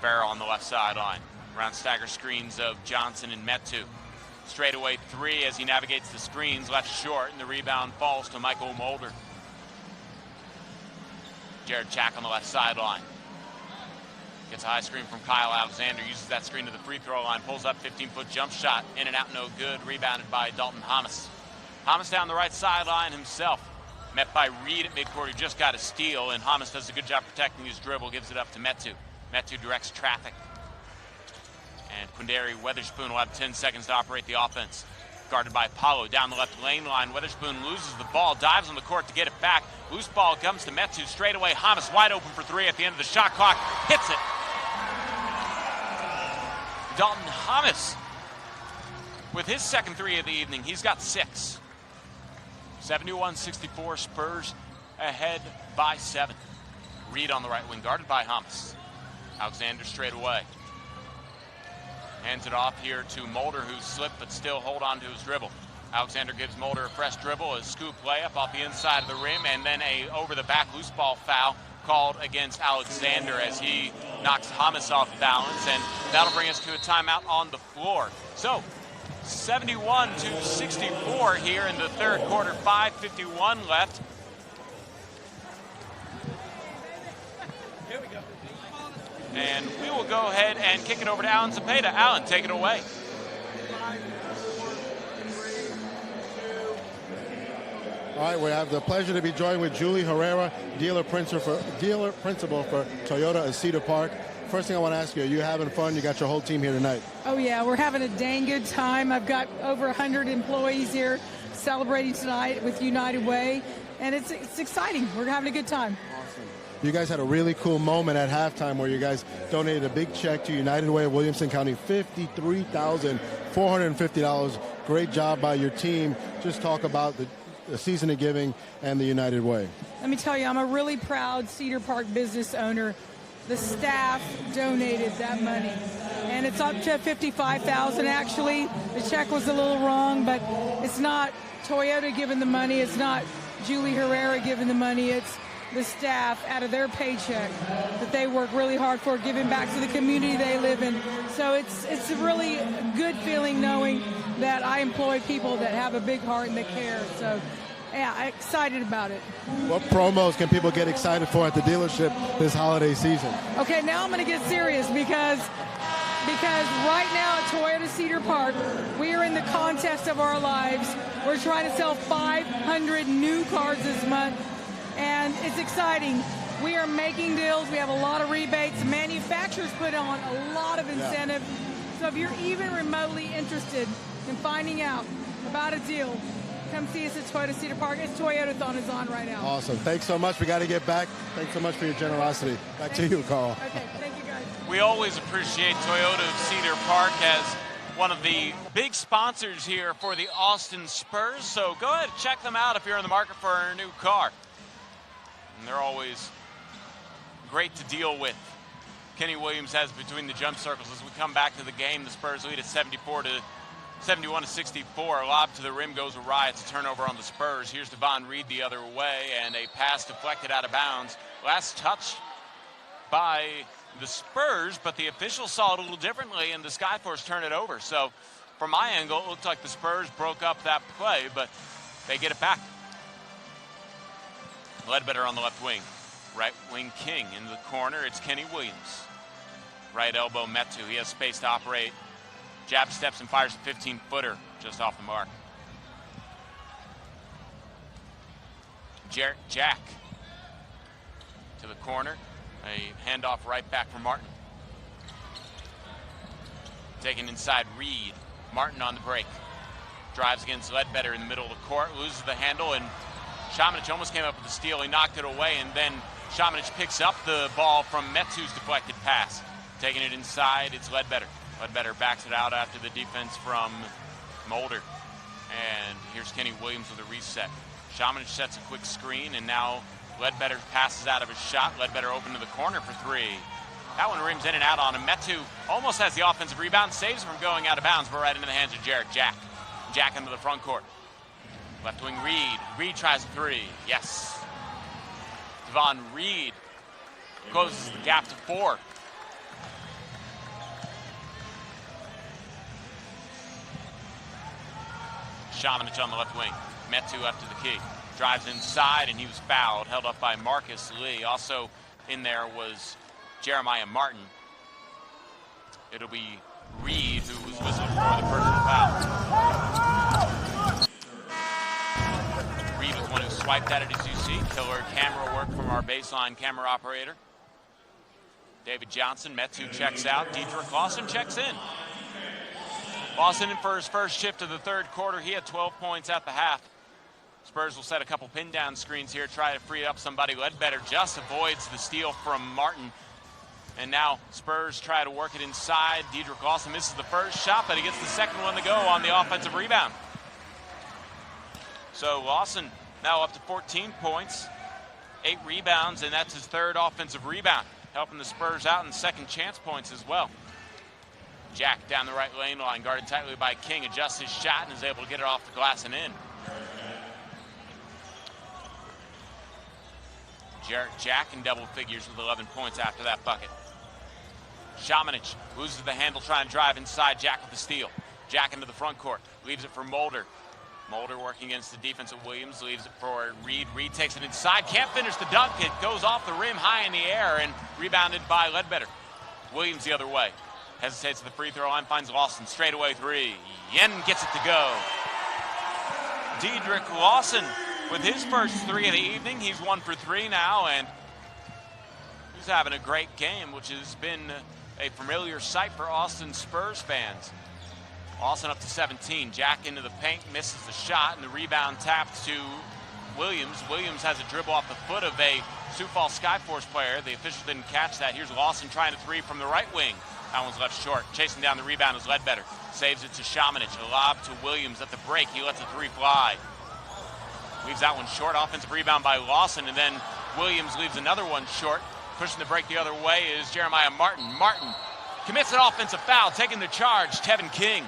Farrell on the left sideline. Around stagger screens of Johnson and Metu. Straightaway three as he navigates the screens, left short, and the rebound falls to Michael Mulder. Jared Jack on the left sideline. Gets a high screen from Kyle Alexander, uses that screen to the free throw line, pulls up 15-foot jump shot, in and out, no good, rebounded by Dalton Hamas. Hamas down the right sideline himself, met by Reed at midcourt, who just got a steal, and Hamas does a good job protecting his dribble, gives it up to Metu. Metu directs traffic. And Quindary Weatherspoon will have 10 seconds to operate the offense. Guarded by Paulo down the left lane line. Weatherspoon loses the ball, dives on the court to get it back. Loose ball comes to Metu straight away. Hamas wide open for three at the end of the shot clock. Hits it. Dalton Hamas with his second three of the evening. He's got 6. 71-64, Spurs ahead by 7. Reed on the right wing, guarded by Hamas. Alexander straight away. Hands it off here to Mulder, who slipped but still hold on to his dribble. Alexander gives Mulder a fresh dribble, a scoop layup off the inside of the rim, and then a over-the-back loose ball foul called against Alexander as he knocks Hamas off balance, and that'll bring us to a timeout on the floor. So, 71-64 here in the third quarter, 5:51 left. And we will go ahead and kick it over to Alan Zepeda. Alan, take it away. All right, we have the pleasure to be joined with Julie Herrera, dealer principal for Toyota of Cedar Park. First thing I want to ask you, are you having fun? You got your whole team here tonight. Oh, yeah, we're having a dang good time. I've got over 100 employees here celebrating tonight with United Way, and it's exciting. We're having a good time. You guys had a really cool moment at halftime where you guys donated a big check to United Way of Williamson County, $53,450. Great job by your team. Just talk about the season of giving and the United Way. Let me tell you, I'm a really proud Cedar Park business owner. The staff donated that money, and it's up to $55,000 actually. The check was a little wrong, but it's not Toyota giving the money. It's not Julie Herrera giving the money. It's the staff out of their paycheck that they work really hard for, giving back to the community they live in. So it's a really good feeling knowing that I employ people that have a big heart and that care. So yeah, I'm excited about it. What promos can people get excited for at the dealership this holiday season? Okay, now I'm going to get serious because right now at Toyota Cedar Park, we are in the contest of our lives. We're trying to sell 500 new cars this month. And it's exciting. We are making deals. We have a lot of rebates. Manufacturers put on a lot of incentive. Yeah. So if you're even remotely interested in finding out about a deal, come see us at Toyota Cedar Park. It's Toyotathon is on right now. Awesome. Thanks so much. We got to get back. Thanks so much for your generosity. Back to you, Carl. Okay. Thank you, guys. We always appreciate Toyota of Cedar Park as one of the big sponsors here for the Austin Spurs. So go ahead and check them out if you're in the market for a new car. And they're always great to deal with. Kenny Williams has between the jump circles. As we come back to the game, the Spurs lead at 71-64. A lob to the rim goes awry. It's a turnover on the Spurs. Here's Devon Reed the other way, and a pass deflected out of bounds. Last touch by the Spurs, but the officials saw it a little differently, and the Skyforce turned it over. So from my angle, it looked like the Spurs broke up that play, but they get it back. Ledbetter on the left wing. Right wing King in the corner. It's Kenny Williams. Right elbow Metu. He has space to operate. Jab steps and fires a 15-footer just off the mark. Jarrett Jack to the corner. A handoff right back for Martin. Taken inside Reed. Martin on the break. Drives against Ledbetter in the middle of the court. Loses the handle, and Šamanić almost came up with a steal. He knocked it away, and then Šamanić picks up the ball from Metu's deflected pass. Taking it inside, it's Ledbetter. Ledbetter backs it out after the defense from Mulder. And here's Kenny Williams with a reset. Šamanić sets a quick screen, and now Ledbetter passes out of his shot. Ledbetter open to the corner for three. That one rims in and out on him. Metu almost has the offensive rebound, saves from going out of bounds, but right into the hands of Jarrett Jack. Jack into the front court. Left wing Reed. Reed tries a three. Yes. Devon Reed closes the gap to 4. Shamanich on the left wing. Metu left to the key. Drives inside, and he was fouled. Held up by Marcus Lee. Also in there was Jeremiah Martin. It'll be Reed who was whistled for the personal foul. Reed was one who swiped at it, as you see. Killer camera work from our baseline camera operator. David Johnson, Metu checks out. Dedrick Lawson checks in. Lawson in for his first shift of the third quarter. He had 12 points at the half. Spurs will set a couple pin down screens here, try to free up somebody. Ledbetter just avoids the steal from Martin. And now Spurs try to work it inside. Dedrick Lawson misses the first shot, but he gets the second one to go on the offensive rebound. So Lawson now up to 14 points, 8 rebounds, and that's his third offensive rebound, helping the Spurs out in second chance points as well. Jack down the right lane line, guarded tightly by King, adjusts his shot and is able to get it off the glass and in. Jarrett Jack in double figures with 11 points after that bucket. Shamanich loses the handle, trying to drive inside. Jack with the steal. Jack into the front court, leaves it for Mulder. Mulder working against the defense of Williams, leaves it for Reed. Reed takes it inside, can't finish the dunk. It goes off the rim high in the air and rebounded by Ledbetter. Williams the other way. Hesitates at the free throw line, finds Lawson, straightaway three. Yen gets it to go. Dedrick Lawson with his first 3 of the evening. He's 1 for 3 now, and he's having a great game, which has been a familiar sight for Austin Spurs fans. Lawson up to 17. Jack into the paint, misses the shot, and the rebound tapped to Williams. Williams has a dribble off the foot of a Sioux Falls Skyforce player. The officials didn't catch that. Here's Lawson trying a three from the right wing. That one's left short. Chasing down the rebound is Ledbetter. Saves it to Shamanich. A lob to Williams at the break. He lets a three fly. Leaves that one short. Offensive rebound by Lawson, and then Williams leaves another one short. Pushing the break the other way is Jeremiah Martin. Martin commits an offensive foul, taking the charge, Tevin King.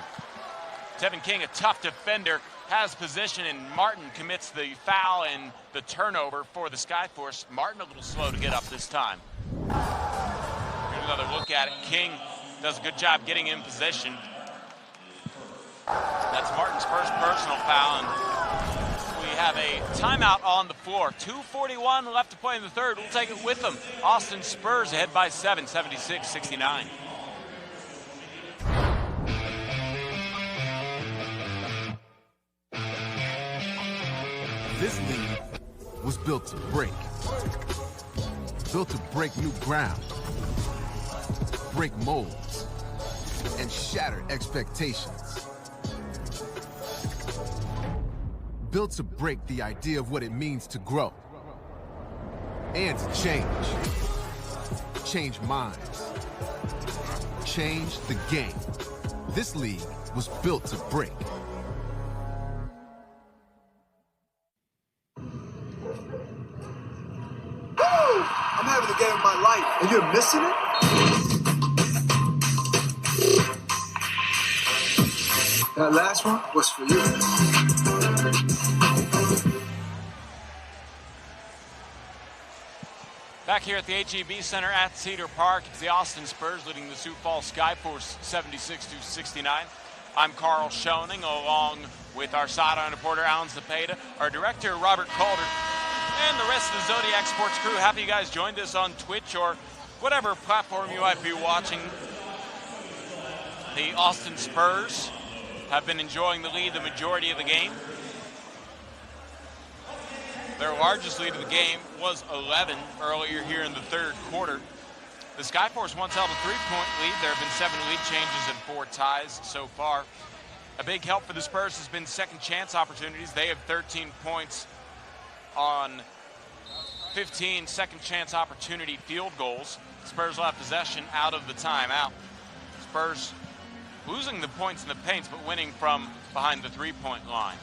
Tevin King, a tough defender, has position, and Martin commits the foul and the turnover for the Skyforce. Martin a little slow to get up this time. Here's another look at it. King does a good job getting in position. That's Martin's first personal foul, and we have a timeout on the floor. 2:41 left to play in the third. We'll take it with them. Austin Spurs ahead by 7, 76-69. This league was built to break. Built to break new ground. Break molds. And shatter expectations. Built to break the idea of what it means to grow. And to change. Change minds. Change the game. This league was built to break. I'm having the game of my life, and you're missing it? That last one was for you. Back here at the HEB Center at Cedar Park, it's the Austin Spurs leading the Sioux Falls Skyforce 76-69. I'm Carl Schoening, along with our sideline reporter Alan Cepeda, our director Robert Calder, and the rest of the Zodiac Sports crew. Happy you guys joined us on Twitch or whatever platform you might be watching. The Austin Spurs have been enjoying the lead the majority of the game. Their largest lead of the game was 11 earlier here in the third quarter. The Skyforce once held a 3-point lead. There have been 7 lead changes and 4 ties so far. A big help for the Spurs has been second chance opportunities. They have 13 points on 15 second chance opportunity field goals. Spurs will have possession out of the timeout. Spurs losing the points in the paints, but winning from behind the 3-point line.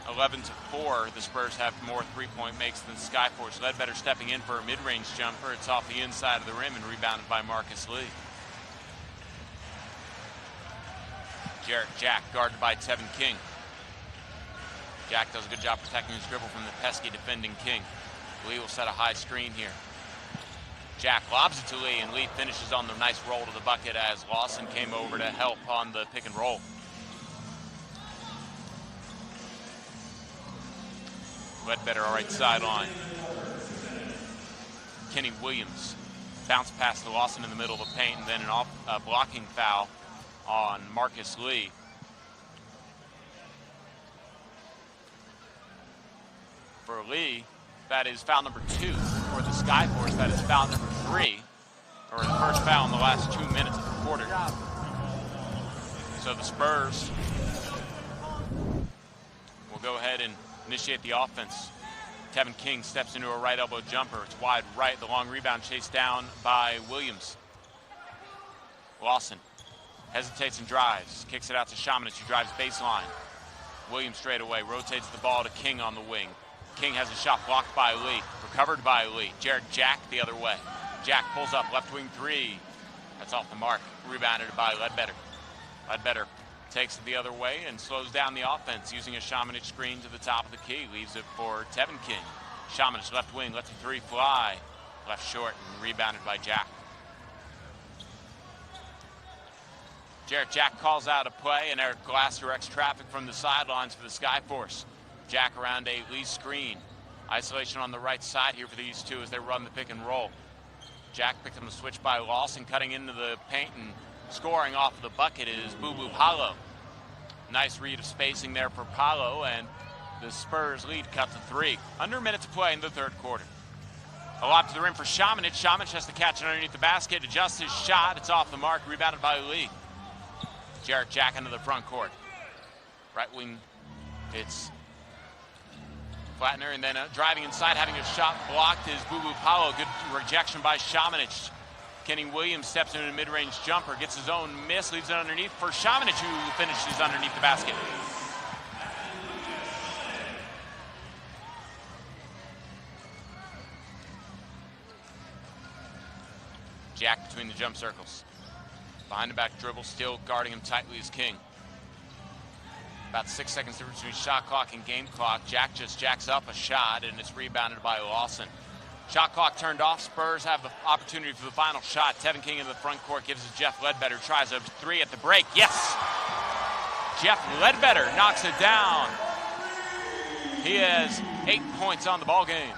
11-4, the Spurs have more 3-point makes than Skyforce. Ledbetter stepping in for a mid-range jumper. It's off the inside of the rim and rebounded by Marcus Lee. Jarrett Jack guarded by Tevin King. Jack does a good job protecting his dribble from the pesky defending King. Lee will set a high screen here. Jack lobs it to Lee, and Lee finishes on the nice roll to the bucket as Lawson came over to help on the pick and roll. Ledbetter right sideline. Kenny Williams bounce pass to Lawson in the middle of the paint, and then a blocking foul on Marcus Lee. For Lee, that is foul number 2. For the Skyforce, that is foul number 3, or the first foul in the last 2 minutes of the quarter. So the Spurs will go ahead and initiate the offense. Kevin King steps into a right elbow jumper. It's wide right. The long rebound chased down by Williams. Lawson hesitates and drives. Kicks it out to Shamanich, who drives baseline. Williams straight away rotates the ball to King on the wing. King has a shot blocked by Lee. Recovered by Lee. Jared Jack the other way. Jack pulls up, left wing 3. That's off the mark. Rebounded by Ledbetter. Ledbetter takes it the other way and slows down the offense using a Shamanich screen to the top of the key. Leaves it for Tevin King. Shamanich left wing, lets the 3 fly. Left short and rebounded by Jack. Jared Jack calls out a play, and Eric Glass directs traffic from the sidelines for the Skyforce. Jack around a Lee screen. Isolation on the right side here for these two as they run the pick and roll. Jack picked up the switch by Lawson, cutting into the paint and scoring off of the bucket is Boo Boo Paolo. Nice read of spacing there for Paolo, and the Spurs lead cut to 3. Under a minute to play in the third quarter. A lob to the rim for Shamanich. Shamanich has to catch it underneath the basket, adjusts his shot. It's off the mark, rebounded by Lee. Jared Jack into the front court. Right wing, it's Flatner, and then driving inside, having a shot blocked is Boo Boo Paolo. Good rejection by Shamanich. Kenny Williams steps into a mid-range jumper, gets his own miss, leaves it underneath for Shamanich, who finishes underneath the basket. Jack between the jump circles. Behind the back dribble, still guarding him tightly is King. About 6 seconds difference between shot clock and game clock. Jack just jacks up a shot, and it's rebounded by Lawson. Shot clock turned off. Spurs have the opportunity for the final shot. Tevin King in the front court gives it to Jeff Ledbetter. Tries a 3 at the break. Yes! Jeff Ledbetter knocks it down. He has 8 points on the ball game.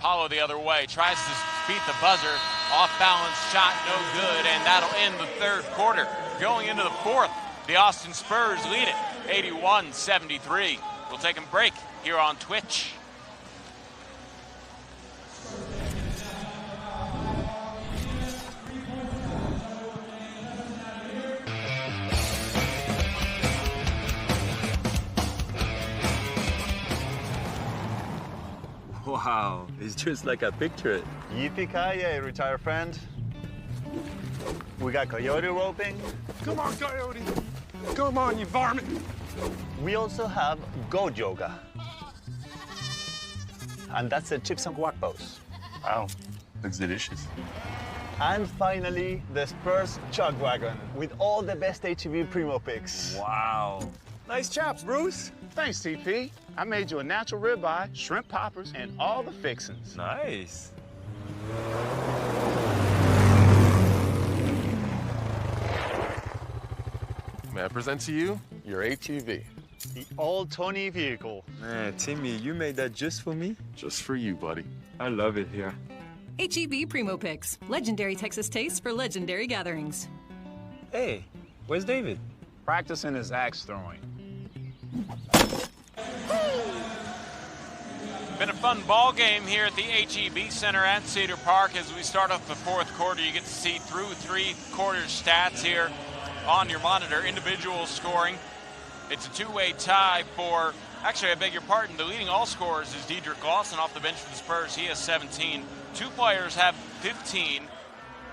Paulo the other way. Tries to beat the buzzer. Off-balance shot, no good, and that'll end the third quarter. Going into the fourth, the Austin Spurs lead it, 81-73. We'll take a break here on Twitch. Wow, it's just like a picture. Yippee-ki-yay, retired friend. We got coyote roping. Come on, coyote. Come on, you varmint. We also have goat yoga. And that's the chips and guac pose. Wow, looks delicious. And finally, the Spurs Chug Wagon with all the best HEB Primo picks. Wow. Nice chops, Bruce. Thanks, TP. I made you a natural ribeye, shrimp poppers, and all the fixings. Nice. May I present to you your ATV? The all-Tony vehicle. Man, Timmy, you made that just for me? Just for you, buddy. I love it here. HEB Primo Picks. Legendary Texas taste for legendary gatherings. Hey, where's David? Practicing his axe throwing. Been a fun ball game here at the HEB Center at Cedar Park. As we start off the fourth quarter, you get to see through 3 quarter stats here on your monitor. Individual scoring. It's a 2-way tie for, actually, I beg your pardon, the leading all scorers is Dedrick Lawson off the bench for the Spurs. He has 17. 2 players have 15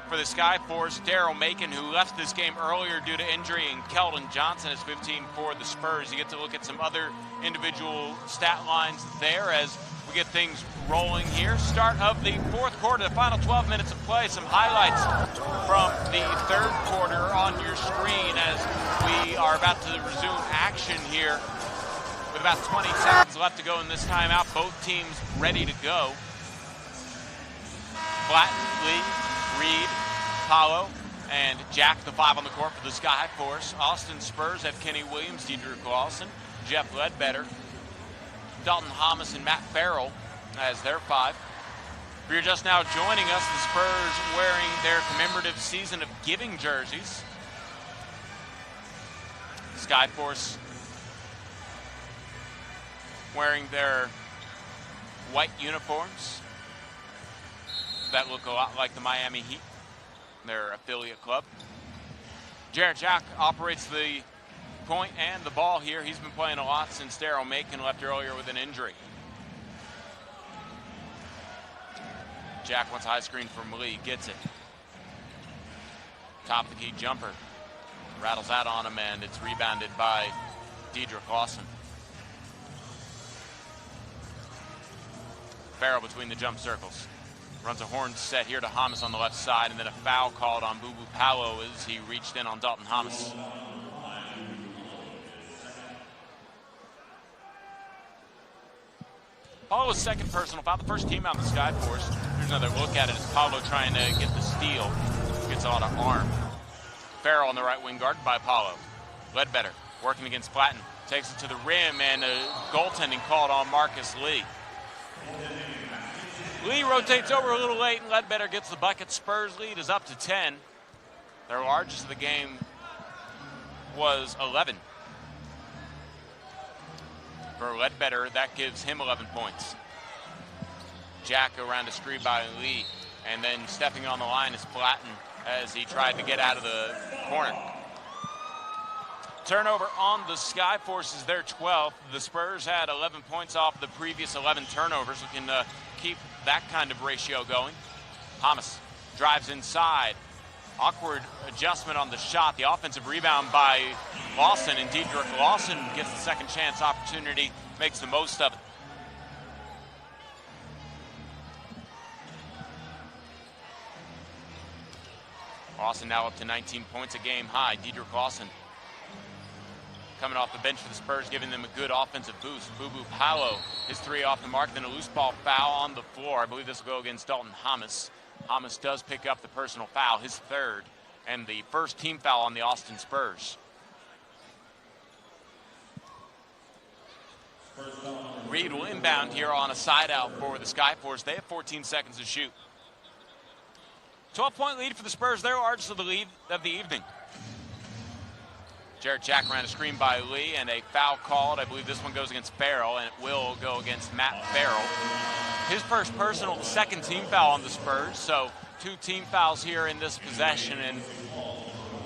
for the Skyforce, Daryl Macon, who left this game earlier due to injury, and Keldon Johnson is 15 for the Spurs. You get to look at some other individual stat lines there as we get things rolling here. Start of the fourth quarter, the final 12 minutes of play. Some highlights from the third quarter on your screen as we are about to resume action here with about 20 seconds left to go in this timeout. Both teams ready to go. Flatton, Lee, Reed, Paulo, and Jack, the 5 on the court for the Skyforce. Austin Spurs have Kenny Williams, Dedrick Lawson, Jeff Ledbetter, Dalton Thomas, and Matt Farrell as their 5. If you're just now joining us, the Spurs wearing their commemorative Season of Giving jerseys. Skyforce wearing their white uniforms that look a lot like the Miami Heat, their affiliate club. Jared Jack operates the point and the ball here. He's been playing a lot since Daryl Macon left earlier with an injury. Jack wants a high screen from Lee, gets it. Top of the key jumper. Rattles that on him, and it's rebounded by Dedrick Lawson. Farrell between the jump circles. Runs a horn set here to Hamas on the left side, and then a foul called on Boo Boo Paulo as he reached in on Dalton Hamas. Paulo's second personal foul, the first team out in the Skyforce. Here's another look at it as Paulo trying to get the steal. Gets on an arm. Farrell on the right wing, guarded by Paulo. Ledbetter working against Flatton. Takes it to the rim, and a goaltending called on Marcus Lee. Lee rotates over a little late, and Ledbetter gets the bucket. Spurs lead is up to 10. Their largest of the game was 11. For Ledbetter, that gives him 11 points. Jack around a screen by Lee, and then stepping on the line is Flatton as he tried to get out of the corner. Turnover on the Skyforce is their 12th. The Spurs had 11 points off the previous 11 turnovers. We can keep that kind of ratio going. Hamas drives inside. Awkward adjustment on the shot. The offensive rebound by Lawson, and Dedrick Lawson gets the second chance opportunity, makes the most of it. Lawson now up to 19 points a game high. Dedrick Lawson coming off the bench for the Spurs, giving them a good offensive boost. Boo Boo Paulo, his 3 off the mark, then a loose ball foul on the floor. I believe this will go against Dalton Hamas. Hamas does pick up the personal foul, his 3rd, and the first team foul on the Austin Spurs. Reed will inbound here on a side out for the Skyforce. They have 14 seconds to shoot. 12-point lead for the Spurs. They're largest of the lead of the evening. Jared Jack ran a screen by Lee, and a foul called. I believe this one goes against Farrell, and it will go against Matt Farrell. His first personal, second team foul on the Spurs, so 2 team fouls here in this possession, and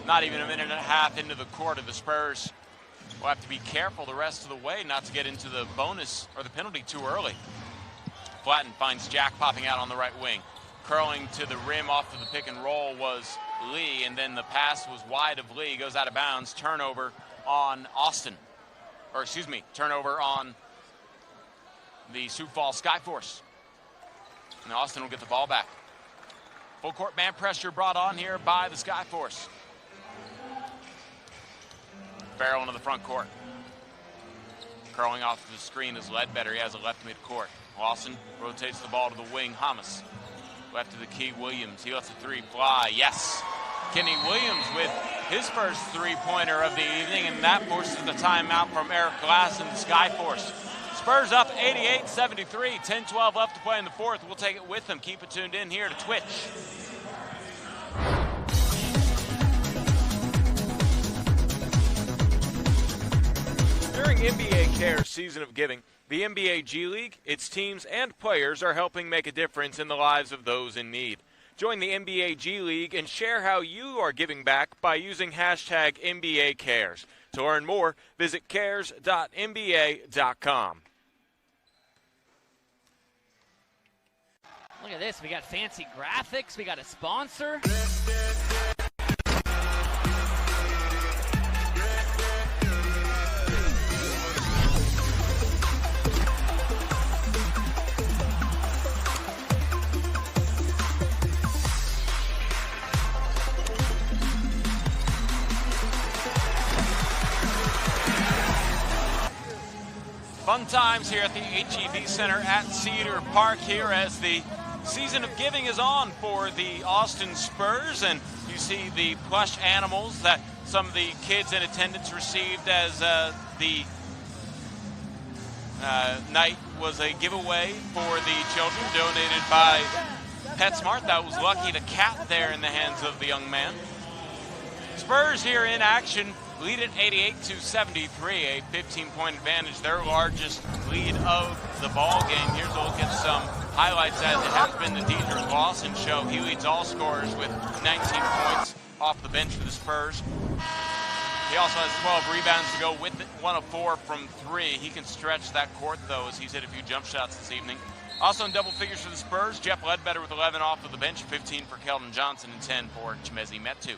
not even a minute and a half into the quarter. The Spurs will have to be careful the rest of the way not to get into the bonus or the penalty too early. Flatton finds Jack popping out on the right wing. Curling to the rim off of the pick and roll was Lee, and then the pass was wide of Lee, goes out of bounds. Turnover on Austin, or excuse me, turnover on the Sioux Falls Skyforce. And Austin will get the ball back. Full court man pressure brought on here by the Skyforce. Farrell into the front court. Curling off the screen is Ledbetter. He has a left midcourt. Lawson rotates the ball to the wing. Hamas. Left to the key, Williams. He lets the 3 fly. Yes. Kenny Williams with his first 3-pointer of the evening, and that forces the timeout from Eric Glass and the Skyforce. Spurs up 88-73. 10-12 left to play in the fourth. We'll take it with them. Keep it tuned in here to Twitch. During NBA Cares Season of Giving, the NBA G League, its teams, and players are helping make a difference in the lives of those in need. Join the NBA G League and share how you are giving back by using hashtag NBA Cares. To learn more, visit cares.nba.com. Look at this. We got fancy graphics. We got a sponsor. Fun times here at the HEB Center at Cedar Park here as the season of giving is on for the Austin Spurs, and you see the plush animals that some of the kids in attendance received as the night was a giveaway for the children donated by PetSmart. That was Lucky the cat there in the hands of the young man. Spurs here in action. Lead at 88-73, a 15-point advantage, their largest lead of the ball game. Here's a look at some highlights as it has been the Deidre Lawson show. He leads all scorers with 19 points off the bench for the Spurs. He also has 12 rebounds to go with it, 1 of 4 from 3. He can stretch that court, though, as he's hit a few jump shots this evening. Also in double figures for the Spurs, Jeff Ledbetter with 11 off of the bench, 15 for Keldon Johnson, and 10 for Chimezi Metu.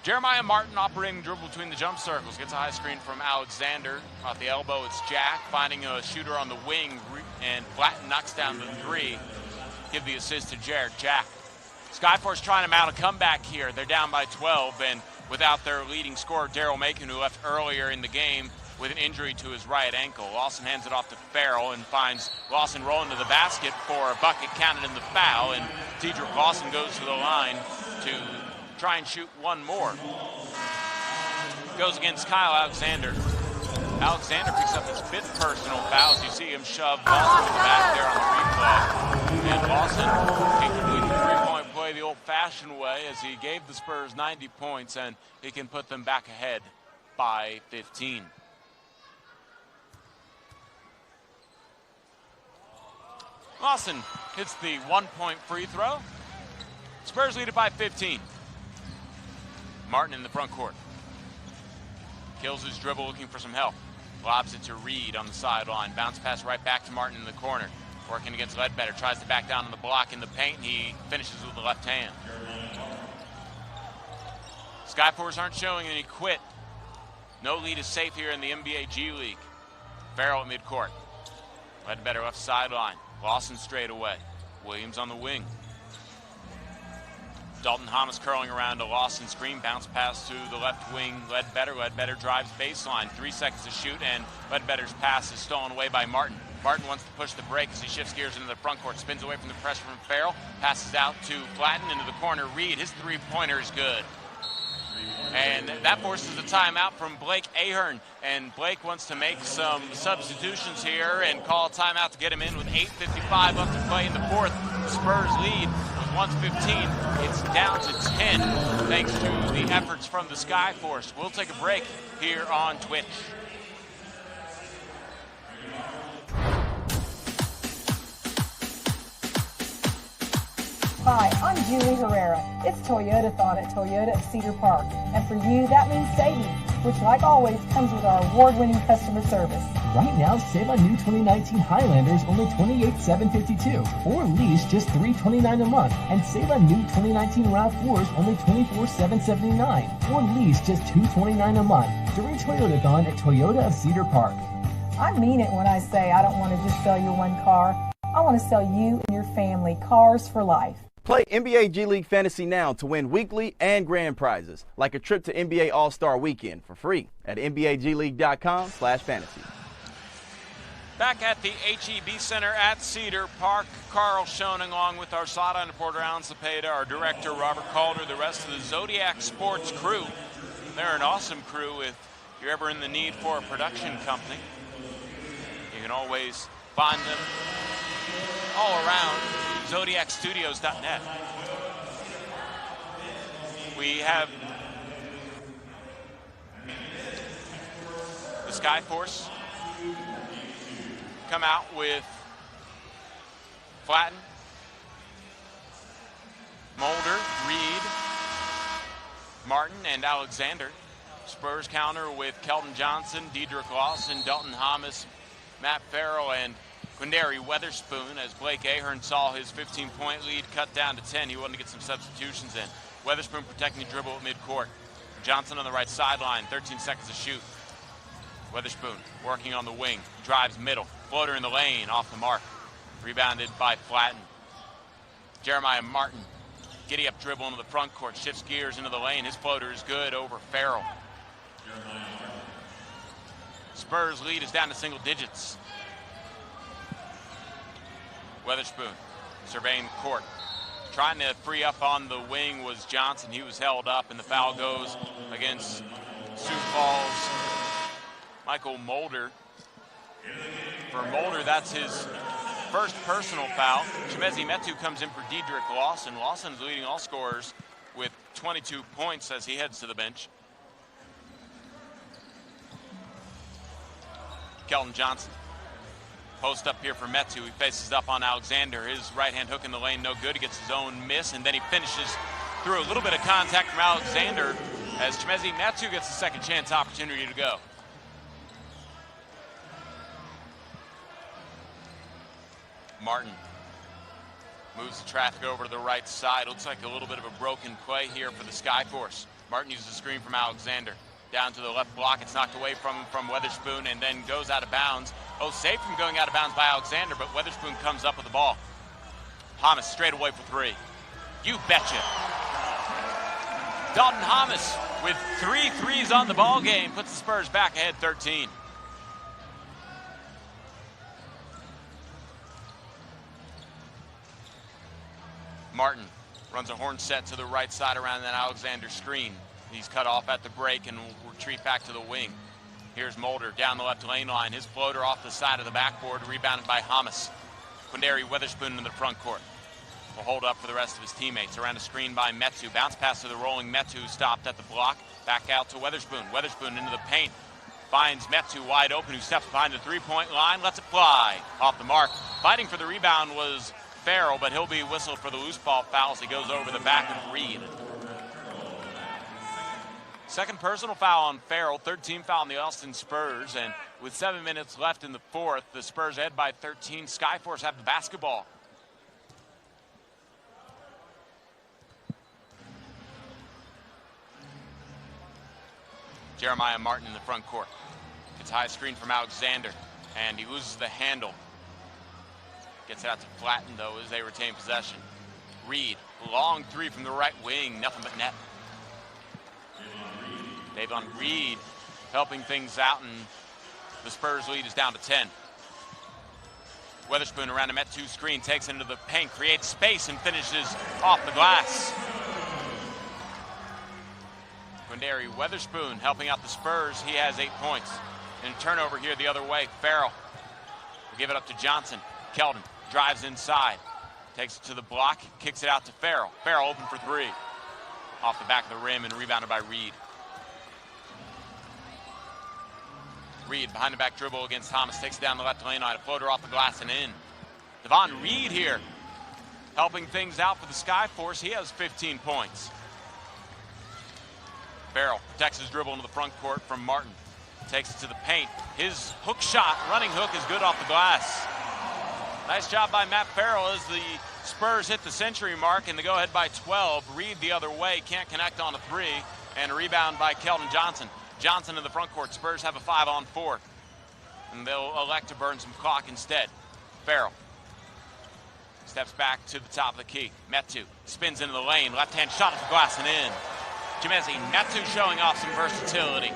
Jeremiah Martin operating dribble between the jump circles. Gets a high screen from Alexander. Off the elbow, it's Jack finding a shooter on the wing, and Flatten knocks down the 3. Give the assist to Jared Jack. Skyforce trying to mount a comeback here. They're down by 12, and without their leading scorer, Daryl Macon, who left earlier in the game with an injury to his right ankle. Lawson hands it off to Farrell and finds Lawson rolling to the basket for a bucket counted in the foul, and Dedrick Lawson goes to the line to try and shoot one more. Goes against Kyle Alexander. Alexander picks up his 5th personal foul as you see him shove Lawson to the back there on the replay. And Lawson can complete the 3-point play the old-fashioned way as he gave the Spurs 90 points, and he can put them back ahead by 15. Lawson hits the 1-point free throw. Spurs lead it by 15. Martin in the front court. Kills his dribble looking for some help. Lobs it to Reed on the sideline. Bounce pass right back to Martin in the corner. Working against Ledbetter. Tries to back down on the block in the paint. He finishes with the left hand. Skyforce aren't showing any quit. No lead is safe here in the NBA G League. Farrell at midcourt. Ledbetter left sideline. Lawson straight away. Williams on the wing. Dalton Thomas curling around to Lawson screen. Bounce pass to the left wing. Ledbetter. Ledbetter drives baseline. 3 seconds to shoot, and Ledbetter's pass is stolen away by Martin. Martin wants to push the break as he shifts gears into the front court. Spins away from the pressure from Farrell. Passes out to Flatten into the corner. Reed, his 3-pointer is good. And that forces a timeout from Blake Ahern. And Blake wants to make some substitutions here and call a timeout to get him in with 8:55 left to play in the 4th. Spurs lead with 1:15. It's down to 10 thanks to the efforts from the Skyforce. We'll take a break here on Twitch. Hi, I'm Julie Herrera. It's Toyota-thon at Toyota of Cedar Park. And for you, that means savings, which like always comes with our award-winning customer service. Right now, save on new 2019 Highlanders only $28,752, or lease just $329 a month, and save on new 2019 RAV4s only $24,779, or lease just $229 a month during Toyota-thon at Toyota of Cedar Park. I mean it when I say I don't want to just sell you one car. I want to sell you and your family cars for life. Play NBA G League Fantasy now to win weekly and grand prizes, like a trip to NBA All-Star Weekend for free at NBAGleague.com/fantasy. Back at the HEB Center at Cedar Park, Carl Schoening along with our sideline reporter Alan Cepeda, our director Robert Calder, the rest of the Zodiac Sports crew. They're an awesome crew if you're ever in the need for a production company. You can always find them all around ZodiacStudios.net. We have the Skyforce come out with Flatten, Mulder, Reed, Martin, and Alexander. Spurs counter with Keldon Johnson, Dedrick Lawson, Dalton Thomas, Matt Farrell, and Quindary Weatherspoon, as Blake Ahern saw his 15-point lead cut down to 10. He wanted to get some substitutions in. Weatherspoon protecting the dribble at midcourt. Johnson on the right sideline, 13 seconds to shoot. Weatherspoon working on the wing, drives middle, floater in the lane, off the mark. Rebounded by Flatten. Jeremiah Martin, giddy up dribble into the front court, shifts gears into the lane. His floater is good over Farrell. Spurs lead is down to single digits. Weatherspoon surveying the court. Trying to free up on the wing was Johnson. He was held up, and the foul goes against Sioux Falls' Michael Mulder. For Mulder, that's his first personal foul. Chimezi Metu comes in for Dedrick Lawson. Lawson's leading all scorers with 22 points as he heads to the bench. Kelton Johnson. Post up here for Metu. He faces up on Alexander. His right-hand hook in the lane, no good. He gets his own miss, and then he finishes through a little bit of contact from Alexander as Chimezi Metu gets a second chance opportunity to go. Martin moves the traffic over to the right side. Looks like a little bit of a broken play here for the Skyforce. Martin uses a screen from Alexander. Down to the left block, it's knocked away from Weatherspoon and then goes out of bounds. Oh, saved from going out of bounds by Alexander, but Weatherspoon comes up with the ball. Hamas straight away for three. You betcha. Dalton Hamas with 3 threes on the ball game puts the Spurs back ahead 13. Martin runs a horn set to the right side around that Alexander screen. He's cut off at the break and will retreat back to the wing. Here's Mulder down the left lane line. His floater off the side of the backboard, rebounded by Hamas. Quindary Weatherspoon in the front court. Will hold up for the rest of his teammates. Around a screen by Metu. Bounce pass to the rolling Metu, stopped at the block. Back out to Weatherspoon. Weatherspoon into the paint. Finds Metu wide open, who steps behind the three-point line, lets it fly. Off the mark. Fighting for the rebound was Farrell, but he'll be whistled for the loose ball foul as he goes over the back of Reed. Second personal foul on Farrell, third team foul on the Austin Spurs, and with 7 minutes left in the fourth, the Spurs head by 13. Skyforce have the basketball. Jeremiah Martin in the front court. Gets high screen from Alexander, and he loses the handle. Gets it out to Flatten, though, as they retain possession. Reed, long three from the right wing, nothing but net. Davon Reed helping things out, and the Spurs lead is down to 10. Weatherspoon around a Metu screen, takes into the paint, creates space, and finishes off the glass. Quindary Weatherspoon helping out the Spurs. He has 8 points. And a turnover here the other way. Farrell will give it up to Johnson. Keldon drives inside, takes it to the block, kicks it out to Farrell. Farrell open for three. Off the back of the rim and rebounded by Reed. Reed behind the back dribble against Thomas, takes it down the left lane line, a floater off the glass and in. Devon Reed here helping things out for the Skyforce. He has 15 points. Farrell protects his dribble into the front court from Martin. Takes it to the paint. His hook shot, running hook, is good off the glass. Nice job by Matt Farrell as the Spurs hit the century mark and they go ahead by 12. Reed the other way, can't connect on a three, and a rebound by Keldon Johnson. Johnson in the front court. Spurs have a 5-on-4. And they'll elect to burn some clock instead. Farrell steps back to the top of the key. Metu spins into the lane. Left-hand shot off the glass and in. Chimezi Metu showing off some versatility.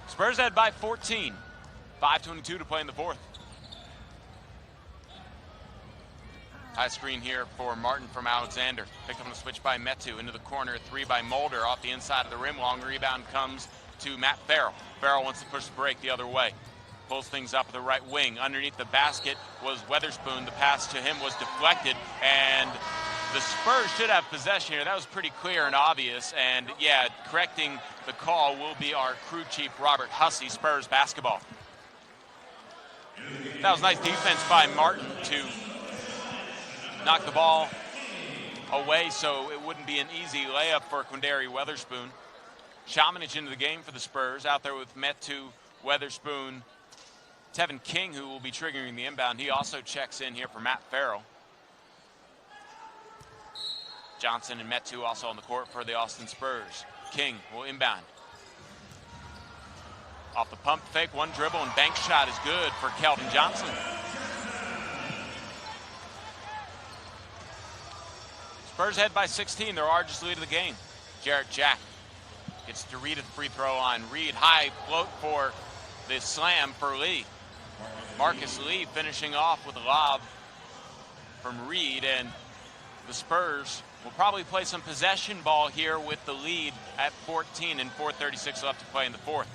Spurs head by 14. 5:22 to play in the fourth. High screen here for Martin from Alexander. Picked up on a switch by Metu. Into the corner, three by Mulder off the inside of the rim. Long rebound comes to Matt Farrell. Farrell wants to push the break the other way. Pulls things up at the right wing. Underneath the basket was Weatherspoon. The pass to him was deflected, and the Spurs should have possession here. That was pretty clear and obvious. And yeah, correcting the call will be our crew chief, Robert Hussey. Spurs basketball. That was nice defense by Martin to knock the ball away so it wouldn't be an easy layup for Quindary Weatherspoon. Shamanich into the game for the Spurs, out there with Metu, Weatherspoon, Tevin King, who will be triggering the inbound. He also checks in here for Matt Farrell. Johnson and Metu also on the court for the Austin Spurs. King will inbound. Off the pump fake, one dribble, and bank shot is good for Keldon Johnson. Spurs head by 16, their largest lead of the game. Jarrett Jack gets to Reed at the free throw line. Reed high float for this slam for Lee. Marcus Lee finishing off with a lob from Reed, and the Spurs will probably play some possession ball here with the lead at 14 and 4:36 left to play in the fourth.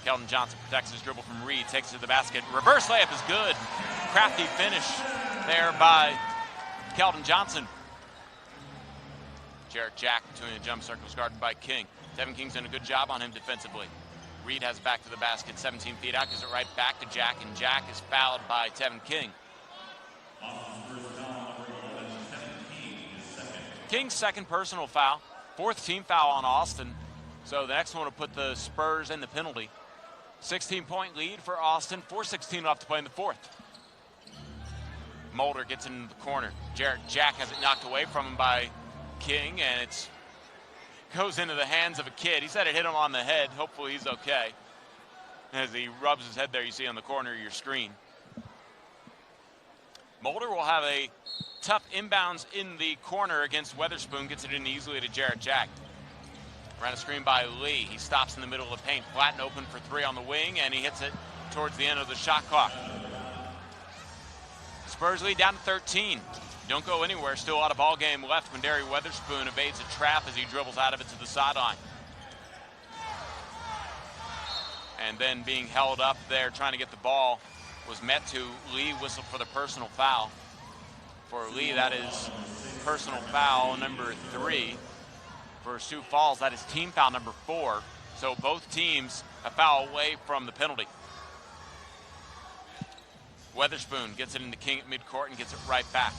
Keldon Johnson protects his dribble from Reed, takes it to the basket. Reverse layup is good. Crafty finish there by Keldon Johnson. Jarrett Jack between the jump circles, guarded by King. Tevin King's done a good job on him defensively. Reed has back to the basket, 17 feet out, gives it right back to Jack, and Jack is fouled by Tevin King. King's second personal foul, fourth team foul on Austin. So the next one will put the Spurs in the penalty. 16-point lead for Austin, 4:16 left to play in the fourth. Mulder gets in the corner. Jarrett Jack has it knocked away from him by King, and it goes into the hands of a kid. He said it hit him on the head. Hopefully he's okay. As he rubs his head there, you see on the corner of your screen. Mulder will have a tough inbounds in the corner against Weatherspoon. Gets it in easily to Jarrett Jack. Ran a screen by Lee. He stops in the middle of the paint. Flatten open for three on the wing, and he hits it towards the end of the shot clock. Spurs lead down to 13. Don't go anywhere. Still a lot of ball game left when Derry Weatherspoon evades a trap as he dribbles out of it to the sideline. And then being held up there trying to get the ball was Metu. Lee whistled for the personal foul. For Lee, that is personal foul number 3. For Sioux Falls, that is team foul number 4. So both teams a foul away from the penalty. Weatherspoon gets it into King at midcourt and gets it right back.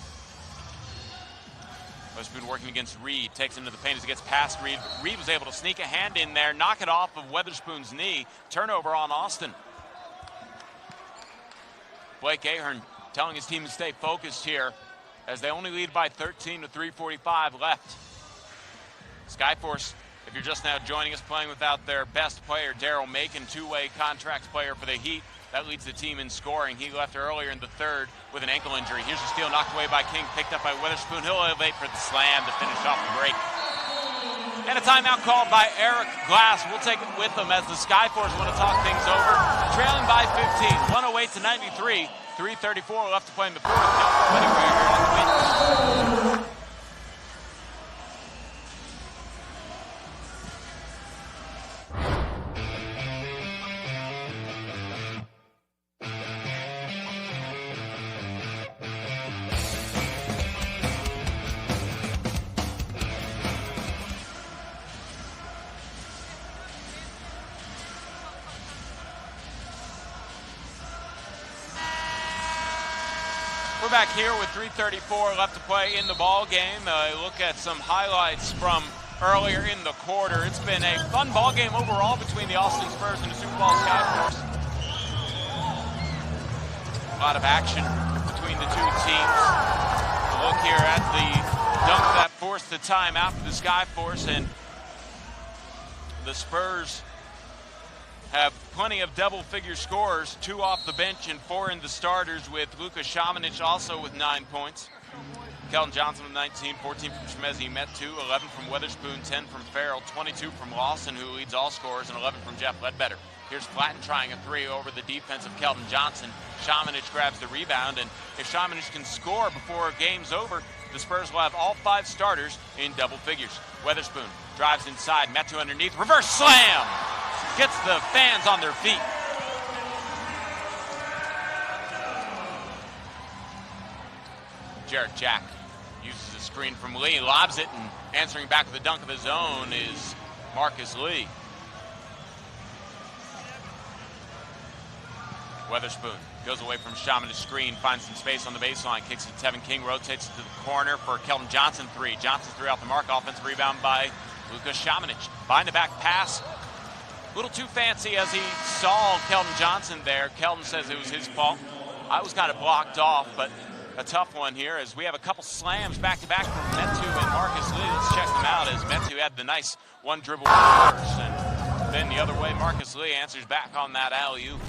Weatherspoon working against Reed, takes him to the paint as he gets past Reed. Reed was able to sneak a hand in there, knock it off of Weatherspoon's knee. Turnover on Austin. Blake Ahern telling his team to stay focused here as they only lead by 13 with 3:45 left. Skyforce, if you're just now joining us, playing without their best player, Daryl Macon, two-way contract player for the Heat. That leads the team in scoring. He left earlier in the third with an ankle injury. Here's a steal knocked away by King, picked up by Weatherspoon. He'll elevate for the slam to finish off the break. And a timeout called by Eric Glass. We'll take it with them as the Skyforce want to talk things over. Trailing by 15, 108 to 93, 3:34 left to play in the fourth. Don't go anywhere here on the win. We're back here with 3:34 left to play in the ball game. Look at some highlights from earlier in the quarter. It's been a fun ball game overall between the Austin Spurs and the Sioux Falls Skyforce. A lot of action between the two teams. A look here at the dunk that forced the timeout for the Skyforce, and the Spurs have plenty of double-figure scores, 2 off the bench and 4 in the starters, with Luka Šamanić also with 9 points. Keldon Johnson with 19, 14 from Shmezi Metu, 11 from Weatherspoon, 10 from Farrell, 22 from Lawson, who leads all scorers, and 11 from Jeff Ledbetter. Here's Flatten trying a 3 over the defense of Keldon Johnson. Šamanić grabs the rebound, and if Šamanić can score before game's over, the Spurs will have all 5 starters in double figures. Weatherspoon drives inside, Metu underneath, reverse slam! Gets the fans on their feet. Jarrett Jack uses a screen from Lee, lobs it, and answering back with a dunk of his own is Marcus Lee. Weatherspoon goes away from Šamanić's screen, finds some space on the baseline, kicks it to Tevin King, rotates it to the corner for Keldon Johnson 3. Johnson's 3 off the mark, offensive rebound by Luka Šamanić. Behind the back pass A little too fancy as he saw Keldon Johnson there. Keldon says it was his fault. I was kind of blocked off, but a tough one here as we have a couple slams back-to-back from Metu and Marcus Lee. Let's check them out as Metu had the nice one dribble first, and then the other way, Marcus Lee answers back on that alley-oop.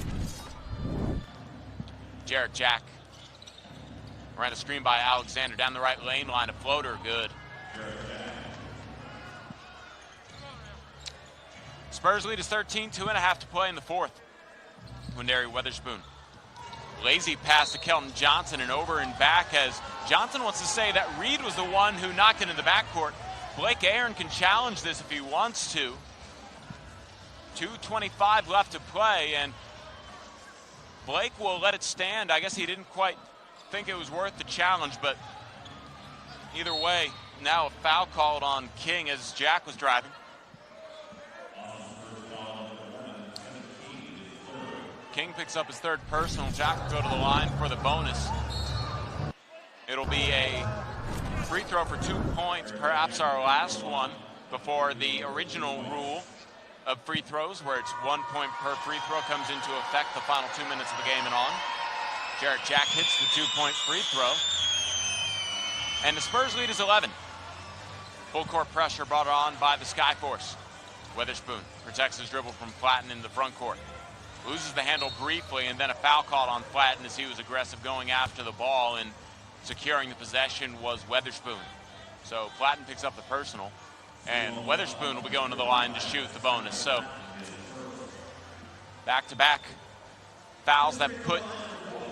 Jarrett Jack ran a screen by Alexander down the right lane line, a floater, good. Spurs lead is 13, 2.5 to play in the fourth. Quindary Weatherspoon. Lazy pass to Keldon Johnson and over and back as Johnson wants to say that Reed was the one who knocked it in the backcourt. Blake Aaron can challenge this if he wants to. 2:25 left to play, and Blake will let it stand. I guess he didn't quite think it was worth the challenge, but either way, now a foul called on King as Jack was driving. King picks up his third personal. Jack will go to the line for the bonus. It'll be a free throw for 2 points, perhaps our last one before the original rule of free throws, where it's 1 point per free throw, comes into effect the final 2 minutes of the game and on. Jarrett Jack hits the 2-point free throw. And the Spurs lead is 11. Full court pressure brought on by the Skyforce. Weatherspoon protects his dribble from Flatten in the front court. Loses the handle briefly, and then a foul called on Flatten as he was aggressive going after the ball, and securing the possession was Weatherspoon. So Flatten picks up the personal, and Weatherspoon will be going to the line to shoot the bonus. So back-to-back fouls that put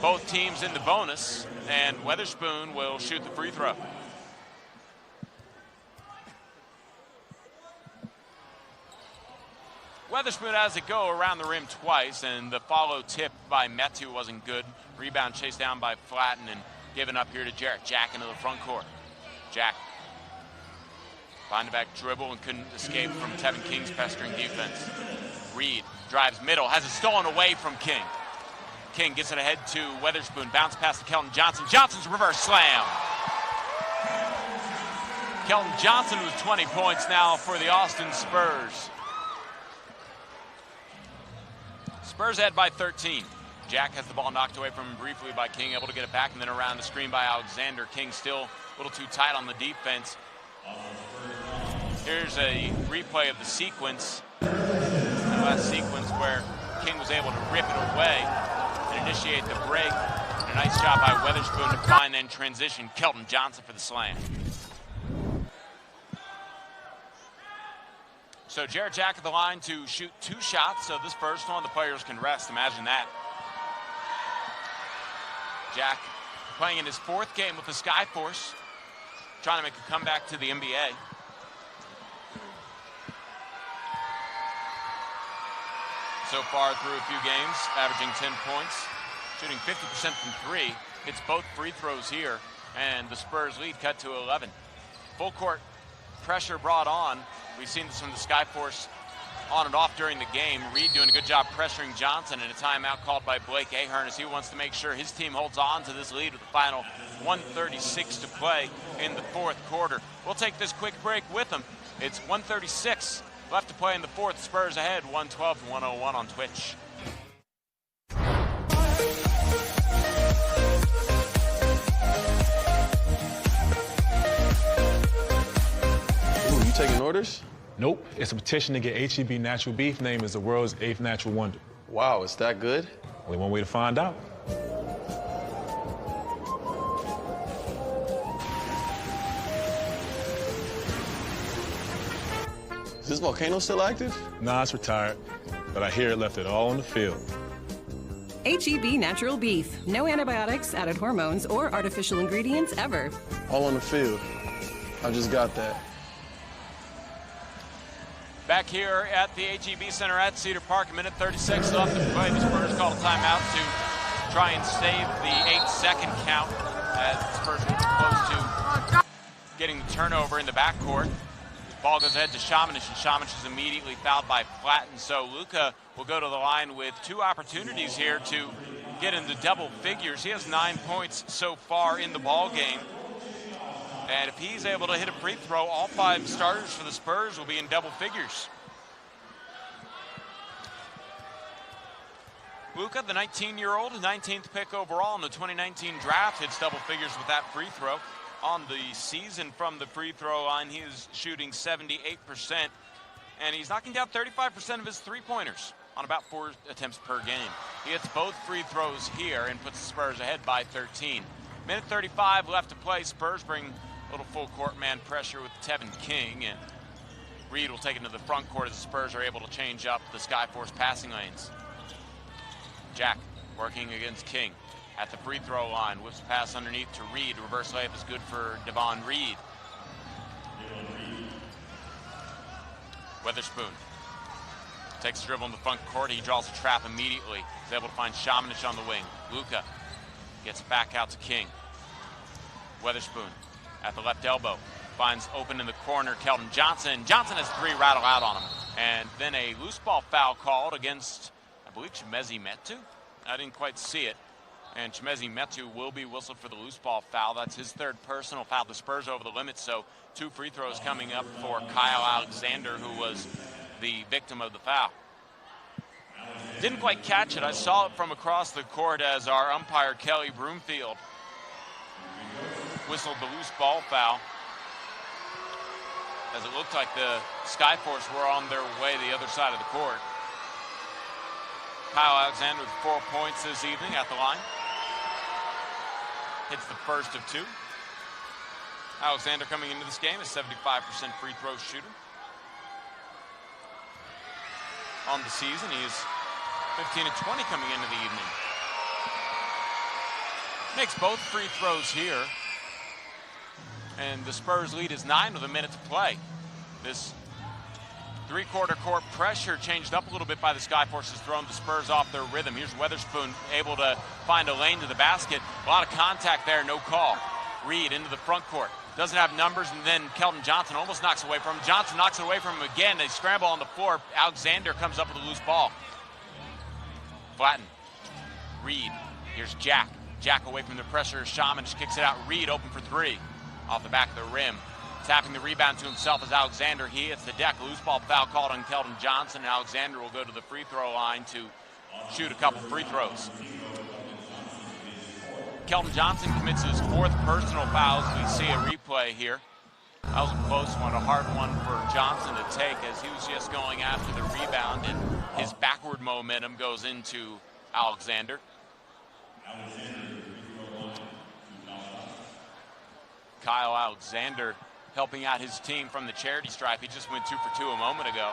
both teams in the bonus, and Weatherspoon will shoot the free throw. Weatherspoon has it go around the rim twice, and the follow tip by Metu wasn't good. Rebound chased down by Flatten and given up here to Jarrett Jack into the front court. Jack find a back dribble and couldn't escape from Tevin King's pestering defense. Reed drives middle, has it stolen away from King. King gets it ahead to Weatherspoon, bounce pass to Keldon Johnson. Johnson's reverse slam. Keldon Johnson with 20 points now for the Austin Spurs. Spurs ahead by 13. Jack has the ball knocked away from him briefly by King, able to get it back, and then around the screen by Alexander. King still a little too tight on the defense. Here's a replay of the sequence, the last sequence where King was able to rip it away and initiate the break. And a nice shot by Weatherspoon to find then transition Keldon Johnson for the slam. So Jarrett Jack at the line to shoot 2 shots. So this first one, the players can rest. Imagine that. Jack playing in his 4th game with the Skyforce, trying to make a comeback to the NBA. So far through a few games, averaging 10 points, shooting 50% from 3. Hits both free throws here, and the Spurs lead cut to 11. Full court pressure brought on. We've seen this from the Skyforce on and off during the game. Reed doing a good job pressuring Johnson, and a timeout called by Blake Ahern as he wants to make sure his team holds on to this lead with the final 1:36 to play in the 4th quarter. We'll take this quick break with them. It's 1:36 left to play in the 4th. Spurs ahead, 112 to 101 on Twitch. Ooh, you taking orders? Nope. It's a petition to get HEB natural beef named as the world's 8th natural wonder. Wow, it's that good? Only one way to find out. Is this volcano still active? Nah, it's retired, but I hear it left it all in the field. HEB Natural Beef. No antibiotics, added hormones, or artificial ingredients ever. All on the field. I just got that. Back here at the HEB Center at Cedar Park, 1:36 left to play. The Spurs call a timeout to try and save the 8-second count as the Spurs will be close to getting the turnover in the backcourt. Ball goes ahead to Shamanish, and Shamanish is immediately fouled by Flatten. So Luka will go to the line with 2 opportunities here to get into double figures. He has 9 points so far in the ball game. And if he's able to hit a free throw, all 5 starters for the Spurs will be in double figures. Luka, the 19-year-old, 19th pick overall in the 2019 draft, hits double figures with that free throw. On the season from the free throw line, he is shooting 78%, and he's knocking down 35% of his three-pointers on about 4 attempts per game. He hits both free throws here and puts the Spurs ahead by 13. Minute 35 left to play. Spurs bring a little full court man pressure with Tevin King, and Reed will take it to the front court as the Spurs are able to change up the Skyforce passing lanes. Jack working against King at the free throw line. Whips pass underneath to Reed. Reverse layup is good for Devon Reed. Weatherspoon takes a dribble in the front court. He draws a trap immediately. He's able to find Šamanić on the wing. Luka gets back out to King. Weatherspoon at the left elbow. Finds open in the corner Keldon Johnson. Johnson has 3 rattle out on him. And then a loose ball foul called against, I believe, Chimezie Metu. I didn't quite see it. And Chimezie Metu will be whistled for the loose ball foul. That's his 3rd personal foul. The Spurs over the limit, so 2 free throws coming up for Kyle Alexander, who was the victim of the foul. Didn't quite catch it. I saw it from across the court as our umpire, Kelly Broomfield, whistled the loose ball foul, as it looked like the Skyforce were on their way the other side of the court. Kyle Alexander with 4 points this evening at the line. Hits the first of 2. Alexander coming into this game is 75% free throw shooter. On the season, he is 15 and 20 coming into the evening. Makes both free throws here. And the Spurs lead is 9 with a minute to play. This 3-quarter court pressure changed up a little bit by the Skyforce, has thrown the Spurs off their rhythm. Here's Weatherspoon able to find a lane to the basket. A lot of contact there, no call. Reed into the front court. Doesn't have numbers, and then Keldon Johnson almost knocks away from him. Johnson knocks it away from him again. They scramble on the floor. Alexander comes up with a loose ball. Flatten. Reed. Here's Jack. Jack away from the pressure. Šamanić kicks it out. Reed open for 3. Off the back of the rim. Tapping the rebound to himself is Alexander. He hits the deck. Loose ball foul called on Keldon Johnson. Alexander will go to the free throw line to shoot a couple free throws. Keldon Johnson commits his 4th personal foul as we see a replay here. That was a close one, a hard one for Johnson to take as he was just going after the rebound, and his backward momentum goes into Alexander. Kyle Alexander helping out his team from the charity stripe. He just went 2 for 2 a moment ago.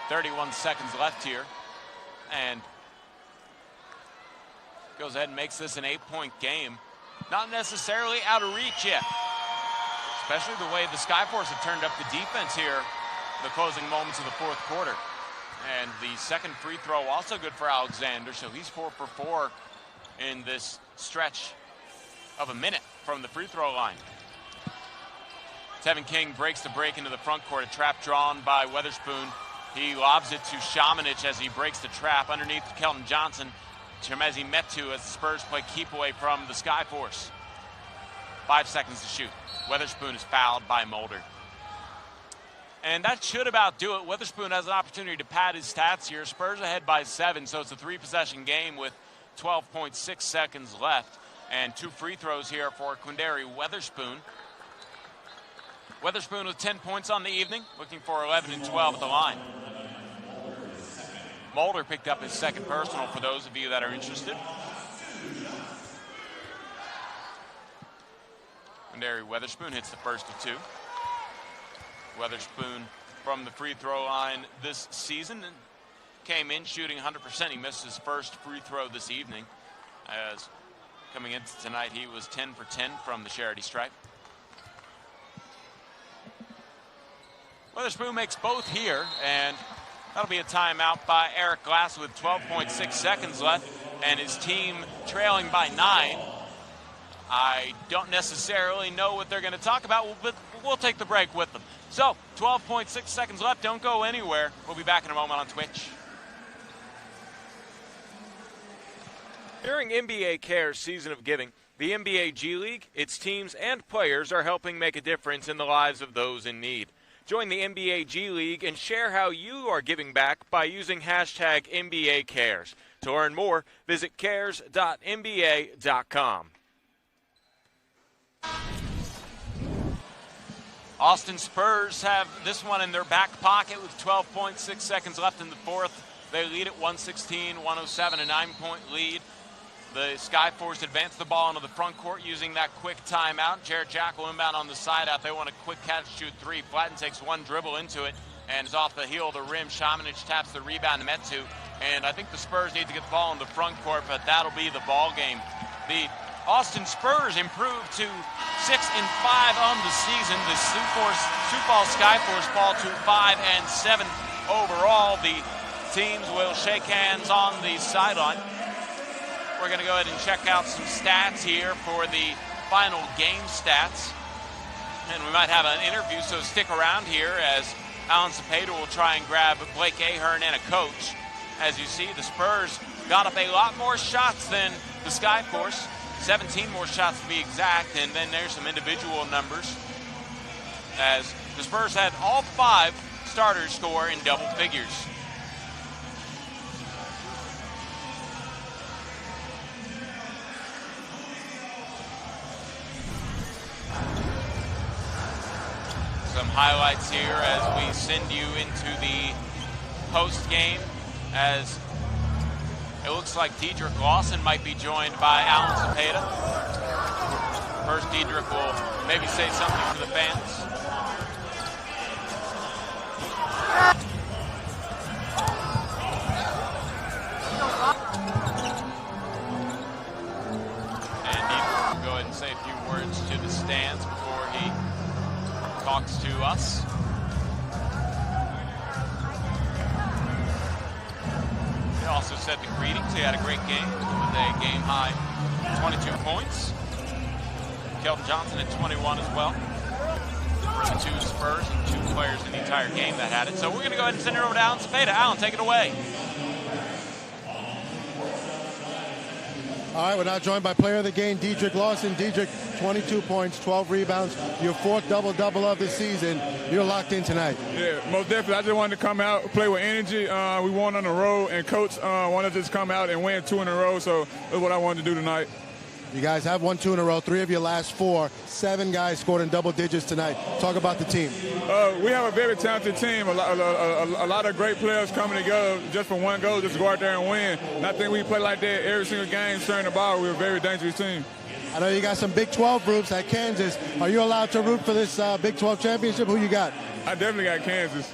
31 seconds left here, and goes ahead and makes this an 8-point game. Not necessarily out of reach yet, especially the way the Skyforce have turned up the defense here the closing moments of the 4th quarter. And the 2nd free throw also good for Alexander, so he's 4 for 4 in this stretch of a minute from the free throw line. Tevin King breaks the break into the front court. A trap drawn by Weatherspoon. He lobs it to Šamanić as he breaks the trap underneath Keldon Johnson. Chimezie Metu as the Spurs play keep away from the Skyforce. 5 seconds to shoot. Weatherspoon is fouled by Mulder. And that should about do it. Weatherspoon has an opportunity to pad his stats here. Spurs ahead by 7, so it's a 3-possession game with 12.6 seconds left. And 2 free throws here for Quindary Weatherspoon. Weatherspoon with 10 points on the evening, looking for 11 and 12 at the line. Mulder picked up his 2nd personal for those of you that are interested. Quindary Weatherspoon hits the first of 2. Weatherspoon from the free throw line this season came in shooting 100%. He missed his first free throw this evening, as coming into tonight he was 10 for 10 from the charity stripe. Weatherspoon makes both here, and that'll be a timeout by Eric Glass with 12.6 seconds left, and his team trailing by 9. I don't necessarily know what they're going to talk about, but we'll take the break with them. So, 12.6 seconds left. Don't go anywhere. We'll be back in a moment on Twitch. During NBA Cares Season of Giving, the NBA G League, its teams, and players are helping make a difference in the lives of those in need. Join the NBA G League and share how you are giving back by using hashtag NBA Cares. To learn more, visit cares.nba.com. Austin Spurs have this one in their back pocket with 12.6 seconds left in the fourth. They lead at 116-107, a 9-point lead. The Skyforce advanced the ball into the front court using that quick timeout. Jared Jackal inbound on the side out. They want a quick catch-shoot three. Flatten takes one dribble into it and is off the heel of the rim. Shamanic taps the rebound to Metu. And I think the Spurs need to get the ball in the front court, but that'll be the ball game. The Austin Spurs improved to 6-5 on the season. The Sioux Falls Skyforce fall to 5-7 overall. The teams will shake hands on the sideline. We're going to go ahead and check out some stats here for the final game stats. And we might have an interview, so stick around here as Alan Cepeda will try and grab Blake Ahern and a coach. As you see, the Spurs got up a lot more shots than the Skyforce, 17 more shots to be exact, and then there's some individual numbers. As the Spurs had all 5 starters score in double figures. Some highlights here as we send you into the post game, as it looks like Dedrick Lawson might be joined by Alan Cepeda. First, Dedrick will maybe say something to the fans. And Dedrick will go ahead and say a few words to the stands before he talks to us. He also said the greetings. He had a great game with a game-high 22 points. Kelvin Johnson at 21 as well. For the 2 Spurs and 2 players in the entire game that had it. So we're going to go ahead and send it over to Alan Cepeda. Alan, take it away. All right, we're now joined by player of the game, Dedrick Lawson. Dedrick, 22 points, 12 rebounds, your 4th double-double of the season. You're locked in tonight. Yeah, most definitely. I just wanted to come out, play with energy. We won on the road, and Coach wanted to just come out and win 2 in a row, so that's what I wanted to do tonight. You guys have won 2 in a row, 3 of your last 4. 7 guys scored in double digits tonight. Talk about the team. We have a very talented team. A lot of great players coming together just for one goal, just to go out there and win. And I think we play like that every single game, sharing the ball. We're a very dangerous team. I know you got some Big 12 groups at Kansas. Are you allowed to root for this Big 12 championship? Who you got? I definitely got Kansas.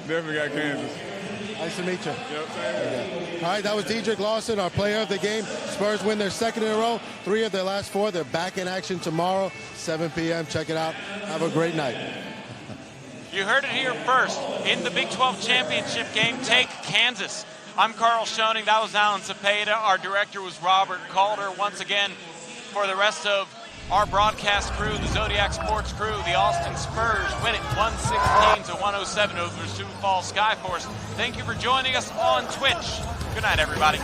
Nice to meet you. All right, that was Dedrick Lawson, our player of the game. Spurs win their 2nd in a row, 3 of their last 4. They're back in action tomorrow, 7 p.m. Check it out. Have a great night. You heard it here first. In the Big 12 championship game, take Kansas. I'm Carl Schoening. That was Alan Cepeda. Our director was Robert Calder. Once again, for the rest of our broadcast crew, the Zodiac Sports crew, the Austin Spurs win it 116-107 over the Sioux Falls Skyforce. Thank you for joining us on Twitch. Good night, everybody.